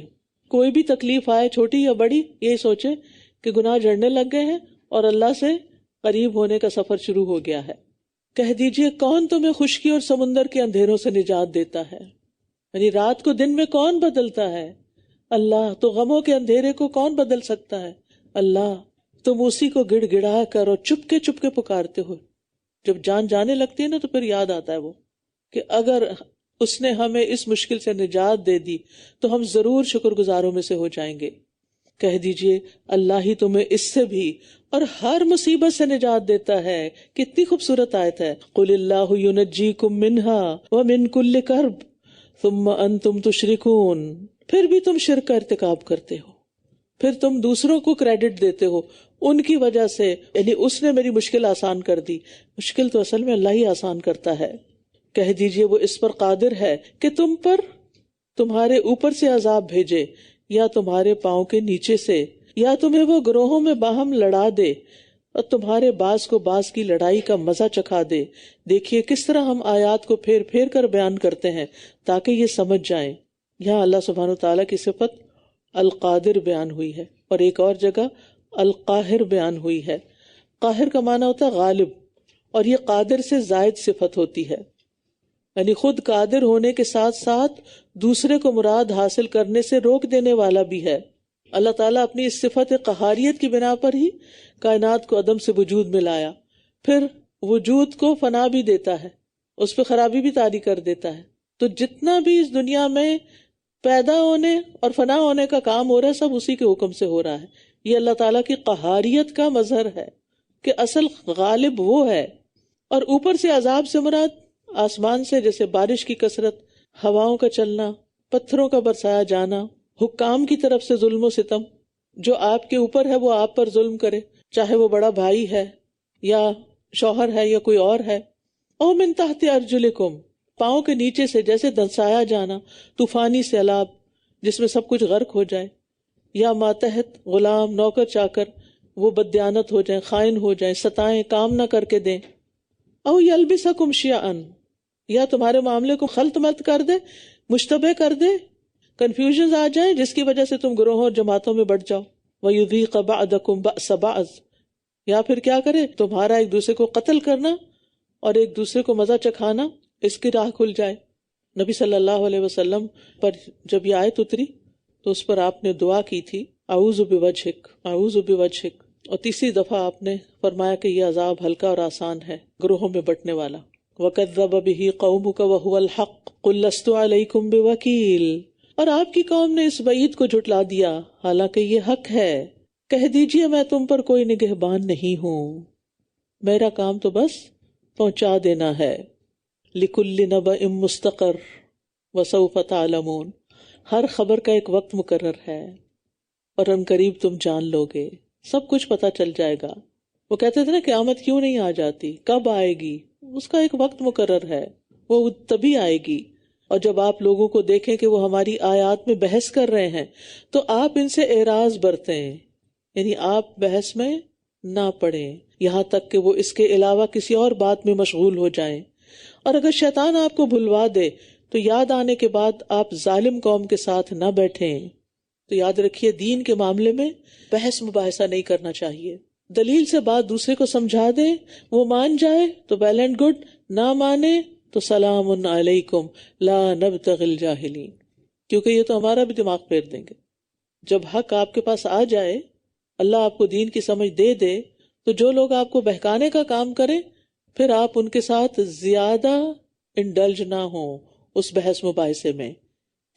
کوئی بھی تکلیف آئے چھوٹی یا بڑی، یہی سوچے کہ گناہ جڑنے لگ گئے ہیں اور اللہ سے قریب ہونے کا سفر شروع ہو گیا ہے. کہہ دیجئے کون تمہیں خشکی اور سمندر کے اندھیروں سے نجات دیتا ہے؟ یعنی رات کو دن میں کون بدلتا ہے؟ اللہ. تو غموں کے اندھیرے کو کون بدل سکتا ہے؟ اللہ. تم اسی کو گڑ گڑا کر اور چپ کے پکارتے ہو. جب جان جانے لگتی ہے نا تو پھر یاد آتا ہے وہ کہ اگر اس نے ہمیں اس مشکل سے نجات دے دی تو ہم ضرور شکر گزاروں میں سے ہو جائیں گے. کہہ دیجئے اللہ ہی تمہیں اس سے بھی اور ہر مصیبت سے نجات دیتا ہے. کتنی خوبصورت آیت ہے. قل اللہ ینجیکم منہا ومن کل کرب ثم انتم تشرکون. پھر بھی تم شرک کا ارتکاب کرتے ہو، پھر تم دوسروں کو کریڈٹ دیتے ہو ان کی وجہ سے، یعنی اس نے میری مشکل آسان کر دی. مشکل تو اصل میں اللہ ہی آسان کرتا ہے. کہہ دیجئے وہ اس پر قادر ہے کہ تم پر تمہارے اوپر سے عذاب بھیجے یا تمہارے پاؤں کے نیچے سے، یا تمہیں وہ گروہوں میں باہم لڑا دے اور تمہارے باز کو باز کی لڑائی کا مزہ چکھا دے. دیکھیے کس طرح ہم آیات کو پھیر پھیر کر بیان کرتے ہیں تاکہ یہ سمجھ جائیں. یہاں اللہ سبحانہ وتعالیٰ کی صفت القادر بیان ہوئی ہے، اور ایک اور جگہ القاہر بیان ہوئی ہے. قاہر کا معنی ہوتا ہے غالب، اور یہ قادر سے زائد صفت ہوتی ہے، یعنی خود قادر ہونے کے ساتھ ساتھ دوسرے کو مراد حاصل کرنے سے روک دینے والا بھی ہے. اللہ تعالیٰ اپنی اس صفت قہاریت کی بنا پر ہی کائنات کو عدم سے وجود میں لایا، پھر وجود کو فنا بھی دیتا ہے، اس پہ خرابی بھی طاری کر دیتا ہے. تو جتنا بھی اس دنیا میں پیدا ہونے اور فنا ہونے کا کام ہو رہا ہے سب اسی کے حکم سے ہو رہا ہے. یہ اللہ تعالیٰ کی قہاریت کا مظہر ہے کہ اصل غالب وہ ہے. اور اوپر سے عذاب سے مراد آسمان سے جیسے بارش کی کثرت، ہواؤں کا چلنا، پتھروں کا برسایا جانا، حکام کی طرف سے ظلم و ستم. جو آپ کے اوپر ہے وہ آپ پر ظلم کرے، چاہے وہ بڑا بھائی ہے یا شوہر ہے یا کوئی اور ہے. او من تحت ارجلکم، پاؤں کے نیچے سے جیسے دنسایا جانا، طوفانی سیلاب جس میں سب کچھ غرق ہو جائے، یا ماتحت غلام، نوکر چاکر وہ بددیانت ہو جائیں، خائن ہو جائیں، ستائیں، کام نہ کر کے دیں. او یلبسکم شیعا، یا تمہارے معاملے کو خلط ملط کر دے، مشتبہ کر دے، کنفیوژن آ جائے جس کی وجہ سے تم گروہوں اور جماعتوں میں بٹ جاؤ. وَيُذِيقَ بَعْضَكُمْ بَأْسَ بَعْضٍ، یا پھر کیا کرے تمہارا ایک دوسرے کو قتل کرنا اور ایک دوسرے کو مزہ چکھانا، اس کی راہ کھل جائے. نبی صلی اللہ علیہ وسلم پر جب یہ آیت اتری تو اس پر آپ نے دعا کی تھی اعوذ بوجہک، اعوذ بوجہک، اور تیسری دفعہ آپ نے فرمایا کہ یہ عذاب ہلکا اور آسان ہے گروہوں میں بٹنے والا. وَكَذَّبَ بِهِ قَوْمُكَ وَهُوَ الْحَقُّ قُلْ لَسْتُ عَلَيْكُمْ بِوَكِيلٍ، اور آپ کی قوم نے اس وعید کو جھٹلا دیا حالانکہ یہ حق ہے. کہہ دیجئے میں تم پر کوئی نگہبان نہیں ہوں، میرا کام تو بس پہنچا دینا ہے. لِكُلِّ نَبَإٍ مُسْتَقَرٌّ وَسَوْفَ تَعْلَمُونَ، ہر خبر کا ایک وقت مقرر ہے اور ان قریب تم جان لو گے، سب کچھ پتہ چل جائے گا. وہ کہتے تھے نا قیامت کیوں نہیں آ جاتی، کب آئے گی؟ اس کا ایک وقت مقرر ہے، وہ تبھی آئے گی. اور جب آپ لوگوں کو دیکھیں کہ وہ ہماری آیات میں بحث کر رہے ہیں تو آپ ان سے اعراض برتیں، یعنی آپ بحث میں نہ پڑیں یہاں تک کہ وہ اس کے علاوہ کسی اور بات میں مشغول ہو جائیں. اور اگر شیطان آپ کو بھلوا دے تو یاد آنے کے بعد آپ ظالم قوم کے ساتھ نہ بیٹھیں. تو یاد رکھیے دین کے معاملے میں بحث مباحثہ نہیں کرنا چاہیے. دلیل سے بات دوسرے کو سمجھا دیں، وہ مان جائے تو ویل اینڈ گڈ، نہ مانے تو سلام علیکم لا نبتغی الجاہلین، کیونکہ یہ تو ہمارا بھی دماغ پھیر دیں گے. جب حق آپ کے پاس آ جائے، اللہ آپ کو دین کی سمجھ دے دے، تو جو لوگ آپ کو بہکانے کا کام کریں پھر آپ ان کے ساتھ زیادہ انڈلج نہ ہوں اس بحث مباحثے میں،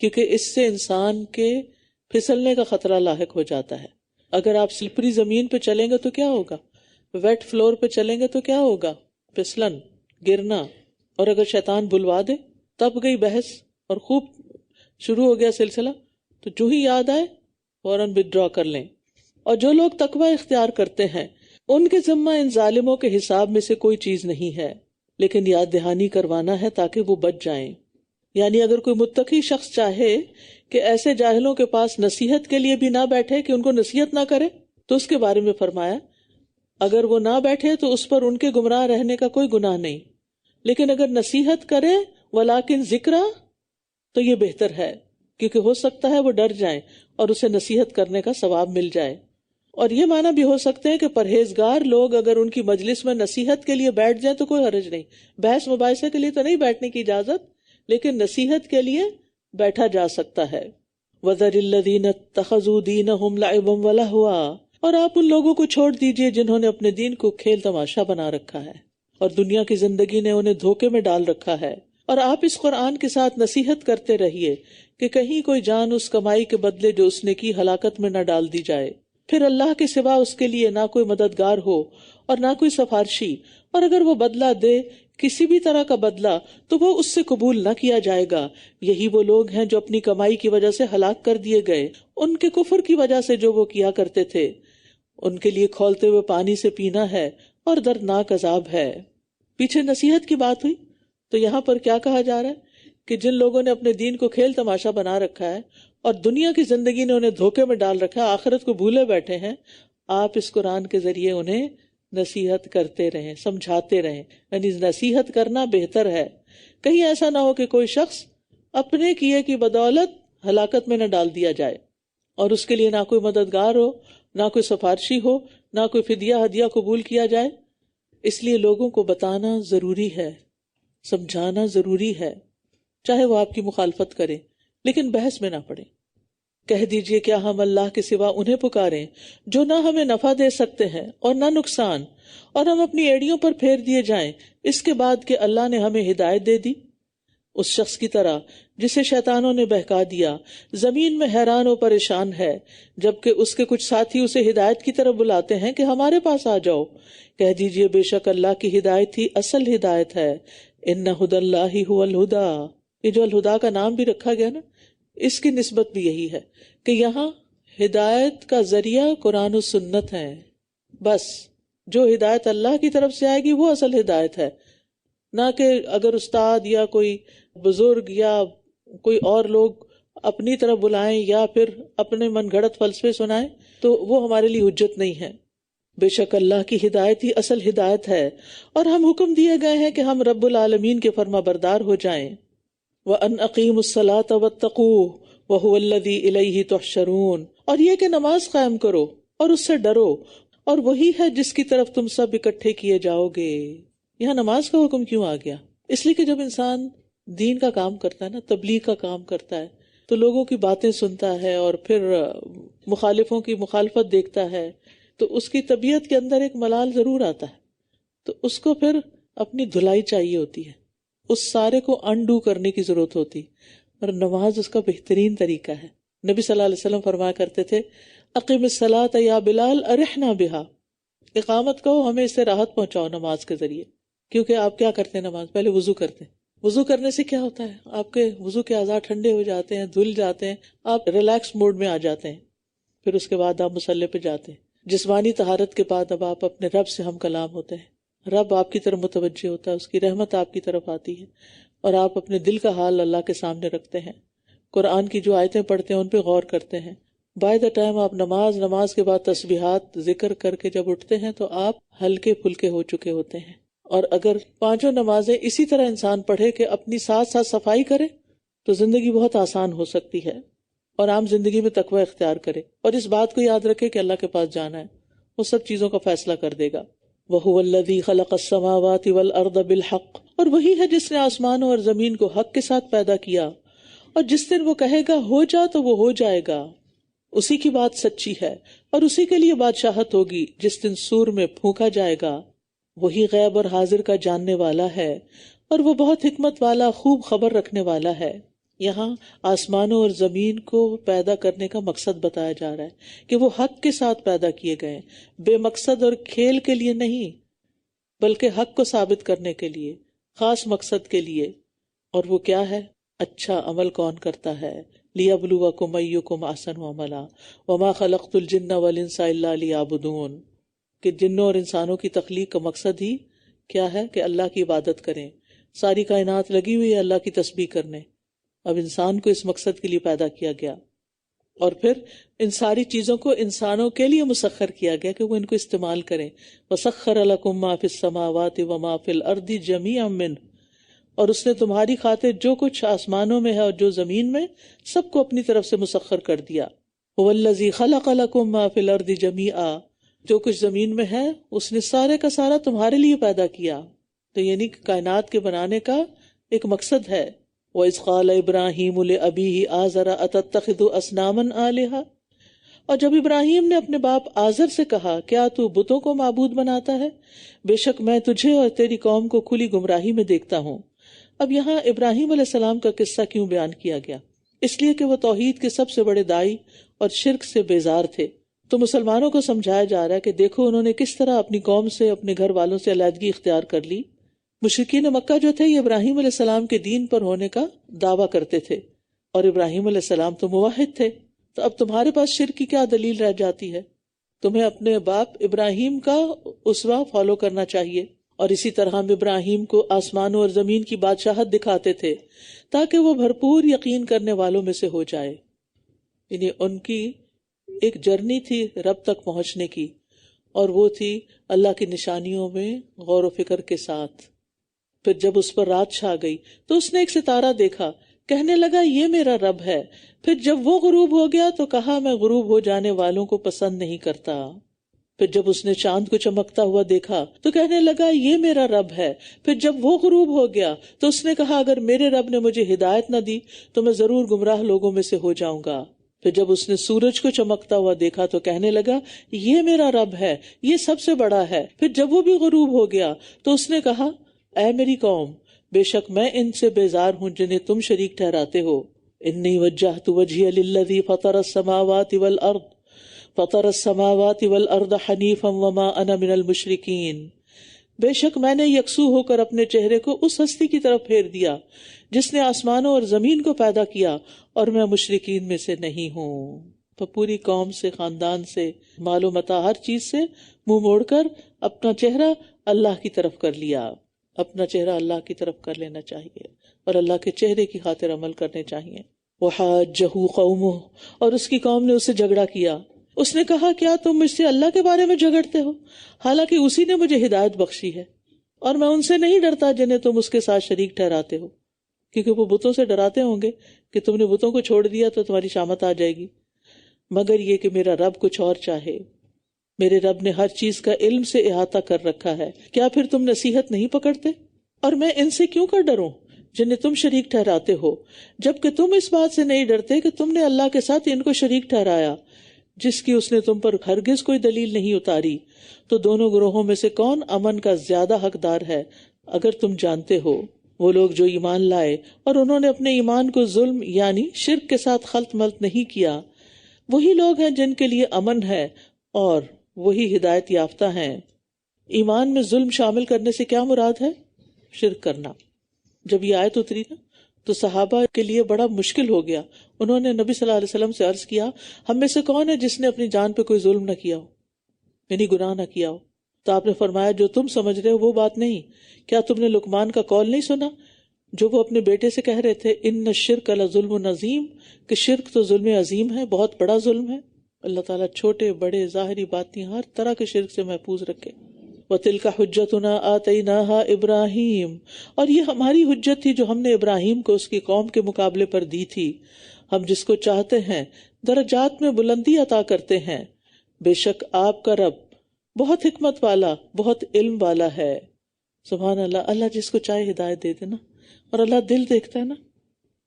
کیونکہ اس سے انسان کے پھسلنے کا خطرہ لاحق ہو جاتا ہے. اگر آپ سلپری زمین پہ چلیں گے تو کیا ہوگا؟ ویٹ فلور پہ چلیں گے تو کیا ہوگا؟ پھسلن، گرنا. اور اگر شیطان بلوا دے تب گئی بحث اور خوب شروع ہو گیا سلسلہ. تو جو ہی یاد آئے فوراً وِدڈرا کر لیں. اور جو لوگ تقوی اختیار کرتے ہیں ان کے ذمہ ان ظالموں کے حساب میں سے کوئی چیز نہیں ہے، لیکن یاد دہانی کروانا ہے تاکہ وہ بچ جائیں. یعنی اگر کوئی متقی شخص چاہے کہ ایسے جاہلوں کے پاس نصیحت کے لیے بھی نہ بیٹھے کہ ان کو نصیحت نہ کرے، تو اس کے بارے میں فرمایا اگر وہ نہ بیٹھے تو اس پر ان کے گمراہ رہنے کا کوئی گناہ نہیں، لیکن اگر نصیحت کرے ولیکن ذکرہ تو یہ بہتر ہے، کیونکہ ہو سکتا ہے وہ ڈر جائیں اور اسے نصیحت کرنے کا ثواب مل جائے. اور یہ معنی بھی ہو سکتے ہیں کہ پرہیزگار لوگ اگر ان کی مجلس میں نصیحت کے لیے بیٹھ جائیں تو کوئی حرج نہیں. بحث مباحثے کے لیے تو نہیں بیٹھنے کی اجازت، لیکن نصیحت کے لیے بیٹھا جا سکتا ہے. وَذَرِ الَّذِينَ اتَّخَذُوا دِينَهُمْ لَعِبًا وَلَهْوًا، اور آپ ان لوگوں کو چھوڑ دیجئے جنہوں نے اپنے دین کو کھیل تماشا بنا رکھا ہے اور دنیا کی زندگی نے انہیں دھوکے میں ڈال رکھا ہے. اور آپ اس قرآن کے ساتھ نصیحت کرتے رہیے کہ کہیں کوئی جان اس کمائی کے بدلے جو اس نے کی ہلاکت میں نہ ڈال دی جائے. پھر اللہ کے سوا اس کے لیے نہ کوئی مددگار ہو اور نہ کوئی سفارشی، اور اگر وہ بدلہ دے کسی بھی طرح کا بدلہ تو وہ اس سے قبول نہ کیا جائے گا. یہی وہ لوگ ہیں جو اپنی کمائی کی وجہ سے ہلاک کر دیے گئے ان کے کفر کی وجہ سے جو وہ کیا کرتے تھے. ان کے لیے کھولتے ہوئے پانی سے پینا ہے اور دردناک عذاب ہے. پیچھے نصیحت کی بات ہوئی تو یہاں پر کیا کہا جا رہا ہے کہ جن لوگوں نے اپنے دین کو کھیل تماشا بنا رکھا ہے اور دنیا کی زندگی نے انہیں دھوکے میں ڈال رکھا ہے، آخرت کو بھولے بیٹھے ہیں، آپ اس قرآن کے ذریعے انہیں نصیحت کرتے رہیں، سمجھاتے رہیں. یعنی نصیحت کرنا بہتر ہے. کہیں ایسا نہ ہو کہ کوئی شخص اپنے کیے کی بدولت ہلاکت میں نہ ڈال دیا جائے اور اس کے لیے نہ کوئی مددگار ہو، نہ کوئی سفارشی ہو، نہ کوئی فدیہ ہدیہ قبول کیا جائے. اس لیے لوگوں کو بتانا ضروری ہے، سمجھانا ضروری ہے، چاہے وہ آپ کی مخالفت کریں، لیکن بحث میں نہ پڑیں. کہہ دیجئے کیا ہم اللہ کے سوا انہیں پکاریں جو نہ ہمیں نفع دے سکتے ہیں اور نہ نقصان، اور ہم اپنی ایڑیوں پر پھیر دیے جائیں اس کے بعد کہ اللہ نے ہمیں ہدایت دے دی. اس شخص کی طرح جسے شیطانوں نے بہکا دیا، زمین میں حیران و پریشان ہے، جبکہ اس کے کچھ ساتھی اسے ہدایت کی طرف بلاتے ہیں کہ ہمارے پاس آ جاؤ. کہہ دیجئے بے شک اللہ کی ہدایت ہی اصل ہدایت ہے. ان ھدی اللہ ھو الھدی، یہ جو الہدا کا نام بھی رکھا گیا نا، اس کی نسبت بھی یہی ہے کہ یہاں ہدایت کا ذریعہ قرآن و سنت ہے. بس جو ہدایت اللہ کی طرف سے آئے گی وہ اصل ہدایت ہے، نہ کہ اگر استاد یا کوئی بزرگ یا کوئی اور لوگ اپنی طرف بلائیں یا پھر اپنے من گھڑت فلسفے سنائیں تو وہ ہمارے لیے حجت نہیں ہے. بے شک اللہ کی ہدایت ہی اصل ہدایت ہے، اور ہم حکم دیے گئے ہیں کہ ہم رب العالمین کے فرما بردار ہو جائیں. وَأَنْ أَقِيمُوا الصَّلَاةَ وَاتَّقُوهُ وَهُوَ الَّذِي إِلَيْهِ تُحْشَرُونَ، اور یہ کہ نماز قائم کرو اور اس سے ڈرو، اور وہی ہے جس کی طرف تم سب اکٹھے کیے جاؤ گے. یہاں نماز کا حکم کیوں آ گیا؟ اس لیے کہ جب انسان دین کا کام کرتا ہے نا، تبلیغ کا کام کرتا ہے، تو لوگوں کی باتیں سنتا ہے اور پھر مخالفوں کی مخالفت دیکھتا ہے، تو اس کی طبیعت کے اندر ایک ملال ضرور آتا ہے. تو اس کو پھر اپنی دھلائی چاہیے ہوتی ہے، اس سارے کو انڈو کرنے کی ضرورت ہوتی، اور نماز اس کا بہترین طریقہ ہے. نبی صلی اللہ علیہ وسلم فرمایا کرتے تھے اقیم الصلاۃ یا بلال ارحنا بہا، اقامت کہو ہمیں اس سے راحت پہنچاؤ نماز کے ذریعے. کیونکہ آپ کیا کرتے ہیں نماز پہلے وضو کرتے ہیں، وضو کرنے سے کیا ہوتا ہے آپ کے وضو کے اعضاء ٹھنڈے ہو جاتے ہیں، دھل جاتے ہیں، آپ ریلیکس موڈ میں آ جاتے ہیں. پھر اس کے بعد آپ مصلی پہ جاتے ہیں. جسمانی طہارت کے بعد اب آپ اپنے رب سے ہم کلام ہوتے ہیں، رب آپ کی طرف متوجہ ہوتا ہے، اس کی رحمت آپ کی طرف آتی ہے، اور آپ اپنے دل کا حال اللہ کے سامنے رکھتے ہیں، قرآن کی جو آیتیں پڑھتے ہیں ان پہ غور کرتے ہیں. بائی دا ٹائم آپ نماز کے بعد تسبیحات ذکر کر کے جب اٹھتے ہیں تو آپ ہلکے پھلکے ہو چکے ہوتے ہیں. اور اگر 5 نمازیں اسی طرح انسان پڑھے کہ اپنی ساتھ ساتھ صفائی کرے تو زندگی بہت آسان ہو سکتی ہے، اور عام زندگی میں تقوی اختیار کرے، اور اس بات کو یاد رکھے کہ اللہ کے پاس جانا ہے، وہ سب چیزوں کا فیصلہ کر دے گا. وَهُوَ الَّذِي خَلَقَ السَّمَاوَاتِ وَالْأَرْضَ بِالْحَقِّ، اور وہی ہے جس نے آسمانوں اور زمین کو حق کے ساتھ پیدا کیا، اور جس دن وہ کہے گا ہو جا تو وہ ہو جائے گا. اسی کی بات سچی ہے اور اسی کے لیے بادشاہت ہوگی جس دن سور میں پھونکا جائے گا. وہی غیب اور حاضر کا جاننے والا ہے، اور وہ بہت حکمت والا خوب خبر رکھنے والا ہے. یہاں آسمانوں اور زمین کو پیدا کرنے کا مقصد بتایا جا رہا ہے کہ وہ حق کے ساتھ پیدا کیے گئے، بے مقصد اور کھیل کے لیے نہیں، بلکہ حق کو ثابت کرنے کے لیے، خاص مقصد کے لیے۔ اور وہ کیا ہے؟ اچھا عمل کون کرتا ہے؟ لِيَبْلُوَكُمْ أَيُّكُمْ أَحْسَنُ عَمَلًا وَمَا خَلَقْتُ الْجِنَّ وَالْإِنسَ إِلَّا لِيَعْبُدُونَ، کہ جنوں اور انسانوں کی تخلیق کا مقصد ہی کیا ہے؟ کہ اللہ کی عبادت کریں۔ ساری کائنات لگی ہوئی ہے اللہ کی تسبیح کرنے، اب انسان کو اس مقصد کے لیے پیدا کیا گیا، اور پھر ان ساری چیزوں کو انسانوں کے لیے مسخر کیا گیا کہ وہ ان کو استعمال کریں۔ وَسَخَّرَ لَكُم مَّا فِي السَّمَاوَاتِ وَمَا فِي الْأَرْضِ جَمِيعًا مِّنْهُ، اور اس نے تمہاری خاطر جو کچھ آسمانوں میں ہے اور جو زمین میں، سب کو اپنی طرف سے مسخر کر دیا۔ هُوَ الَّذِي خَلَقَ لَكُم مَّا فِي الْأَرْضِ جَمِيعًا، جو کچھ زمین میں ہے اس نے سارے کا سارا تمہارے لیے پیدا کیا، تو یعنی کہ کائنات کے بنانے کا ایک مقصد ہے۔ وَإِذْ قَالَ إِبْرَاهِيمُ لِأَبِيهِ آزَرَ أَتَتَّخِذُ أَصْنَامًا آلِهَةً، اور جب ابراہیم نے اپنے باپ آزر سے کہا کیا تو بتوں کو معبود بناتا ہے؟ بے شک میں تجھے اور تیری قوم کو کھلی گمراہی میں دیکھتا ہوں۔ اب یہاں ابراہیم علیہ السلام کا قصہ کیوں بیان کیا گیا؟ اس لیے کہ وہ توحید کے سب سے بڑے دائی اور شرک سے بیزار تھے۔ تو مسلمانوں کو سمجھایا جا رہا ہے کہ دیکھو انہوں نے کس طرح اپنی قوم سے، اپنے گھر والوں سے علیحدگی اختیار کر لی۔ مشرکین مکہ جو تھے یہ ابراہیم علیہ السلام کے دین پر ہونے کا دعویٰ کرتے تھے، اور ابراہیم علیہ السلام تو موحد تھے، تو اب تمہارے پاس شرک کی کیا دلیل رہ جاتی ہے؟ تمہیں اپنے باپ ابراہیم کا اسوہ فالو کرنا چاہیے۔ اور اسی طرح ہم ابراہیم کو آسمانوں اور زمین کی بادشاہت دکھاتے تھے تاکہ وہ بھرپور یقین کرنے والوں میں سے ہو جائے۔ یعنی ان کی ایک جرنی تھی رب تک پہنچنے کی، اور وہ تھی اللہ کی نشانیوں میں غور و فکر کے ساتھ۔ پھر جب اس پر رات چھا گئی تو اس نے ایک ستارہ دیکھا، کہنے لگا یہ میرا رب ہے۔ پھر جب وہ غروب ہو گیا تو کہا میں غروب ہو جانے والوں کو پسند نہیں کرتا۔ پھر جب اس نے چاند کو چمکتا ہوا دیکھا تو کہنے لگا یہ میرا رب ہے۔ پھر جب وہ غروب ہو گیا تو اس نے کہا اگر میرے رب نے مجھے ہدایت نہ دی تو میں ضرور گمراہ لوگوں میں سے ہو جاؤں گا۔ پھر جب اس نے سورج کو چمکتا ہوا دیکھا تو کہنے لگا یہ میرا رب ہے، یہ سب سے بڑا ہے۔ پھر جب وہ بھی غروب ہو گیا تو اس نے کہا اے میری قوم، بے شک میں ان سے بیزار ہوں جنہیں تم شریک ٹھہراتے ہو۔ انی وجہت وجہی للذی فطر السماوات والارض حنیفا وما انا من المشرکین، بے شک میں نے یکسو ہو کر اپنے چہرے کو اس ہستی کی طرف پھیر دیا جس نے آسمانوں اور زمین کو پیدا کیا، اور میں مشرکین میں سے نہیں ہوں۔ تو پوری قوم سے، خاندان سے، مال و متاع، ہر چیز سے منہ موڑ کر اپنا چہرہ اللہ کی طرف کر لیا۔ اپنا چہرہ اللہ کی طرف کر لینا چاہیے اور اللہ کے چہرے کی خاطر عمل کرنے چاہیے۔ وحاجہ قومہ، اور اس کی قوم نے اسے جھگڑا کیا۔ اس نے کہا کیا تم مجھ سے اللہ کے بارے میں جھگڑتے ہو، حالانکہ اسی نے مجھے ہدایت بخشی ہے، اور میں ان سے نہیں ڈرتا جنہیں تم اس کے ساتھ شریک ٹھہراتے ہو، کیونکہ وہ بتوں سے ڈراتے ہوں گے کہ تم نے بتوں کو چھوڑ دیا تو تمہاری شامت آ جائے گی، مگر یہ کہ میرا رب کچھ اور چاہے۔ میرے رب نے ہر چیز کا علم سے احاطہ کر رکھا ہے، کیا پھر تم نصیحت نہیں پکڑتے؟ اور میں ان سے کیوں کر ڈروں جنہیں تم شریک ٹھہراتے ہو، جبکہ تم اس بات سے نہیں ڈرتے کہ تم نے اللہ کے ساتھ ان کو شریک ٹھہرایا جس کی اس نے تم پر ہرگز کوئی دلیل نہیں اتاری۔ تو دونوں گروہوں میں سے کون امن کا زیادہ حقدار ہے اگر تم جانتے ہو؟ وہ لوگ جو ایمان لائے اور انہوں نے اپنے ایمان کو ظلم یعنی شرک کے ساتھ خلط ملط نہیں کیا، وہی لوگ ہیں جن کے لیے امن ہے اور وہی ہدایت یافتہ ہیں۔ ایمان میں ظلم شامل کرنے سے کیا مراد ہے؟ شرک کرنا۔ جب یہ آیت اتری نا تو صحابہ کے لیے بڑا مشکل ہو گیا۔ انہوں نے نبی صلی اللہ علیہ وسلم سے عرض کیا ہم میں سے کون ہے جس نے اپنی جان پہ کوئی ظلم نہ کیا ہو، یعنی گناہ نہ کیا ہو؟ تو آپ نے فرمایا جو تم سمجھ رہے ہو وہ بات نہیں، کیا تم نے لقمان کا قول نہیں سنا جو وہ اپنے بیٹے سے کہہ رہے تھے ان الشرک لظلم عظیم، کہ شرک تو ظلم عظیم ہے، بہت بڑا ظلم ہے۔ اللہ تعالیٰ چھوٹے بڑے ظاہری باطنی ہر طرح کے شرک سے محفوظ رکھے۔ وَتِلْكَ حُجَّتُنَا آتَيْنَاهَا إِبْرَاهِيمَ، اور یہ ہماری حجت تھی جو ہم نے ابراہیم کو اس کی قوم کے مقابلے پر دی تھی۔ ہم جس کو چاہتے ہیں درجات میں بلندی عطا کرتے ہیں، بے شک آپ کا رب بہت حکمت والا، بہت علم والا ہے۔ سبحان اللہ، اللہ جس کو چاہے ہدایت دے دے نا، اور اللہ دل دیکھتا ہے نا،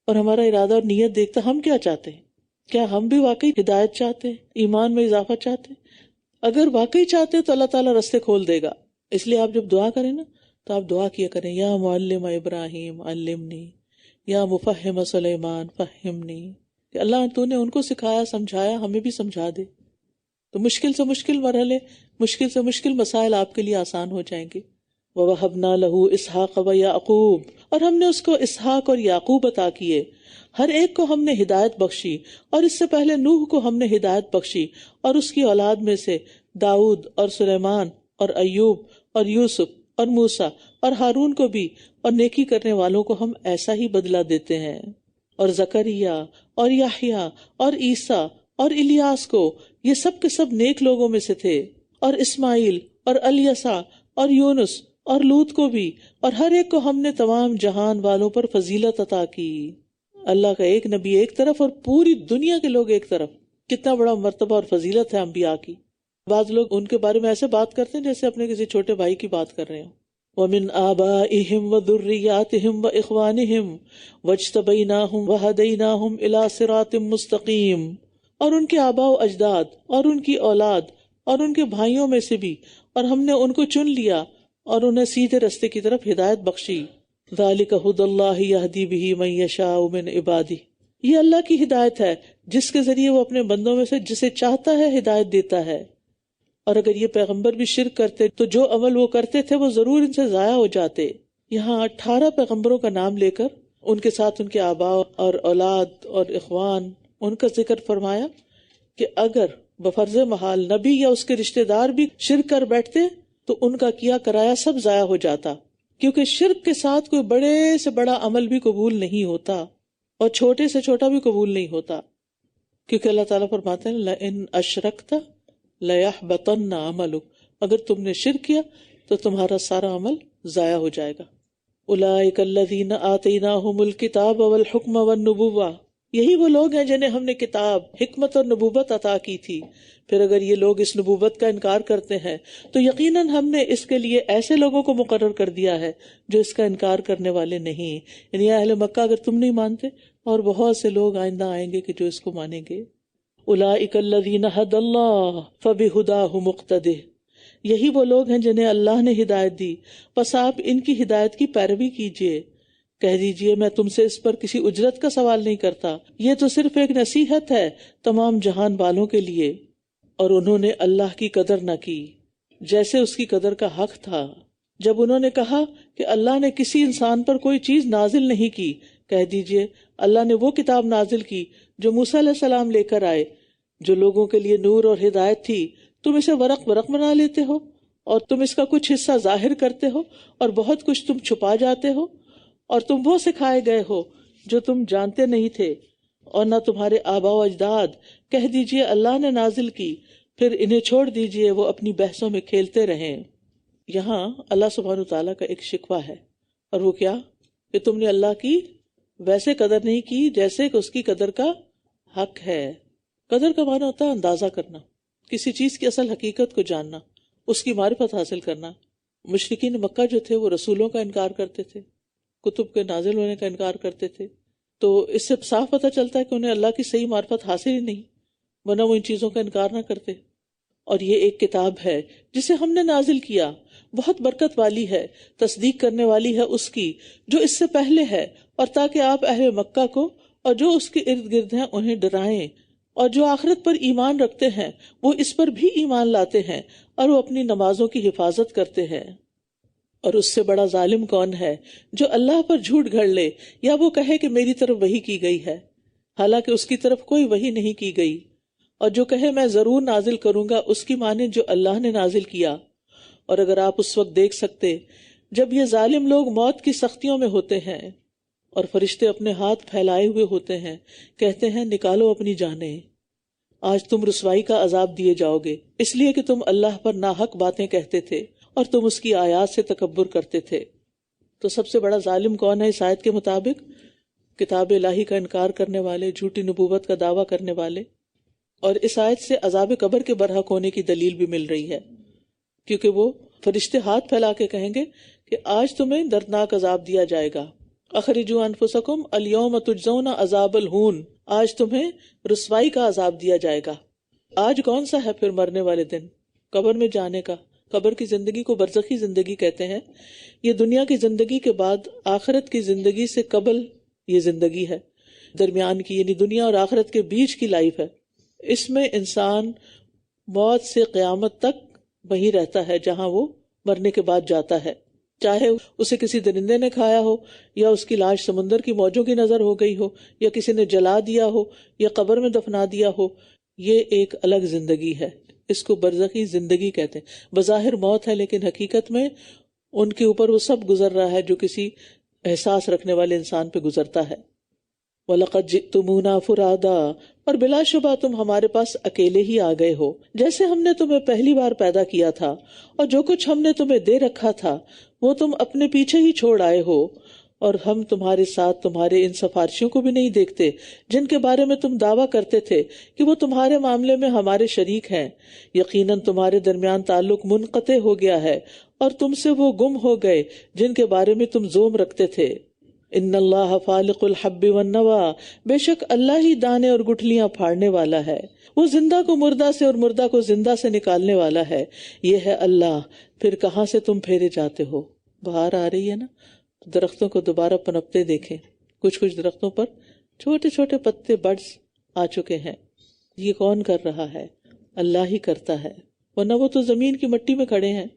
اور ہمارا ارادہ اور نیت دیکھتا ہے۔ ہم کیا چاہتے ہیں؟ کیا ہم بھی واقعی ہدایت چاہتے ہیں، ایمان میں اضافہ چاہتے ہیں؟ اگر واقعی چاہتے ہیں تو اللہ تعالیٰ راستے کھول دے گا۔ اس لیے آپ جب دعا کریں نا تو آپ دعا کیا کریں یا معلم ابراہیم علمنی، یا مفہم سلیمان فہمنی، کہ اللہ تو نے ان کو سکھایا سمجھایا، ہمیں بھی سمجھا دے، تو مشکل سے مشکل مرحلے، مشکل سے مشکل مسائل آپ کے لیے آسان ہو جائیں گے۔ وَوَهَبْنَا لَهُ إِسْحَاقَ وَيَعْقُوبَ، اور ہم نے اس کو اسحاق اور یعقوب عطا کیے، ہر ایک کو ہم نے ہدایت بخشی، اور اس سے پہلے نوح کو ہم نے ہدایت بخشی، اور اس کی اولاد میں سے داؤد اور سلیمان اور ایوب اور یوسف اور موسیٰ اور ہارون کو بھی، اور نیکی کرنے والوں کو ہم ایسا ہی بدلہ دیتے ہیں۔ اور زکریا اور یحییٰ اور عیسیٰ اور الیاس کو، یہ سب کے سب نیک لوگوں میں سے تھے، اور اسماعیل اور الیسع اور یونس اور لوط کو بھی، اور ہر ایک کو ہم نے تمام جہان والوں پر فضیلت عطا کی۔ اللہ کا ایک نبی ایک طرف اور پوری دنیا کے لوگ ایک طرف، کتنا بڑا مرتبہ اور فضیلت ہے انبیاء کی۔ بعض لوگ ان کے بارے میں ایسے بات کرتے ہیں جیسے اپنے کسی چھوٹے بھائی کی بات کر رہے ہوں۔ وَمِنْ آبَائِهِمْ وَذُرِّيَّاتِهِمْ وَإِخْوَانِهِمْ وَاجْتَبَيْنَاهُمْ وَهَدَيْنَاهُمْ إِلَى صِرَاطٍ مُسْتَقِيمٍ، اور ان کے آباء و اجداد اور ان کی اولاد اور ان کے بھائیوں میں سے بھی، اور ہم نے ان کو چن لیا اور انہیں سیدھے رستے کی طرف ہدایت بخشی۔ ذَلِكَ هُدَى اللَّهِ يَهْدِي بِهِ مَن يَشَاءُ مِنْ عِبَادِهِ، یہ اللہ کی ہدایت ہے جس کے ذریعے وہ اپنے بندوں میں سے جسے چاہتا ہے ہدایت دیتا ہے۔ اور اگر یہ پیغمبر بھی شرک کرتے تو جو عمل وہ کرتے تھے وہ ضرور ان سے ضائع ہو جاتے۔ یہاں 18 پیغمبروں کا نام لے کر ان کے ساتھ ان کے آباء اور اولاد اور اخوان ان کا ذکر فرمایا کہ اگر بفرض محال نبی یا اس کے رشتہ دار بھی شرک کر بیٹھتے تو ان کا کیا کرایا سب ضائع ہو جاتا، کیونکہ شرک کے ساتھ کوئی بڑے سے بڑا عمل بھی قبول نہیں ہوتا اور چھوٹے سے چھوٹا بھی قبول نہیں ہوتا، کیونکہ اللہ تعالیٰ فرماتے ہیں لَإِنْ أَشْرَكْتَ لَيَحْبَطَنَّ عَمَلُكَ، اگر تم نے شرک کیا تو تمہارا سارا عمل ضائع ہو جائے گا۔ أُولَئِكَ الَّذِينَ آتَيْنَاهُمُ الْكِتَابَ وَالْحُكْمَ وَالنُّبُوَّةَ، یہی وہ لوگ ہیں جنہیں ہم نے کتاب، حکمت اور نبوت عطا کی تھی۔ پھر اگر یہ لوگ اس نبوت کا انکار کرتے ہیں تو یقیناً ہم نے اس کے لیے ایسے لوگوں کو مقرر کر دیا ہے جو اس کا انکار کرنے والے نہیں، یعنی اہل مکہ اگر تم نہیں مانتے، اور بہت سے لوگ آئندہ آئیں گے کہ جو اس کو مانیں گے۔ اولئک الذین ھدی اللہ فبہداہ مقتدہ، یہی وہ لوگ ہیں جنہیں اللہ نے ہدایت دی، پس آپ ان کی ہدایت کی پیروی کیجیے۔ کہہ دیجئے میں تم سے اس پر کسی اجرت کا سوال نہیں کرتا، یہ تو صرف ایک نصیحت ہے تمام جہان والوں کے لیے۔ اور انہوں نے اللہ کی قدر نہ کی جیسے اس کی قدر کا حق تھا۔ جب انہوں نے کہا کہ اللہ نے کسی انسان پر کوئی چیز نازل نہیں کی، کہہ دیجئے اللہ نے وہ کتاب نازل کی جو موسیٰ علیہ السلام لے کر آئے، جو لوگوں کے لیے نور اور ہدایت تھی۔ تم اسے ورق بنا لیتے ہو، اور تم اس کا کچھ حصہ ظاہر کرتے ہو اور بہت کچھ تم چھپا جاتے ہو، اور تم وہ سکھائے گئے ہو جو تم جانتے نہیں تھے، اور نہ تمہارے آباء و اجداد۔ کہہ دیجئے اللہ نے نازل کی، پھر انہیں چھوڑ دیجئے وہ اپنی بحثوں میں کھیلتے رہیں۔ یہاں اللہ سبحانہ تعالیٰ کا ایک شکوہ ہے، اور وہ کیا کہ تم نے اللہ کی ویسے قدر نہیں کی جیسے کہ اس کی قدر کا حق ہے۔ قدر کا معنی ہوتا ہے اندازہ کرنا، کسی چیز کی اصل حقیقت کو جاننا، اس کی معرفت حاصل کرنا۔ مشرکین مکہ جو تھے وہ رسولوں کا انکار کرتے تھے، کتب کے نازل ہونے کا انکار کرتے تے، تو اس سے صاف پتہ چلتا ہے کہ انہیں اللہ کی صحیح معرفت حاصل ہی نہیں، ورنہ وہ ان چیزوں کا انکار نہ کرتے۔ اور یہ ایک کتاب ہے جسے ہم نے نازل کیا، بہت برکت والی ہے، تصدیق کرنے والی ہے اس کی جو اس سے پہلے ہے، اور تاکہ آپ اہل مکہ کو اور جو اس کے ارد گرد ہیں انہیں ڈرائیں، اور جو آخرت پر ایمان رکھتے ہیں وہ اس پر بھی ایمان لاتے ہیں، اور وہ اپنی نمازوں کی حفاظت کرتے ہیں۔ اور اس سے بڑا ظالم کون ہے جو اللہ پر جھوٹ گھڑ لے یا وہ کہے کہ میری طرف وحی کی گئی ہے، حالانکہ اس کی طرف کوئی وحی نہیں کی گئی، اور جو کہے میں ضرور نازل کروں گا اس کی مانے جو اللہ نے نازل کیا۔ اور اگر آپ اس وقت دیکھ سکتے جب یہ ظالم لوگ موت کی سختیوں میں ہوتے ہیں اور فرشتے اپنے ہاتھ پھیلائے ہوئے ہوتے ہیں، کہتے ہیں نکالو اپنی جانیں، آج تم رسوائی کا عذاب دیے جاؤ گے، اس لیے کہ تم اللہ پر ناحق باتیں کہتے تھے اور تم اس کی آیات سے تکبر کرتے تھے۔ تو سب سے بڑا ظالم کون ہے اس آیت کے مطابق؟ کتاب الہی کا انکار کرنے والے، جھوٹی نبوت کا دعویٰ کرنے والے۔ اور اس آیت سے عذاب قبر کے برحق ہونے کی دلیل بھی مل رہی ہے، کیونکہ وہ فرشتے ہاتھ پھیلا کے کہیں گے کہ آج تمہیں دردناک عذاب دیا جائے گا، اخرجوا انفسکم الیوم تجزون عذاب الہون، آج تمہیں رسوائی کا عذاب دیا جائے گا۔ آج کون سا ہے پھر مرنے والے دن؟ قبر میں جانے کا۔ قبر کی زندگی کو برزخی زندگی کہتے ہیں۔ یہ دنیا کی زندگی کے بعد آخرت کی زندگی سے قبل یہ زندگی ہے درمیان کی، یعنی دنیا اور آخرت کے بیچ کی لائف ہے. اس میں انسان موت سے قیامت تک وہیں رہتا ہے جہاں وہ مرنے کے بعد جاتا ہے، چاہے اسے کسی درندے نے کھایا ہو، یا اس کی لاش سمندر کی موجوں کی نظر ہو گئی ہو، یا کسی نے جلا دیا ہو، یا قبر میں دفنا دیا ہو. یہ ایک الگ زندگی ہے، اس کو برزخی زندگی کہتے ہیں. بظاہر موت ہے لیکن حقیقت میں ان کے اوپر وہ سب گزر رہا ہے جو کسی احساس رکھنے والے انسان پہ گزرتا ہے. وَلَقَدْ جِئْتُمُونَا فُرَادَىٰ، اور بلا شبہ تم ہمارے پاس اکیلے ہی آ گئے ہو، جیسے ہم نے تمہیں پہلی بار پیدا کیا تھا، اور جو کچھ ہم نے تمہیں دے رکھا تھا وہ تم اپنے پیچھے ہی چھوڑ آئے ہو، اور ہم تمہارے ساتھ تمہارے ان سفارشیوں کو بھی نہیں دیکھتے جن کے بارے میں تم دعویٰ کرتے تھے کہ وہ تمہارے معاملے میں ہمارے شریک ہیں. یقیناً تمہارے درمیان تعلق منقطع ہو گیا ہے، اور تم سے وہ گم ہو گئے جن کے بارے میں تم زوم رکھتے تھے. ان اللہ فالق الحب والنوى، بے شک اللہ ہی دانے اور گٹھلیاں پھاڑنے والا ہے، وہ زندہ کو مردہ سے اور مردہ کو زندہ سے نکالنے والا ہے. یہ ہے اللہ، پھر کہاں سے تم پھیرے جاتے ہو. بہار آ رہی ہے نا، درختوں کو دوبارہ پنپتے دیکھیں. کچھ درختوں پر چھوٹے چھوٹے پتے بڈز آ چکے ہیں. یہ کون کر رہا ہے؟ اللہ ہی کرتا ہے، ورنہ وہ تو زمین کی مٹی میں کھڑے ہیں.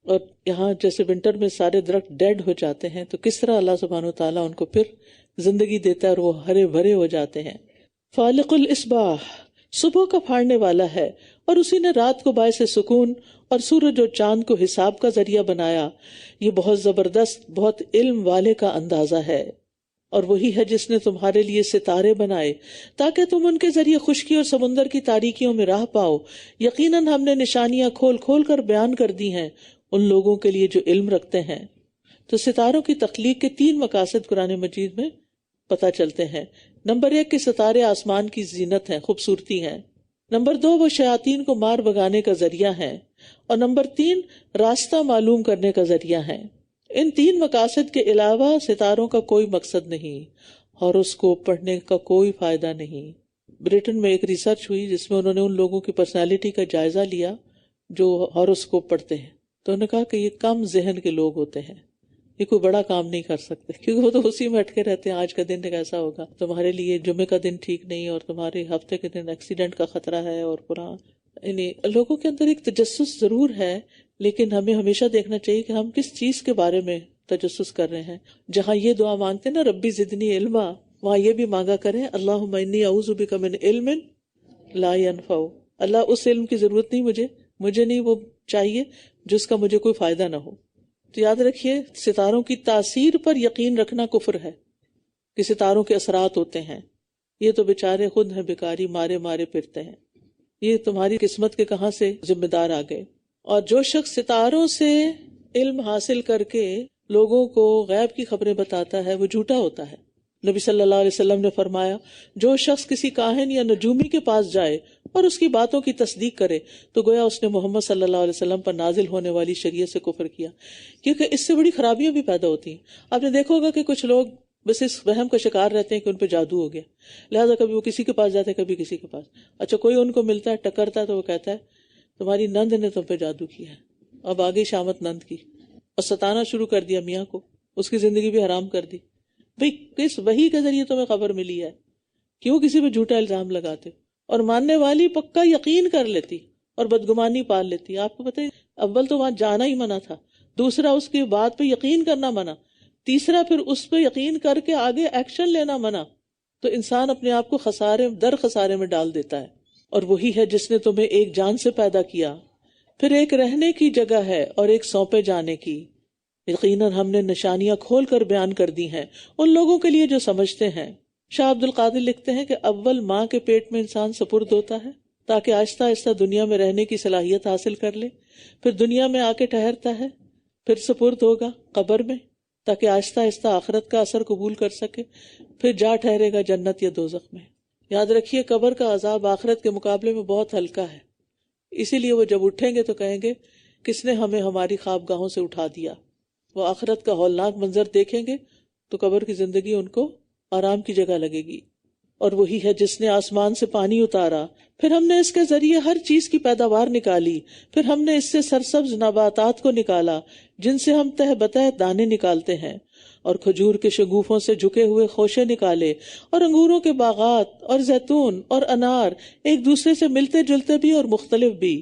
اور یہاں جیسے ونٹر میں سارے درخت ڈیڈ ہو جاتے ہیں تو کس طرح اللہ سبحانہ وتعالیٰ ان کو پھر زندگی دیتا ہے اور وہ ہرے بھرے ہو جاتے ہیں. فالق الاصباح، صبح کا پھاڑنے والا ہے، اور اسی نے رات کو باعث سکون اور سورج اور چاند کو حساب کا ذریعہ بنایا. یہ بہت زبردست، بہت علم والے کا اندازہ ہے. اور وہی ہے جس نے تمہارے لیے ستارے بنائے تاکہ تم ان کے ذریعے خشکی اور سمندر کی تاریکیوں میں راہ پاؤ. یقیناً ہم نے نشانیاں کھول کھول کر بیان کر دی ہیں ان لوگوں کے لیے جو علم رکھتے ہیں. تو ستاروں کی تخلیق کے 3 مقاصد قرآن مجید میں پتہ چلتے ہیں. نمبر 1 کہ ستارے آسمان کی زینت ہیں، خوبصورتی ہیں. نمبر 2 وہ شیاطین کو مار بگانے کا ذریعہ ہیں. اور نمبر 3 راستہ معلوم کرنے کا ذریعہ ہیں. ان 3 مقاصد کے علاوہ ستاروں کا کوئی مقصد نہیں، ہاروسکوپ پڑھنے کا کوئی فائدہ نہیں. برٹن میں ایک ریسرچ ہوئی جس میں انہوں نے ان لوگوں کی پرسنالٹی کا جائزہ لیا جو ہاروسکوپ پڑھتے ہیں. تو انہوں نے کہا کہ یہ کم ذہن کے لوگ ہوتے ہیں، یہ کوئی بڑا کام نہیں کر سکتے، کیونکہ وہ تو اسی میں اٹکے رہتے ہیں. آج کا دن کیسا ہوگا، تمہارے لیے جمعے کا دن ٹھیک نہیں، اور تمہارے ہفتے کے دن ایکسیڈنٹ کا خطرہ ہے. اور قرآن، یعنی لوگوں کے اندر ایک تجسس ضرور ہے، لیکن ہمیں ہمیشہ دیکھنا چاہیے کہ ہم کس چیز کے بارے میں تجسس کر رہے ہیں. جہاں یہ دعا مانگتے ہیں نا ربی زدنی علما، وہاں یہ بھی مانگا کریں اللہم انی اعوذ بک من علم لا ینفع. اللہ اس علم کی ضرورت نہیں مجھے نہیں وہ چاہیے جس کا مجھے کوئی فائدہ نہ ہو. تو یاد رکھیے ستاروں کی تاثیر پر یقین رکھنا کفر ہے، کہ ستاروں کے اثرات ہوتے ہیں. یہ تو بیچارے خود ہیں بیکاری، مارے پھرتے ہیں. یہ تمہاری قسمت کے کہاں سے ذمہ دار آ گئے. اور جو شخص ستاروں سے علم حاصل کر کے لوگوں کو غیب کی خبریں بتاتا ہے وہ جھوٹا ہوتا ہے. نبی صلی اللہ علیہ وسلم نے فرمایا جو شخص کسی کاہن یا نجومی کے پاس جائے اور اس کی باتوں کی تصدیق کرے تو گویا اس نے محمد صلی اللہ علیہ وسلم پر نازل ہونے والی شریعت سے کفر کیا. کیونکہ اس سے بڑی خرابیاں بھی پیدا ہوتی ہیں. آپ نے دیکھا ہوگا کہ کچھ لوگ بس اس وہم کا شکار رہتے ہیں کہ ان پہ جادو ہو گیا، لہٰذا کبھی وہ کسی کے پاس جاتے ہیں کبھی کسی کے پاس. اچھا کوئی ان کو ملتا ہے ٹکرتا ہے تو وہ کہتا ہے تمہاری نند نے تم پہ جادو کیا ہے. اب آگے شامت نند کی اور ستانا شروع کر دیا میاں کو، اس کی زندگی بھی حرام کر دی. بھئی کس وحی کے ذریعے تمہیں خبر ملی ہے، کیوں کسی پہ جھوٹا الزام لگاتے؟ اور ماننے والی پکا یقین کر لیتی اور بدگمانی پال لیتی. آپ کو پتہ ہے اول تو وہاں جانا ہی منع تھا، دوسرا اس کی بات پہ یقین کرنا منع، تیسرا پھر اس پہ یقین کر کے آگے ایکشن لینا منع. تو انسان اپنے آپ کو خسارے میں ڈال دیتا ہے. اور وہی ہے جس نے تمہیں ایک جان سے پیدا کیا، پھر ایک رہنے کی جگہ ہے اور ایک سونپے جانے کی. یقیناً ہم نے نشانیاں کھول کر بیان کر دی ہیں ان لوگوں کے لیے جو سمجھتے ہیں. شاہ عبد القادر لکھتے ہیں کہ اول ماں کے پیٹ میں انسان سپرد ہوتا ہے تاکہ آہستہ آہستہ دنیا میں رہنے کی صلاحیت حاصل کر لے، پھر دنیا میں آ کے ٹھہرتا ہے، پھر سپرد ہوگا قبر میں تاکہ آہستہ آہستہ آخرت کا اثر قبول کر سکے، پھر جا ٹھہرے گا جنت یا دوزخ میں. یاد رکھیے قبر کا عذاب آخرت کے مقابلے میں بہت ہلکا ہے، اسی لیے وہ جب اٹھیں گے تو کہیں گے کس نے ہمیں ہماری خوابگاہوں سے اٹھا دیا. وہ آخرت کا ہولناک منظر دیکھیں گے تو قبر کی زندگی ان کو آرام کی جگہ لگے گی. اور وہی ہے جس نے آسمان سے پانی اتارا، پھر ہم نے اس کے ذریعے ہر چیز کی پیداوار نکالی، پھر ہم نے اس سے سرسبز نباتات کو نکالا جن سے ہم تہ بتہ دانے نکالتے ہیں، اور کھجور کے شگوفوں سے جھکے ہوئے خوشے نکالے، اور انگوروں کے باغات اور زیتون اور انار، ایک دوسرے سے ملتے جلتے بھی اور مختلف بھی۔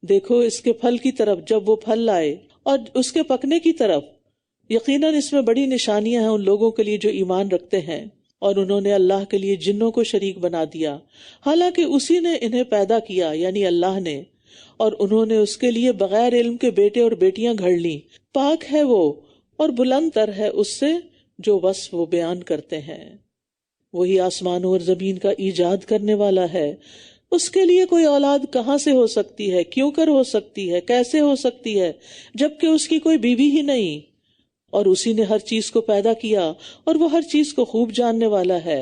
دیکھو اس کے پھل کی طرف جب وہ پھل لائے، اور اس کے پکنے کی طرف۔ یقیناً اس میں بڑی نشانیاں ہیں ان لوگوں کے لیے جو ایمان رکھتے ہیں۔ اور انہوں نے اللہ کے لیے جنوں کو شریک بنا دیا، حالانکہ اسی نے انہیں پیدا کیا، یعنی اللہ نے، اور انہوں نے اس کے لیے بغیر علم کے بیٹے اور بیٹیاں گھڑ لیں۔ پاک ہے وہ اور بلند تر ہے اس سے جو وصف وہ بیان کرتے ہیں۔ وہی آسمانوں اور زمین کا ایجاد کرنے والا ہے، اس کے لیے کوئی اولاد کہاں سے ہو سکتی ہے، کیوں کر ہو سکتی ہے، کیسے ہو سکتی ہے، جبکہ اس کی کوئی بیوی ہی نہیں۔ اور اسی نے ہر چیز کو پیدا کیا اور وہ ہر چیز کو خوب جاننے والا ہے،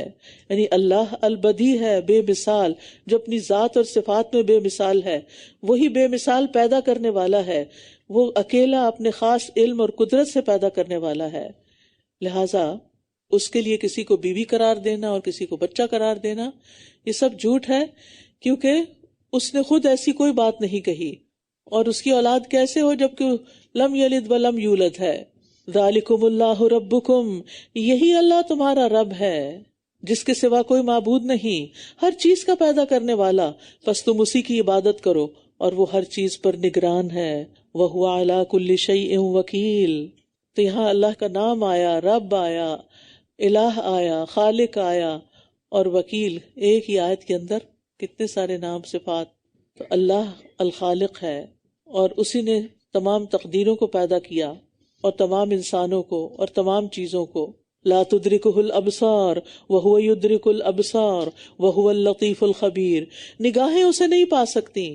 یعنی اللہ البدی ہے، بے مثال، جو اپنی ذات اور صفات میں بے مثال ہے۔ وہی بے مثال پیدا کرنے والا ہے، وہ اکیلا اپنے خاص علم اور قدرت سے پیدا کرنے والا ہے۔ لہٰذا اس کے لیے کسی کو بیوی قرار دینا اور کسی کو بچہ قرار دینا یہ سب جھوٹ ہے، کیونکہ اس نے خود ایسی کوئی بات نہیں کہی۔ اور اس کی اولاد کیسے ہو جبکہ لم یلد ولم یولد ہے۔ ذالکم اللہ ربکم، یہی اللہ تمہارا رب ہے جس کے سوا کوئی معبود نہیں، ہر چیز کا پیدا کرنے والا، پس تم اسی کی عبادت کرو اور وہ ہر چیز پر نگران ہے۔ وَهُوَ عَلَى كُلِّ شَيْءٍ وَكِيلٌ۔ تو یہاں اللہ کا نام آیا، رب آیا، الہ آیا، خالق آیا اور وکیل۔ ایک ہی آیت کے اندر کتنے سارے نام صفات۔ تو اللہ الخالق ہے اور اسی نے تمام تقدیروں کو پیدا کیا اور تمام انسانوں کو اور تمام چیزوں کو۔ لا تدرکہ الابصار وہو یدرک الابصار وہو اللطیف الخبیر، نگاہیں اسے نہیں پا سکتی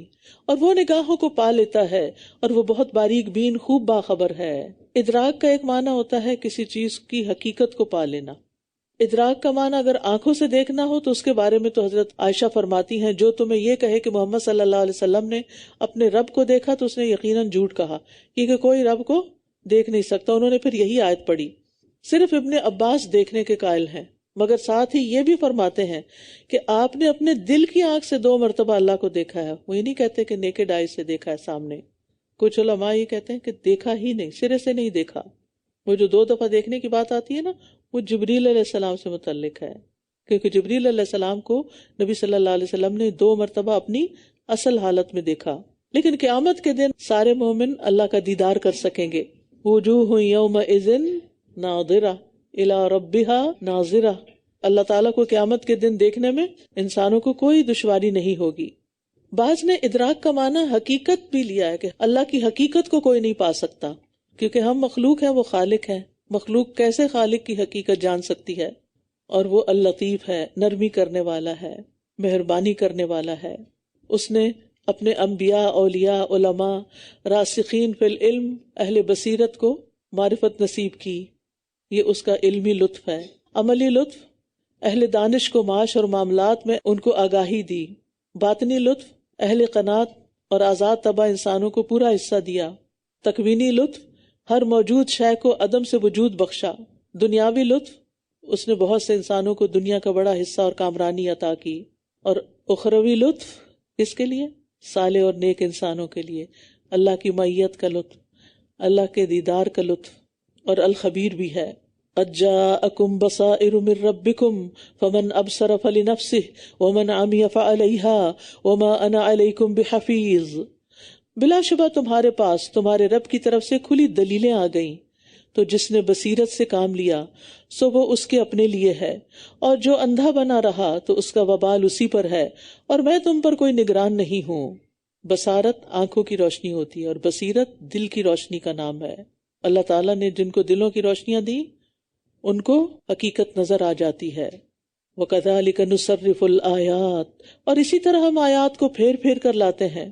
اور وہ نگاہوں کو پا لیتا ہے اور وہ بہت باریک بین خوب باخبر ہے۔ ادراک کا ایک معنی ہوتا ہے کسی چیز کی حقیقت کو پا لینا۔ ادراک کا معنی اگر آنکھوں سے دیکھنا ہو تو اس کے بارے میں تو حضرت عائشہ فرماتی ہیں جو تمہیں یہ کہے کہ محمد صلی اللہ علیہ وسلم نے اپنے رب کو دیکھا تو اس نے یقیناً جھوٹ کہا، کیونکہ کوئی رب کو دیکھ نہیں سکتا۔ انہوں نے پھر یہی آیت پڑھی۔ صرف ابن عباس دیکھنے کے قائل ہیں، مگر ساتھ ہی یہ بھی فرماتے ہیں کہ آپ نے اپنے دل کی آنکھ سے 2 مرتبہ اللہ کو دیکھا ہے۔ وہ یہ نہیں کہتے کہ نیکڈ آئی سے دیکھا ہے سامنے۔ کچھ علماء یہ کہتے ہیں کہ دیکھا ہی نہیں، سرے سے نہیں دیکھا۔ وہ جو 2 دفعہ دیکھنے کی بات آتی ہے نا، وہ جبریل علیہ السلام سے متعلق ہے، کیونکہ جبریل علیہ السلام کو نبی صلی اللہ علیہ وسلم نے 2 مرتبہ اپنی اصل حالت میں دیکھا۔ لیکن قیامت کے دن سارے مومن اللہ کا دیدار کر سکیں گے۔ وجوہ یومئذ ناظرہ الی ربہا ناظرہ۔ اللہ تعالیٰ کو قیامت کے دن دیکھنے میں انسانوں کو کوئی دشواری نہیں ہوگی۔ بعض نے ادراک کا معنی حقیقت بھی لیا ہے کہ اللہ کی حقیقت کو کوئی نہیں پا سکتا، کیونکہ ہم مخلوق ہیں، وہ خالق ہے۔ مخلوق کیسے خالق کی حقیقت جان سکتی ہے؟ اور وہ اللطیف ہے، نرمی کرنے والا ہے، مہربانی کرنے والا ہے۔ اس نے اپنے انبیاء، اولیاء، علماء، راسخین فی العلم، اہل بصیرت کو معرفت نصیب کی۔ یہ اس کا علمی لطف ہے۔ عملی لطف، اہل دانش کو معاش اور معاملات میں ان کو آگاہی دی۔ باطنی لطف، اہل قناعت اور آزاد طبع انسانوں کو پورا حصہ دیا۔ تکوینی لطف، ہر موجود شے کو عدم سے وجود بخشا۔ دنیاوی لطف، اس نے بہت سے انسانوں کو دنیا کا بڑا حصہ اور کامرانی عطا کی۔ اور اخروی لطف کس کے لیے؟ صالح اور نیک انسانوں کے لیے، اللہ کی معیت کا لطف، اللہ کے دیدار کا لطف۔ اور الخبیر بھی ہے۔ قد جاءکم بصائر من ربکم فمن ابصر فلنفسہ ومن عمی فعلیہا وما انا علیکم بحفیظ۔ بلا شبہ تمہارے پاس تمہارے رب کی طرف سے کھلی دلیلیں آ گئیں، تو جس نے بصیرت سے کام لیا سو وہ اس کے اپنے لیے ہے، اور جو اندھا بنا رہا تو اس کا وبال اسی پر ہے، اور میں تم پر کوئی نگران نہیں ہوں۔ بصارت آنکھوں کی روشنی ہوتی ہے اور بصیرت دل کی روشنی کا نام ہے۔ اللہ تعالیٰ نے جن کو دلوں کی روشنیاں دی ان کو حقیقت نظر آ جاتی ہے۔ وَكَذَلِكَ نُصَرِّفُ الْآيَاتِ، اور اسی طرح ہم آیات کو پھیر پھیر کر لاتے ہیں،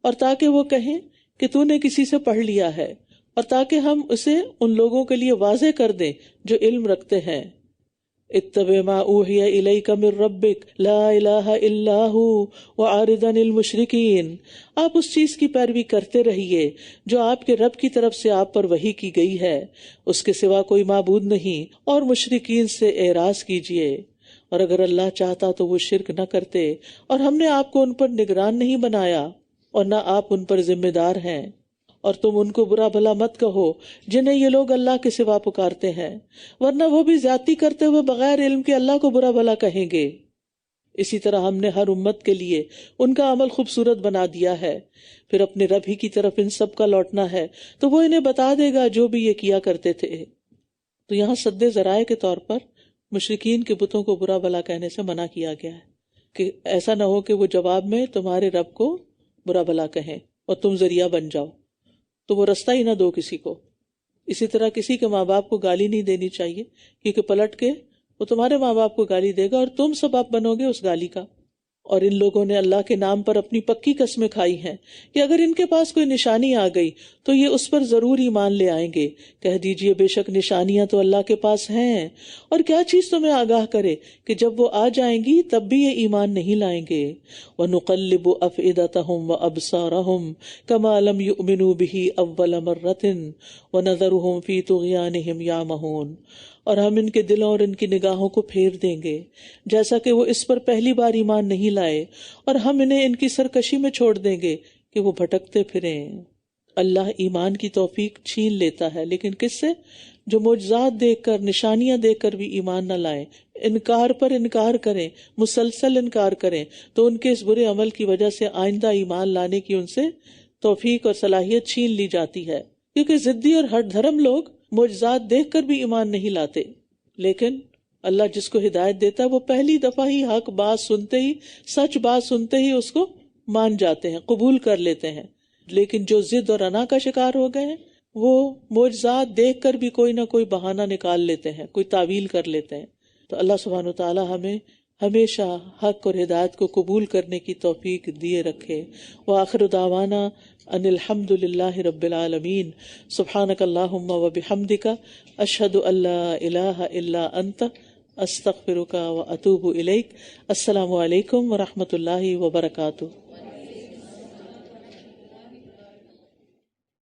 اور تاکہ وہ کہیں کہ تو نے کسی سے پڑھ لیا ہے، اور تاکہ ہم اسے ان لوگوں کے لیے واضح کر دیں جو علم رکھتے ہیں۔ اتبع ما اوحی الیک من ربک لا الہ الا ہو وعارض عن المشرکین، آپ اس چیز کی پیروی کرتے رہیے جو آپ کے رب کی طرف سے آپ پر وحی کی گئی ہے، اس کے سوا کوئی معبود نہیں، اور مشرکین سے اعراض کیجیے۔ اور اگر اللہ چاہتا تو وہ شرک نہ کرتے، اور ہم نے آپ کو ان پر نگران نہیں بنایا اور نہ آپ ان پر ذمہ دار ہیں، اور تم ان کو برا بھلا مت کہو جنہیں یہ لوگ اللہ کے سوا پکارتے ہیں، ورنہ وہ بھی زیادتی کرتے ہوئے بغیر علم کے اللہ کو برا بھلا کہیں گے۔ اسی طرح ہم نے ہر امت کے لیے ان کا عمل خوبصورت بنا دیا ہے، پھر اپنے رب ہی کی طرف ان سب کا لوٹنا ہے تو وہ انہیں بتا دے گا جو بھی یہ کیا کرتے تھے۔ تو یہاں سد ذرائع کے طور پر مشرکین کے بتوں کو برا بھلا کہنے سے منع کیا گیا ہے، کہ ایسا نہ ہو کہ وہ جواب میں تمہارے رب کو برا بھلا کہیں اور تم ذریعہ بن جاؤ، تو وہ رستہ ہی نہ دو کسی کو۔ اسی طرح کسی کے ماں باپ کو گالی نہیں دینی چاہیے، کیونکہ پلٹ کے وہ تمہارے ماں باپ کو گالی دے گا اور تم سبب بنو گے اس گالی کا۔ اور ان لوگوں نے اللہ کے نام پر اپنی پکی قسمیں کھائی ہیں کہ اگر ان کے پاس کوئی نشانی آ گئی تو یہ اس پر ضرور ایمان لے آئیں گے۔ کہہ دیجئے بے شک نشانیاں تو اللہ کے پاس ہیں، اور کیا چیز تمہیں آگاہ کرے کہ جب وہ آ جائیں گی تب بھی یہ ایمان نہیں لائیں گے۔ وَنُقَلِّبُ أَفْئِدَتَهُمْ وَأَبْصَارَهُمْ كَمَا لَمْ يُؤْمِنُوا بِهِ أَوَّلَ مَرَّةٍ وَنَذَرُهُمْ فِي طُغْيَانِهِمْ يَعْمَهُونَ، اور ہم ان کے دلوں اور ان کی نگاہوں کو پھیر دیں گے جیسا کہ وہ اس پر پہلی بار ایمان نہیں لائے، اور ہم انہیں ان کی سرکشی میں چھوڑ دیں گے کہ وہ بھٹکتے پھریں۔ اللہ ایمان کی توفیق چھین لیتا ہے، لیکن کس سے؟ جو معجزات دیکھ کر، نشانیاں دیکھ کر بھی ایمان نہ لائیں، انکار پر انکار کریں، مسلسل انکار کریں، تو ان کے اس برے عمل کی وجہ سے آئندہ ایمان لانے کی ان سے توفیق اور صلاحیت چھین لی جاتی ہے، کیونکہ ضدی اور ہٹ دھرم لوگ معجزات دیکھ کر بھی ایمان نہیں لاتے، لیکن اللہ جس کو ہدایت دیتا ہے وہ پہلی دفعہ ہی حق بات سنتے ہی، سچ بات سنتے ہی اس کو مان جاتے ہیں، قبول کر لیتے ہیں۔ لیکن جو ضد اور انا کا شکار ہو گئے ہیں وہ معجزات دیکھ کر بھی کوئی نہ کوئی بہانہ نکال لیتے ہیں، کوئی تعویل کر لیتے ہیں۔ تو اللہ سبحانہ وتعالی ہمیں ہمیشہ حق اور ہدایت کو قبول کرنے کی توفیق دیے رکھے۔ وآخر دعوانا ان الحمد للہ رب العالمین۔ سبحانک اللہم وبحمدک، اشہد ان لا الہ الا انت، استغفرک واتوب الیک۔ السلام علیکم ورحمۃ اللہ وبرکاتہ۔